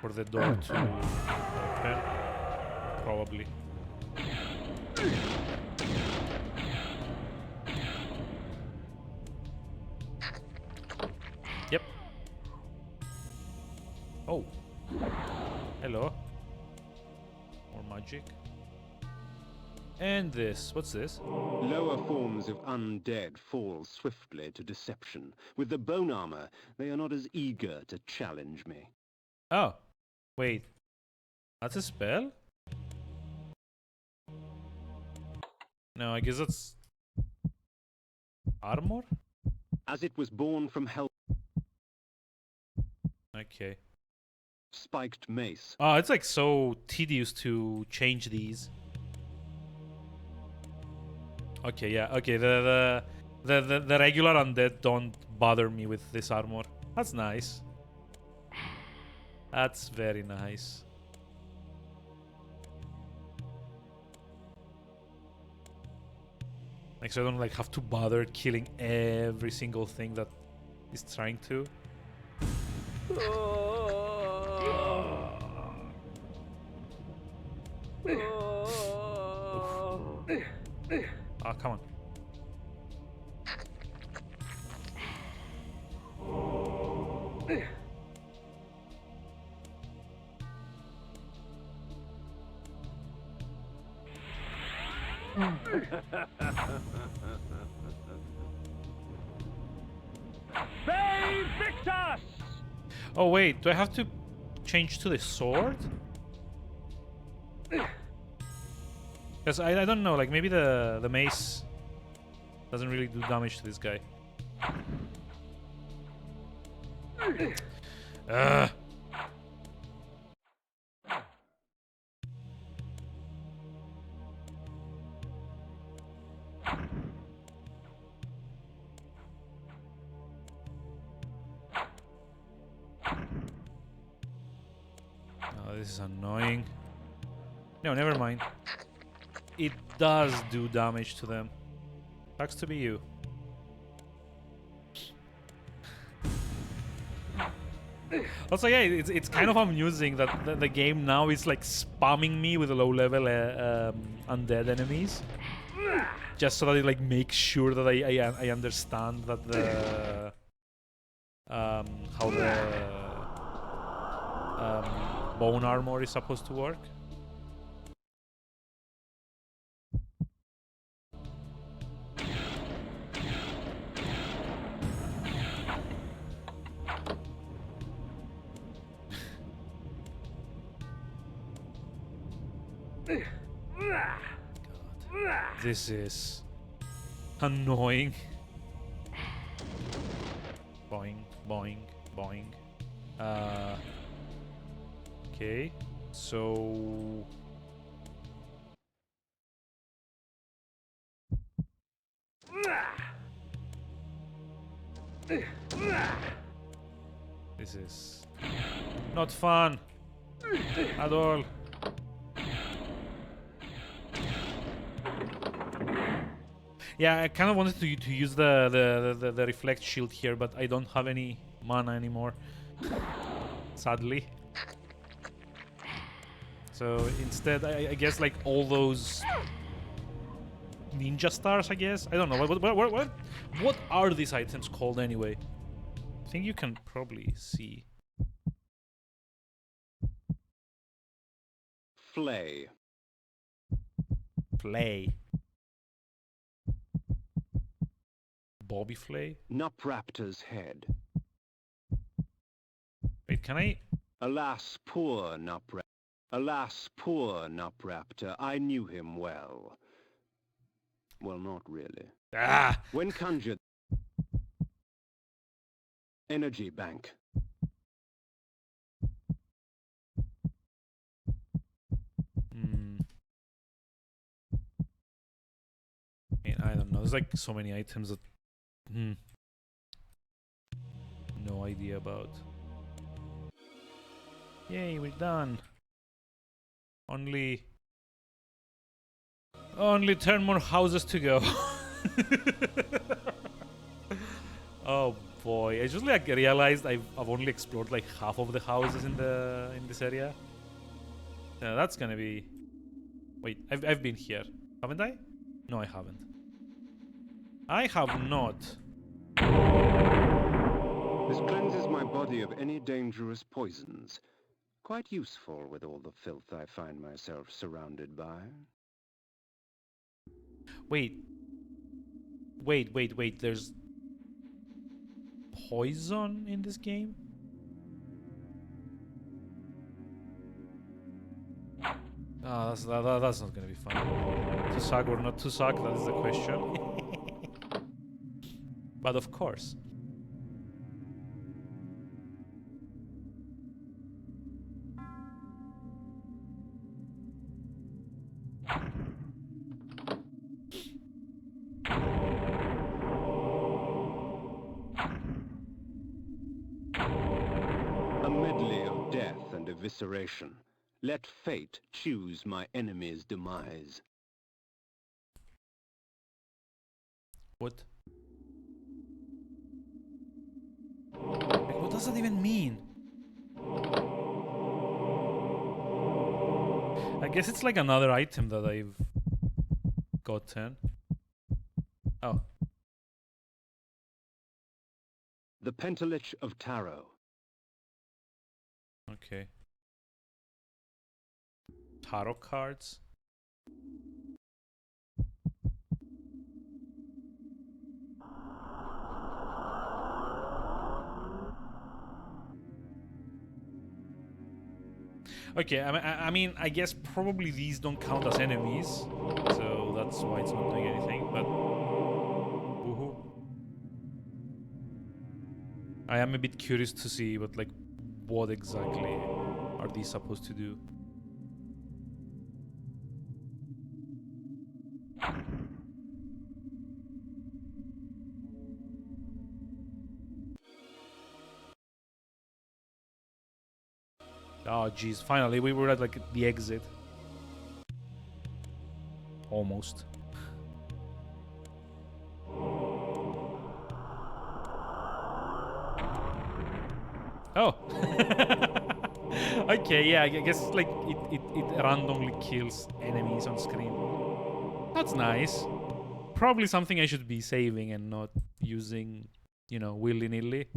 For the door to open. Probably. Yep. Oh. Hello. More magic. And this. What's this? Lower forms of undead fall swiftly to deception. With the bone armor, they are not as eager to challenge me. Oh. Wait. That's a spell? No, I guess that's armor? As it was born from hell, Okay. spiked mace. Oh, it's like so tedious to change these. Okay, yeah. Okay, the regular undead don't bother me with this armor. That's nice. That's very nice. Like, so I don't like have to bother killing every single thing that is trying to. Oh, come on. Oh wait, do I have to change to the sword? Because I don't know, like maybe the mace doesn't really do damage to this guy. Oh, this is annoying. No, never mind. It does do damage to them. Sucks to be you. Also, yeah, it's kind of amusing that the game now is like spamming me with low-level undead enemies, just so that it like makes sure that I understand that the how the bone armor is supposed to work. God, this is annoying. Boing, boing, boing. Okay, so This is not fun at all. Yeah, I kind of wanted to use the reflect shield here, but I don't have any mana anymore, sadly. So instead, I guess like all those ninja stars. I guess I don't know what are these items called anyway. I think you can probably see. Flay. Flay. Bobby Flay? Nupraptor's head. Wait, can I? Alas, poor Nupraptor. Alas, poor Nupraptor. I knew him well. Well, not really. Ah! When conjured... Energy bank. I don't know. There's like so many items that... No idea about. Yay, we're done. Only 10 more houses to go. Oh boy, I just like realized I've only explored like half of the houses in this area. That's gonna be... Wait, I've been here, haven't I? No, I haven't. I have not. This cleanses my body of any dangerous poisons. Quite useful with all the filth I find myself surrounded by. Wait, there's poison in this game? Ah, that's not gonna be fun. To suck or not to suck, that is the question. But of course. A medley of death and evisceration. Let fate choose my enemy's demise. What? Like, what does that even mean? I guess it's like another item that I've gotten. Oh. The Pentalich of Tarot. Okay. Tarot cards. Okay, I mean, I guess probably these don't count as enemies, so that's why it's not doing anything, but... Woohoo. I am a bit curious to see what exactly are these supposed to do. Oh jeez, finally we were at like the exit. Almost. Oh. Okay, yeah, I guess like it randomly kills enemies on screen. That's nice. Probably something I should be saving and not using, you know, willy-nilly.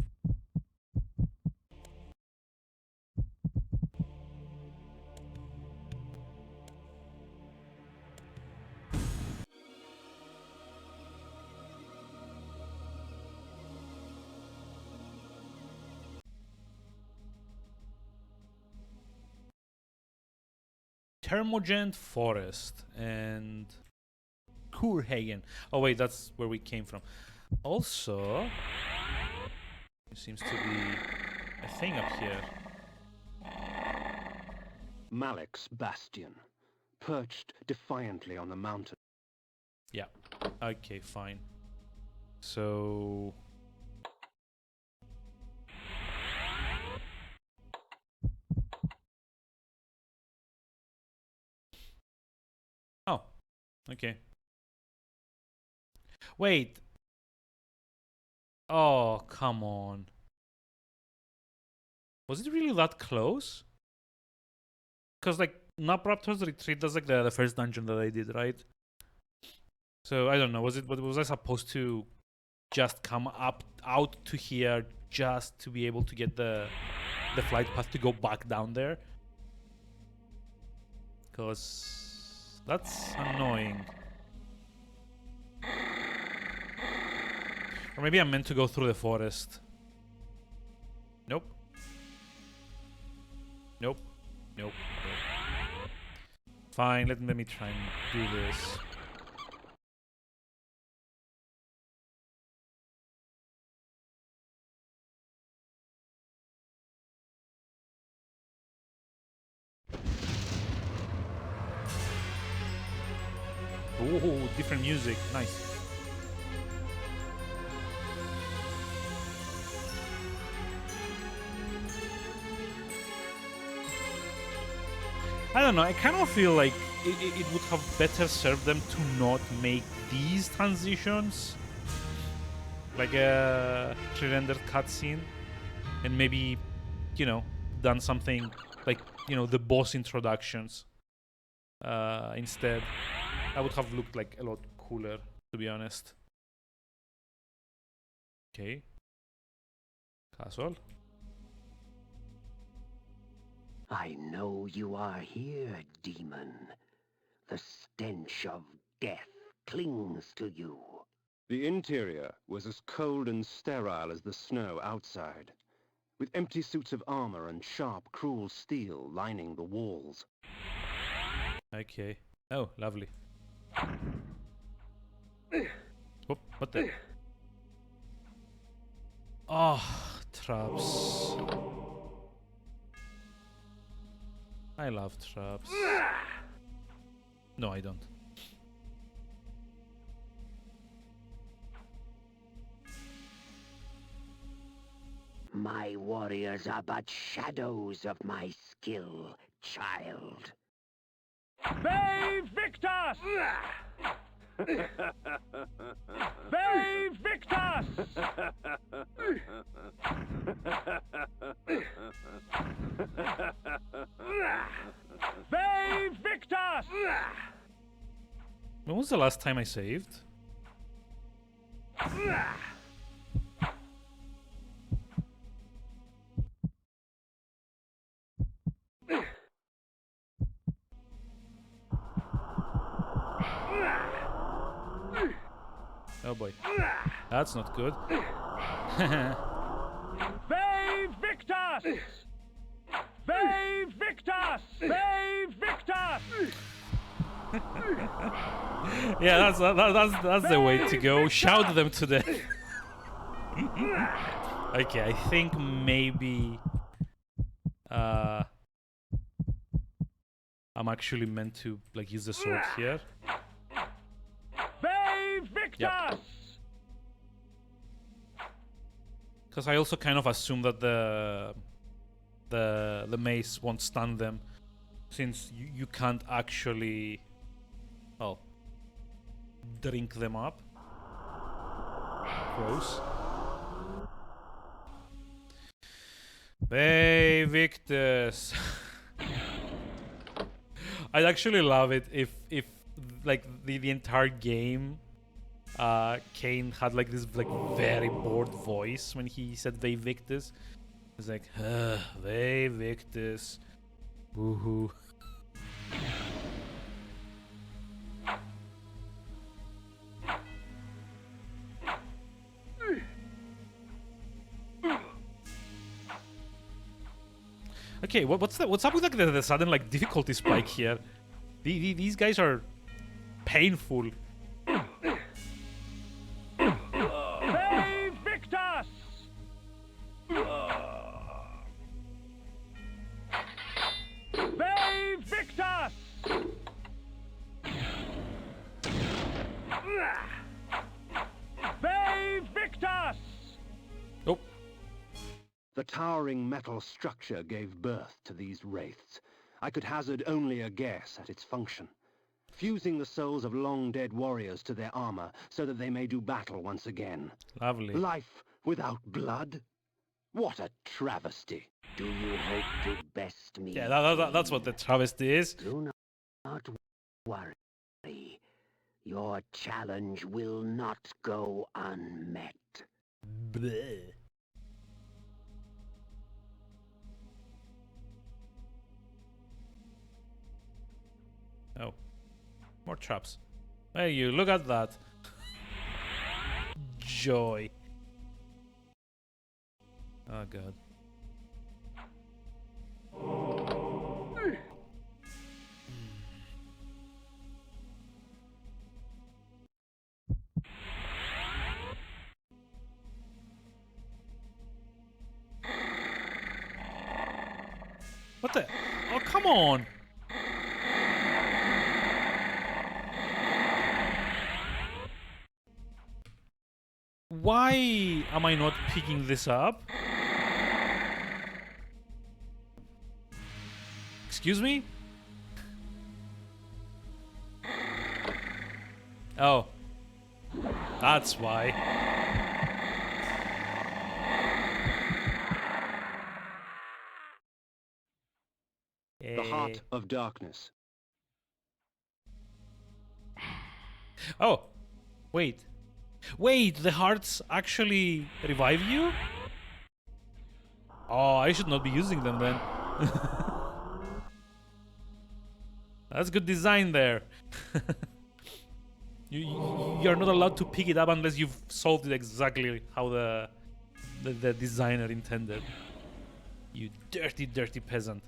Thermogent Forest and Kurhagen. Oh wait, that's where we came from. Also, there seems to be a thing up here. Malik's Bastion, perched defiantly on the mountain. Yeah. Okay, fine. So oh, okay. Wait. Oh, come on. Was it really that close? Because, like, Napraptor's Retreat, that's like the first dungeon that I did, right? So, I don't know. Was I supposed to just come up out to here just to be able to get the flight path to go back down there? Because that's annoying. Or maybe I'm meant to go through the forest. Nope. Nope. Nope. Nope. Fine, let me try and do this. Ooh, different music. Nice. I don't know, I kind of feel like it would have better served them to not make these transitions like a pre-rendered cutscene, and maybe, you know, done something like, you know, the boss introductions instead. That would have looked like a lot cooler, to be honest. Okay. Castle. I know you are here, demon. The stench of death clings to you. The interior was as cold and sterile as the snow outside, with empty suits of armor and sharp, cruel steel lining the walls. Okay. Oh, lovely. Whoop, what the? Oh, traps. I love traps. No, I don't. My warriors are but shadows of my skill, child. Ve Victus! Ve Victus! Ve Victus! When was the last time I saved? Oh boy. That's not good. Ve Victus! Ve Victus! Ve Victus! Yeah, that's the way to go. Shout them to death. Okay, I think maybe I'm actually meant to like use the sword here. Ve Victus! Yep. Because I also kind of assume that the mace won't stun them, since you can't actually, well, drink them up. Gross. Hey, Victus. I'd actually love it if like the entire game, Kain had like this like very bored voice when he said Ve Victus. It's like, Ve Victus. Woohoo. Okay, what's up with like the sudden like difficulty spike here? These guys are painful. Ve Victus! Ve Victus! Ve The towering metal structure gave birth to these wraiths. I could hazard only a guess at its function. Fusing the souls of long-dead warriors to their armor so that they may do battle once again. Lovely. Life without blood? What a travesty. Do you hope to best me? Yeah, that's what the travesty is. Do not worry. Your challenge will not go unmet. Bleh. Oh. More traps. Hey, you, look at that. Joy. Oh, God. What the? Oh, come on. Why am I not picking this up? Excuse me? Oh. That's why. The Heart of Darkness. Oh. Wait. Wait, the hearts actually revive you? Oh, I should not be using them then. That's good design there. You're not allowed to pick it up unless you've solved it exactly how the designer intended. You dirty, dirty peasant.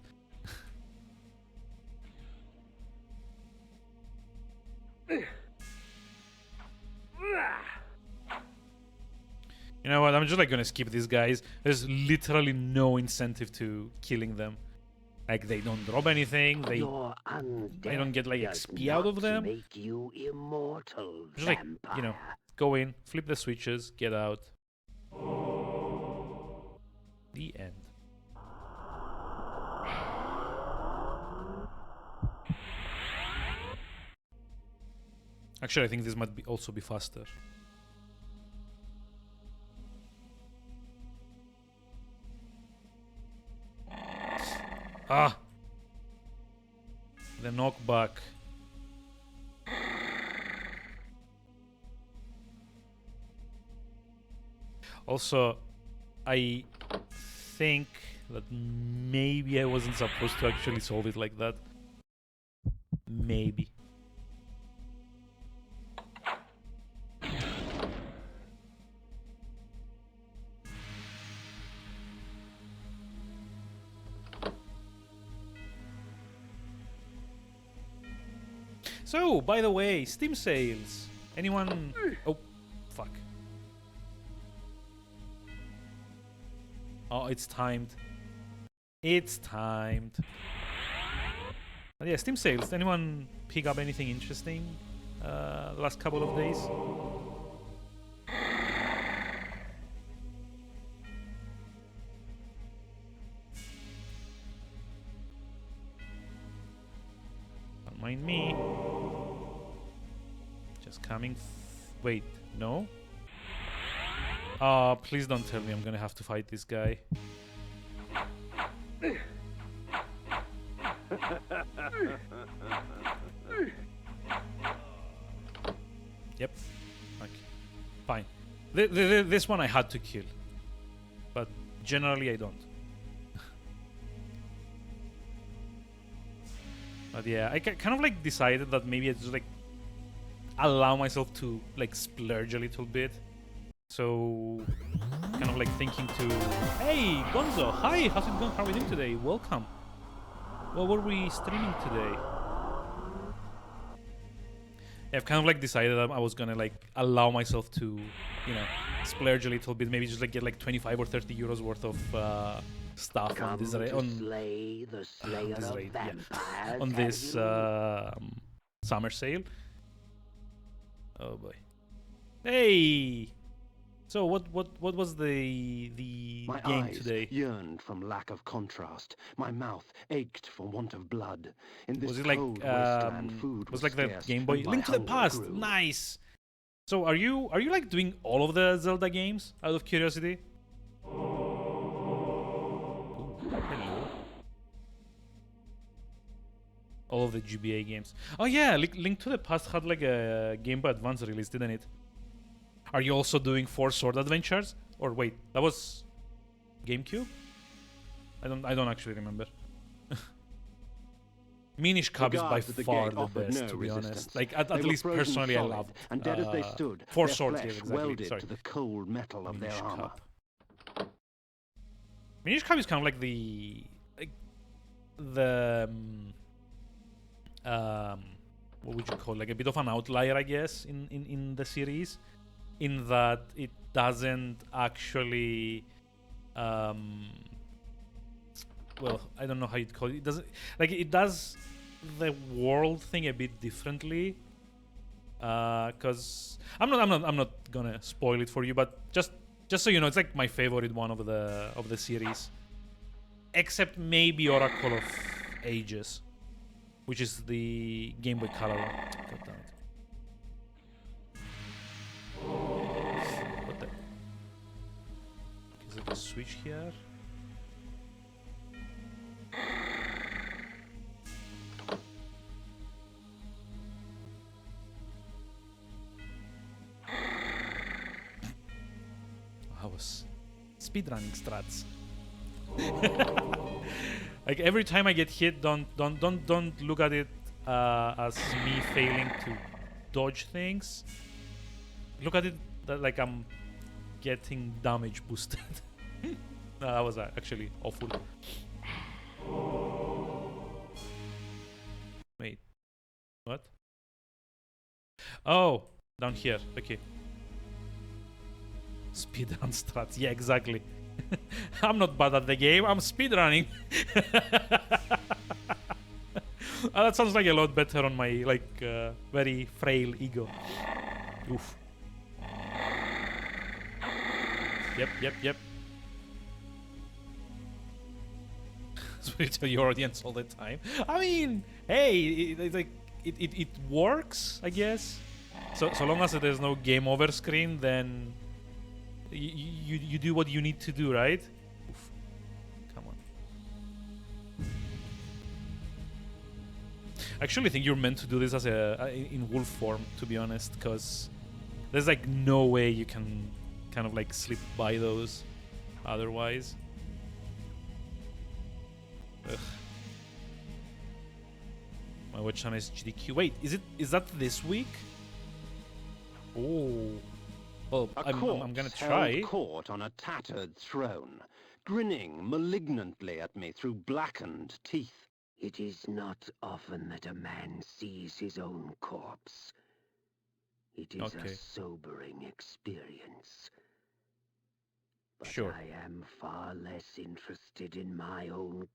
You know what? I'm just like gonna skip these guys. There's literally no incentive to killing them. Like they don't drop anything. They don't get like XP out of them. Make you immortal, Just like, you know, go in, flip the switches, get out. The end. Actually, I think this might be also be faster. Ah! The knockback. Also, I think that maybe I wasn't supposed to actually solve it like that. Maybe. So, by the way, Steam sales. Anyone? Oh, fuck. Oh, it's timed. It's timed. But yeah, Steam sales. Anyone pick up anything interesting the last couple of days? Don't mind me. Just coming. Wait, no? Please don't tell me I'm gonna have to fight this guy. Yep. Okay. Fine. This one I had to kill. But generally I don't. But yeah, I kind of like decided that maybe I just like allow myself to like splurge a little bit. So kind of like thinking to, hey Gonzo, hi, how's it going? How are we doing today? Welcome. What were we streaming today? Yeah, I've kind of like decided that I was gonna like allow myself to, you know, splurge a little bit, maybe just like get like 25 or 30 euros worth of stuff on this on this summer sale. Oh boy. Hey! So what was the My game eyes today? yearned from lack of contrast. My mouth ached for want of blood. In this Was it like cold wasteland, food was like the scarce, Game Boy and my Link to the hunger Past? grew. Nice. So are you like doing all of the Zelda games out of curiosity? Ooh, hello. All of the GBA games. Oh yeah, Link to the Past had like a Game Boy Advance release, didn't it? Are you also doing 4 Sword Adventures? Or wait, that was GameCube? I don't actually remember. Minish Cap is by guards at the far gate the offered best, no to be honest. resistance. Like at They were least frozen personally, I solid, loved. and dead as they stood, 4 their Swords, flesh yeah, exactly. welded Sorry. to the cold metal of Minish their armor. Cap. Minish Cap is kind of like the what would you call it? Like a bit of an outlier, I guess, in the series, in that it doesn't actually well, I don't know how you'd call it. It doesn't, like, it does the world thing a bit differently. Cause I'm not gonna spoil it for you, but just so you know, it's like my favorite one of the series, except maybe Oracle of Ages, which is the Game Boy Color one. God damn it! What the? Is it a switch here? I was speedrunning strats. Like every time I get hit, don't look at it as me failing to dodge things. Look at it like I'm getting damage boosted. No, that was actually awful. Wait, what? Oh, down here. Okay. Speedrun strats. Yeah, exactly. I'm not bad at the game. I'm speedrunning. That sounds like a lot better on my very frail ego. Oof. Yep. That's what you tell your audience all the time. I mean, hey, it works, I guess. So long as there's no game over screen, then you do what you need to do, right? Oof. Come on. I actually think you're meant to do this as in wolf form, to be honest, because there's like no way you can kind of like slip by those otherwise. Ugh. My watch time is GDQ. Wait, is that this week? Oh. Well, I'm gonna try. Held court on a tattered throne, grinning malignantly at me through blackened teeth. It is not often that a man sees his own corpse. It is Okay. a sobering experience. But Sure. I am far less interested in my own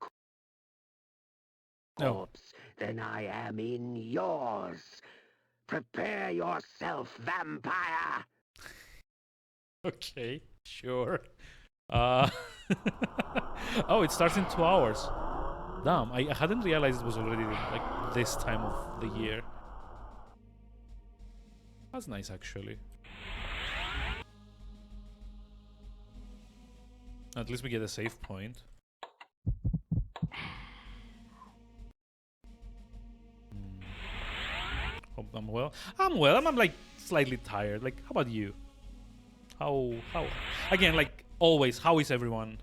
No. corpse than I am in yours. Prepare yourself, vampire! Okay, sure. Oh, it starts in 2 hours. Damn, I hadn't realized it was already like this time of the year. That's nice, actually. At least we get a save point. Hope I'm well. I'm well. I'm like slightly tired. Like, how about you? How? Again, like always, how is everyone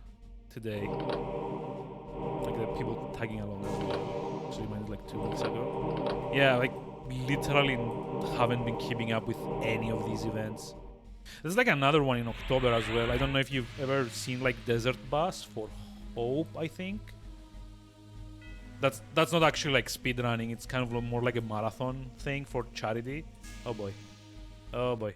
today? Like the people tagging along as well. So reminded like 2 weeks ago. Yeah, like literally haven't been keeping up with any of these events. There's like another one in October as well. I don't know if you've ever seen like Desert Bus for Hope, I think. That's not actually like speedrunning. It's kind of more like a marathon thing for charity. Oh boy. Oh boy.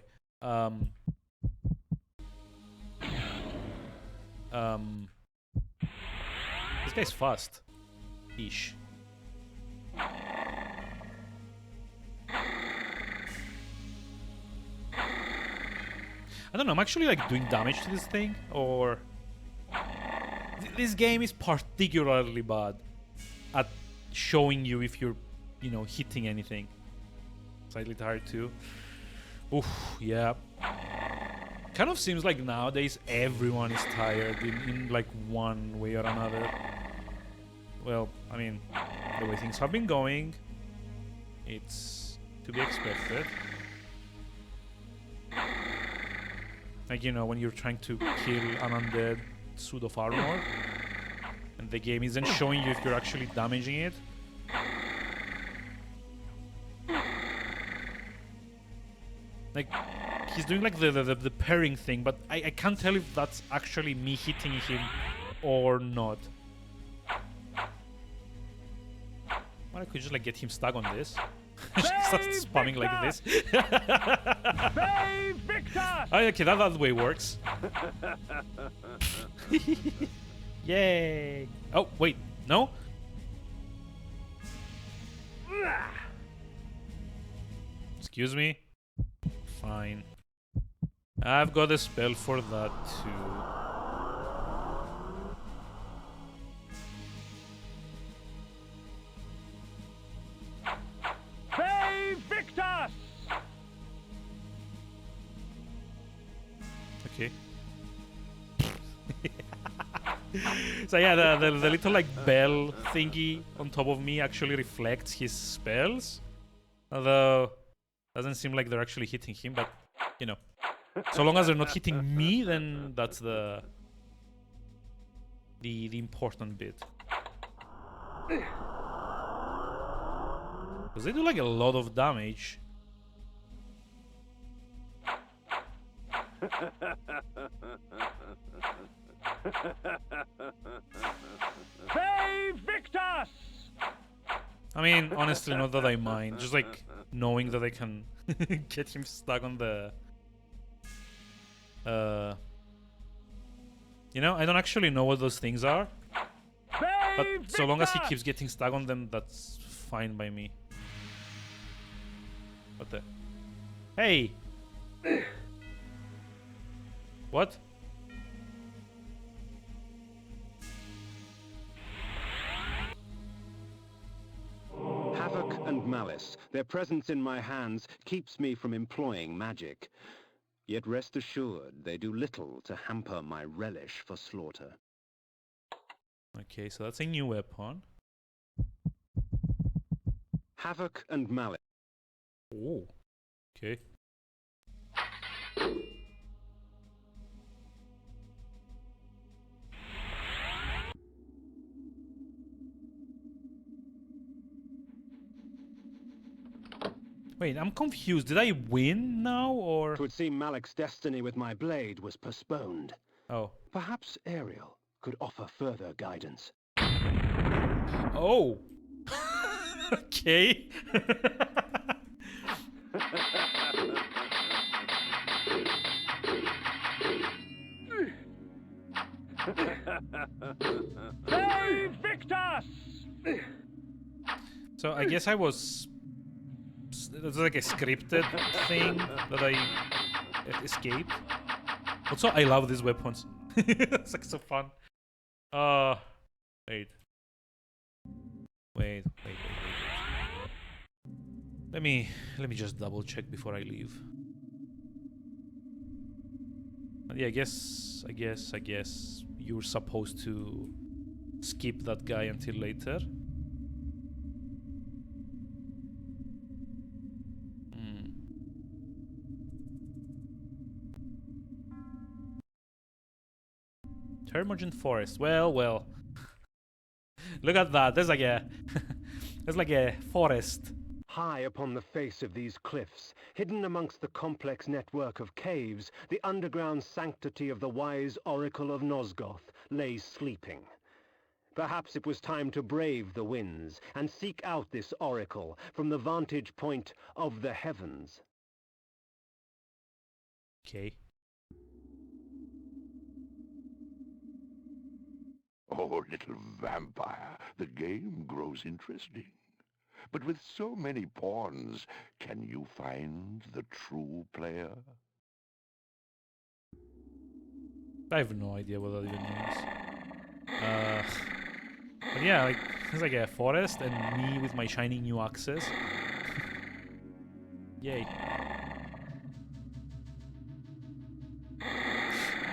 This guy's fast. Ish. I don't know, I'm actually like doing damage to this thing, or... This game is particularly bad at showing you if you're, you know, hitting anything. Slightly tired too. Oof, yeah. Kind of seems like nowadays everyone is tired in like one way or another. Well, I mean, the way things have been going, it's to be expected. Like, you know, when you're trying to kill an undead suit of armor, and the game isn't showing you if you're actually damaging it. Like, he's doing like the pairing thing, but I can't tell if that's actually me hitting him or not. Well, I could just like get him stuck on this. Start spamming like this. Oh, okay, that way works. Yay! Oh, wait, no? Excuse me? Fine. I've got a spell for that too. Okay. So yeah, the little like bell thingy on top of me actually reflects his spells. Although, doesn't seem like they're actually hitting him, but, you know. So long as they're not hitting me, then that's the important bit. Because they do like a lot of damage. I mean, honestly, not that I mind. Just like knowing that I can get him stuck on the... You know, I don't actually know what those things are. But so long as he keeps getting stuck on them, that's fine by me. What the... Hey! What? Havoc and malice, their presence in my hands keeps me from employing magic. Yet rest assured, they do little to hamper my relish for slaughter. Okay, so that's a new weapon. Havoc and malice. Oh, okay. Wait, I'm confused. Did I win now, or...? It would seem Malik's destiny with my blade was postponed. Oh. Perhaps Ariel could offer further guidance. Oh! Okay. So I guess I was... It's like a scripted thing that I escaped. Also, I love these weapons. It's like so fun. Wait. Let me just double check before I leave. Yeah, I guess you're supposed to skip that guy until later. Termagant Forest. Well. Look at that. There's like a there's like a forest. High upon the face of these cliffs, hidden amongst the complex network of caves, the underground sanctity of the wise Oracle of Nosgoth lay sleeping. Perhaps it was time to brave the winds and seek out this oracle from the vantage point of the heavens. Okay. Oh, little vampire, the game grows interesting. But with so many pawns, can you find the true player? I have no idea what that even means. But yeah, like it's like a forest and me with my shiny new axes. Yay.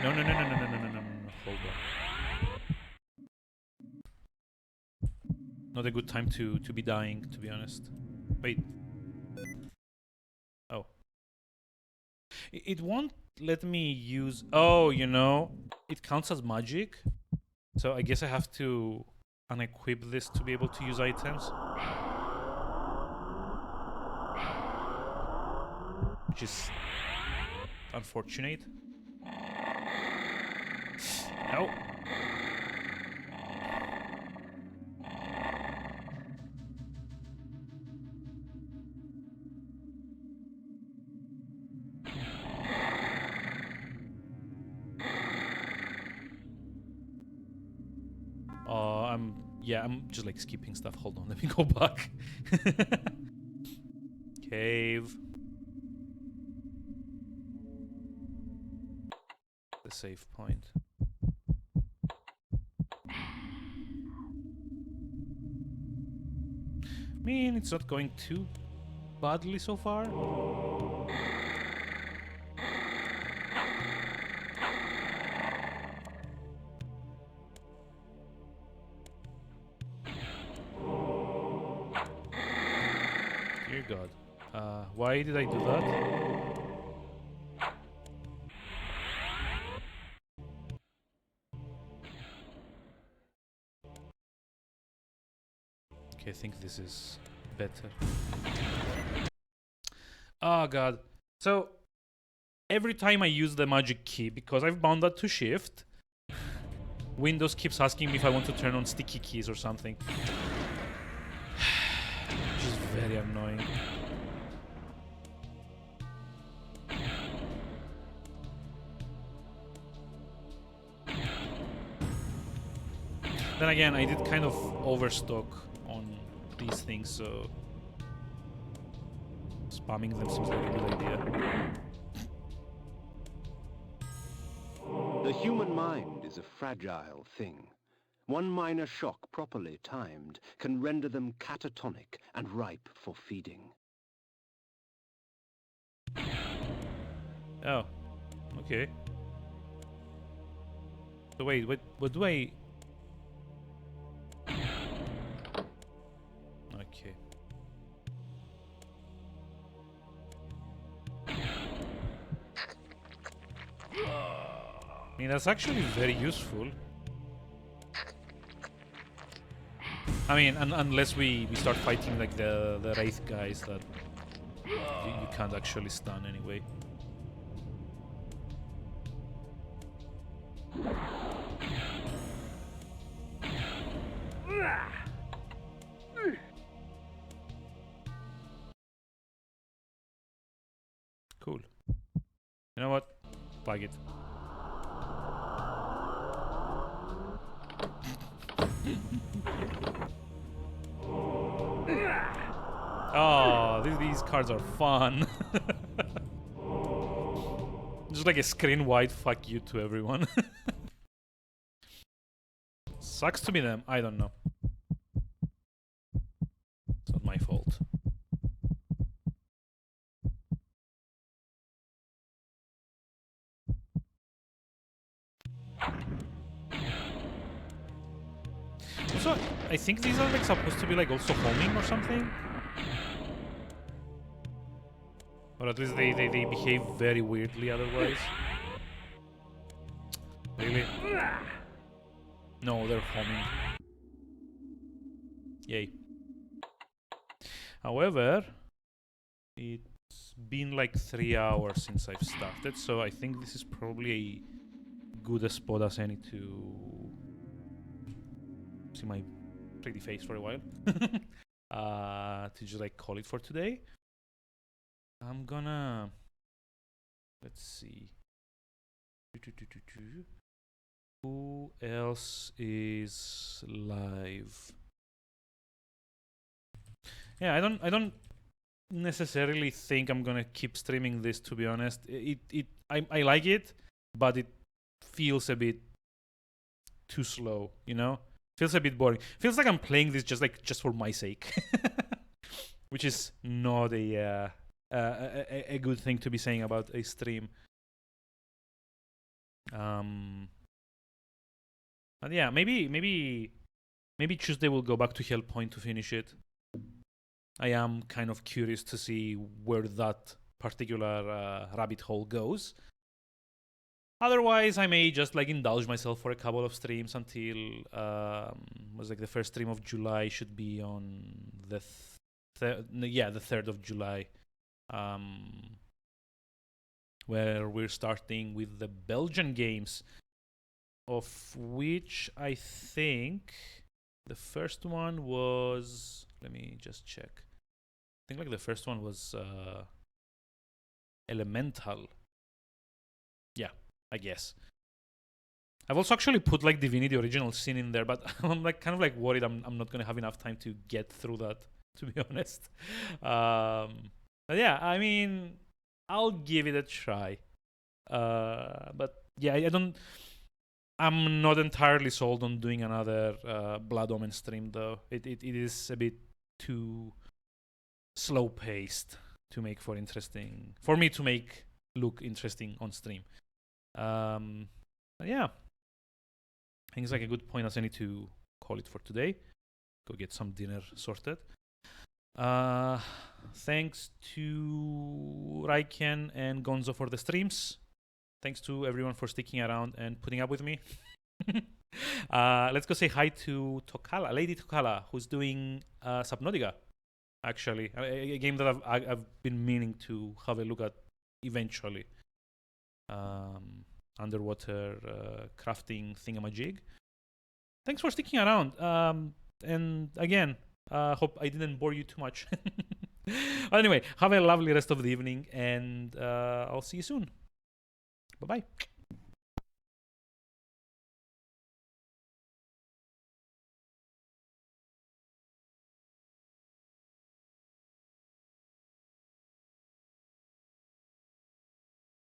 No, no, no, no, no, no, no, no, no, no, hold on. Not a good time to be dying, to be honest. Wait. Oh. It won't let me use... Oh, you know, it counts as magic. So I guess I have to unequip this to be able to use items. Which is unfortunate. No. I'm just like skipping stuff. Hold on, let me go back. Cave. The save point. I mean, it's not going too badly so far. Dear God. Why did I do that? Okay, I think this is better. Oh God. So, every time I use the magic key, because I've bound that to shift, Windows keeps asking me if I want to turn on sticky keys or something. Which is very annoying. Then again, I did kind of overstock on these things, so spamming them seems like a good idea. The human mind is a fragile thing. One minor shock properly timed can render them catatonic and ripe for feeding. Oh, okay. So wait, what do I... Okay. I mean, that's actually very useful. I mean, unless we start fighting like the Wraith guys that you can't actually stun anyway. Cool. You know what? Plug it. Oh, these cards are fun. Just like a screen wide fuck you to everyone. Sucks to be them. I don't know. It's not my fault. Also, I think these are like supposed to be like also homing or something. Or at least they behave very weirdly otherwise. Really? No, they're homing. Yay. However, it's been like 3 hours since I've started, so I think this is probably a good spot as any to see my pretty face for a while. To just like call it for today. I'm gonna... Let's see. Who else is live? Yeah, I don't necessarily think I'm gonna keep streaming this, to be honest. I like it, but it feels a bit too slow, you know? Feels a bit boring. Feels like I'm playing this just for my sake, which is not a good thing to be saying about a stream. But yeah, maybe Tuesday we'll go back to Hellpoint to finish it. I am kind of curious to see where that particular rabbit hole goes. Otherwise, I may just like indulge myself for a couple of streams until was like the first stream of July should be on the the 3rd of July, where we're starting with the Belgian games, of which I think the first one was, let me just check. I think like the first one was Elemental. Yeah, I guess. I've also actually put like Divinity Original Sin in there, but I'm like kind of like worried I'm not gonna have enough time to get through that, to be honest. But yeah, I mean, I'll give it a try. But yeah, I'm not entirely sold on doing another Blood Omen stream though. It is a bit too slow paced to make for me to make look interesting on stream. Yeah, I think it's like a good point as any to call it for today. Go get some dinner sorted. Thanks to Raiken and Gonzo for the streams. Thanks to everyone for sticking around and putting up with me. Let's go say hi to Tokala, Lady Tokala, who's doing Subnautica, actually. A game that I've been meaning to have a look at eventually. Underwater crafting thingamajig. Thanks for sticking around. And again, hope I didn't bore you too much. But anyway, have a lovely rest of the evening, and I'll see you soon. Bye-bye.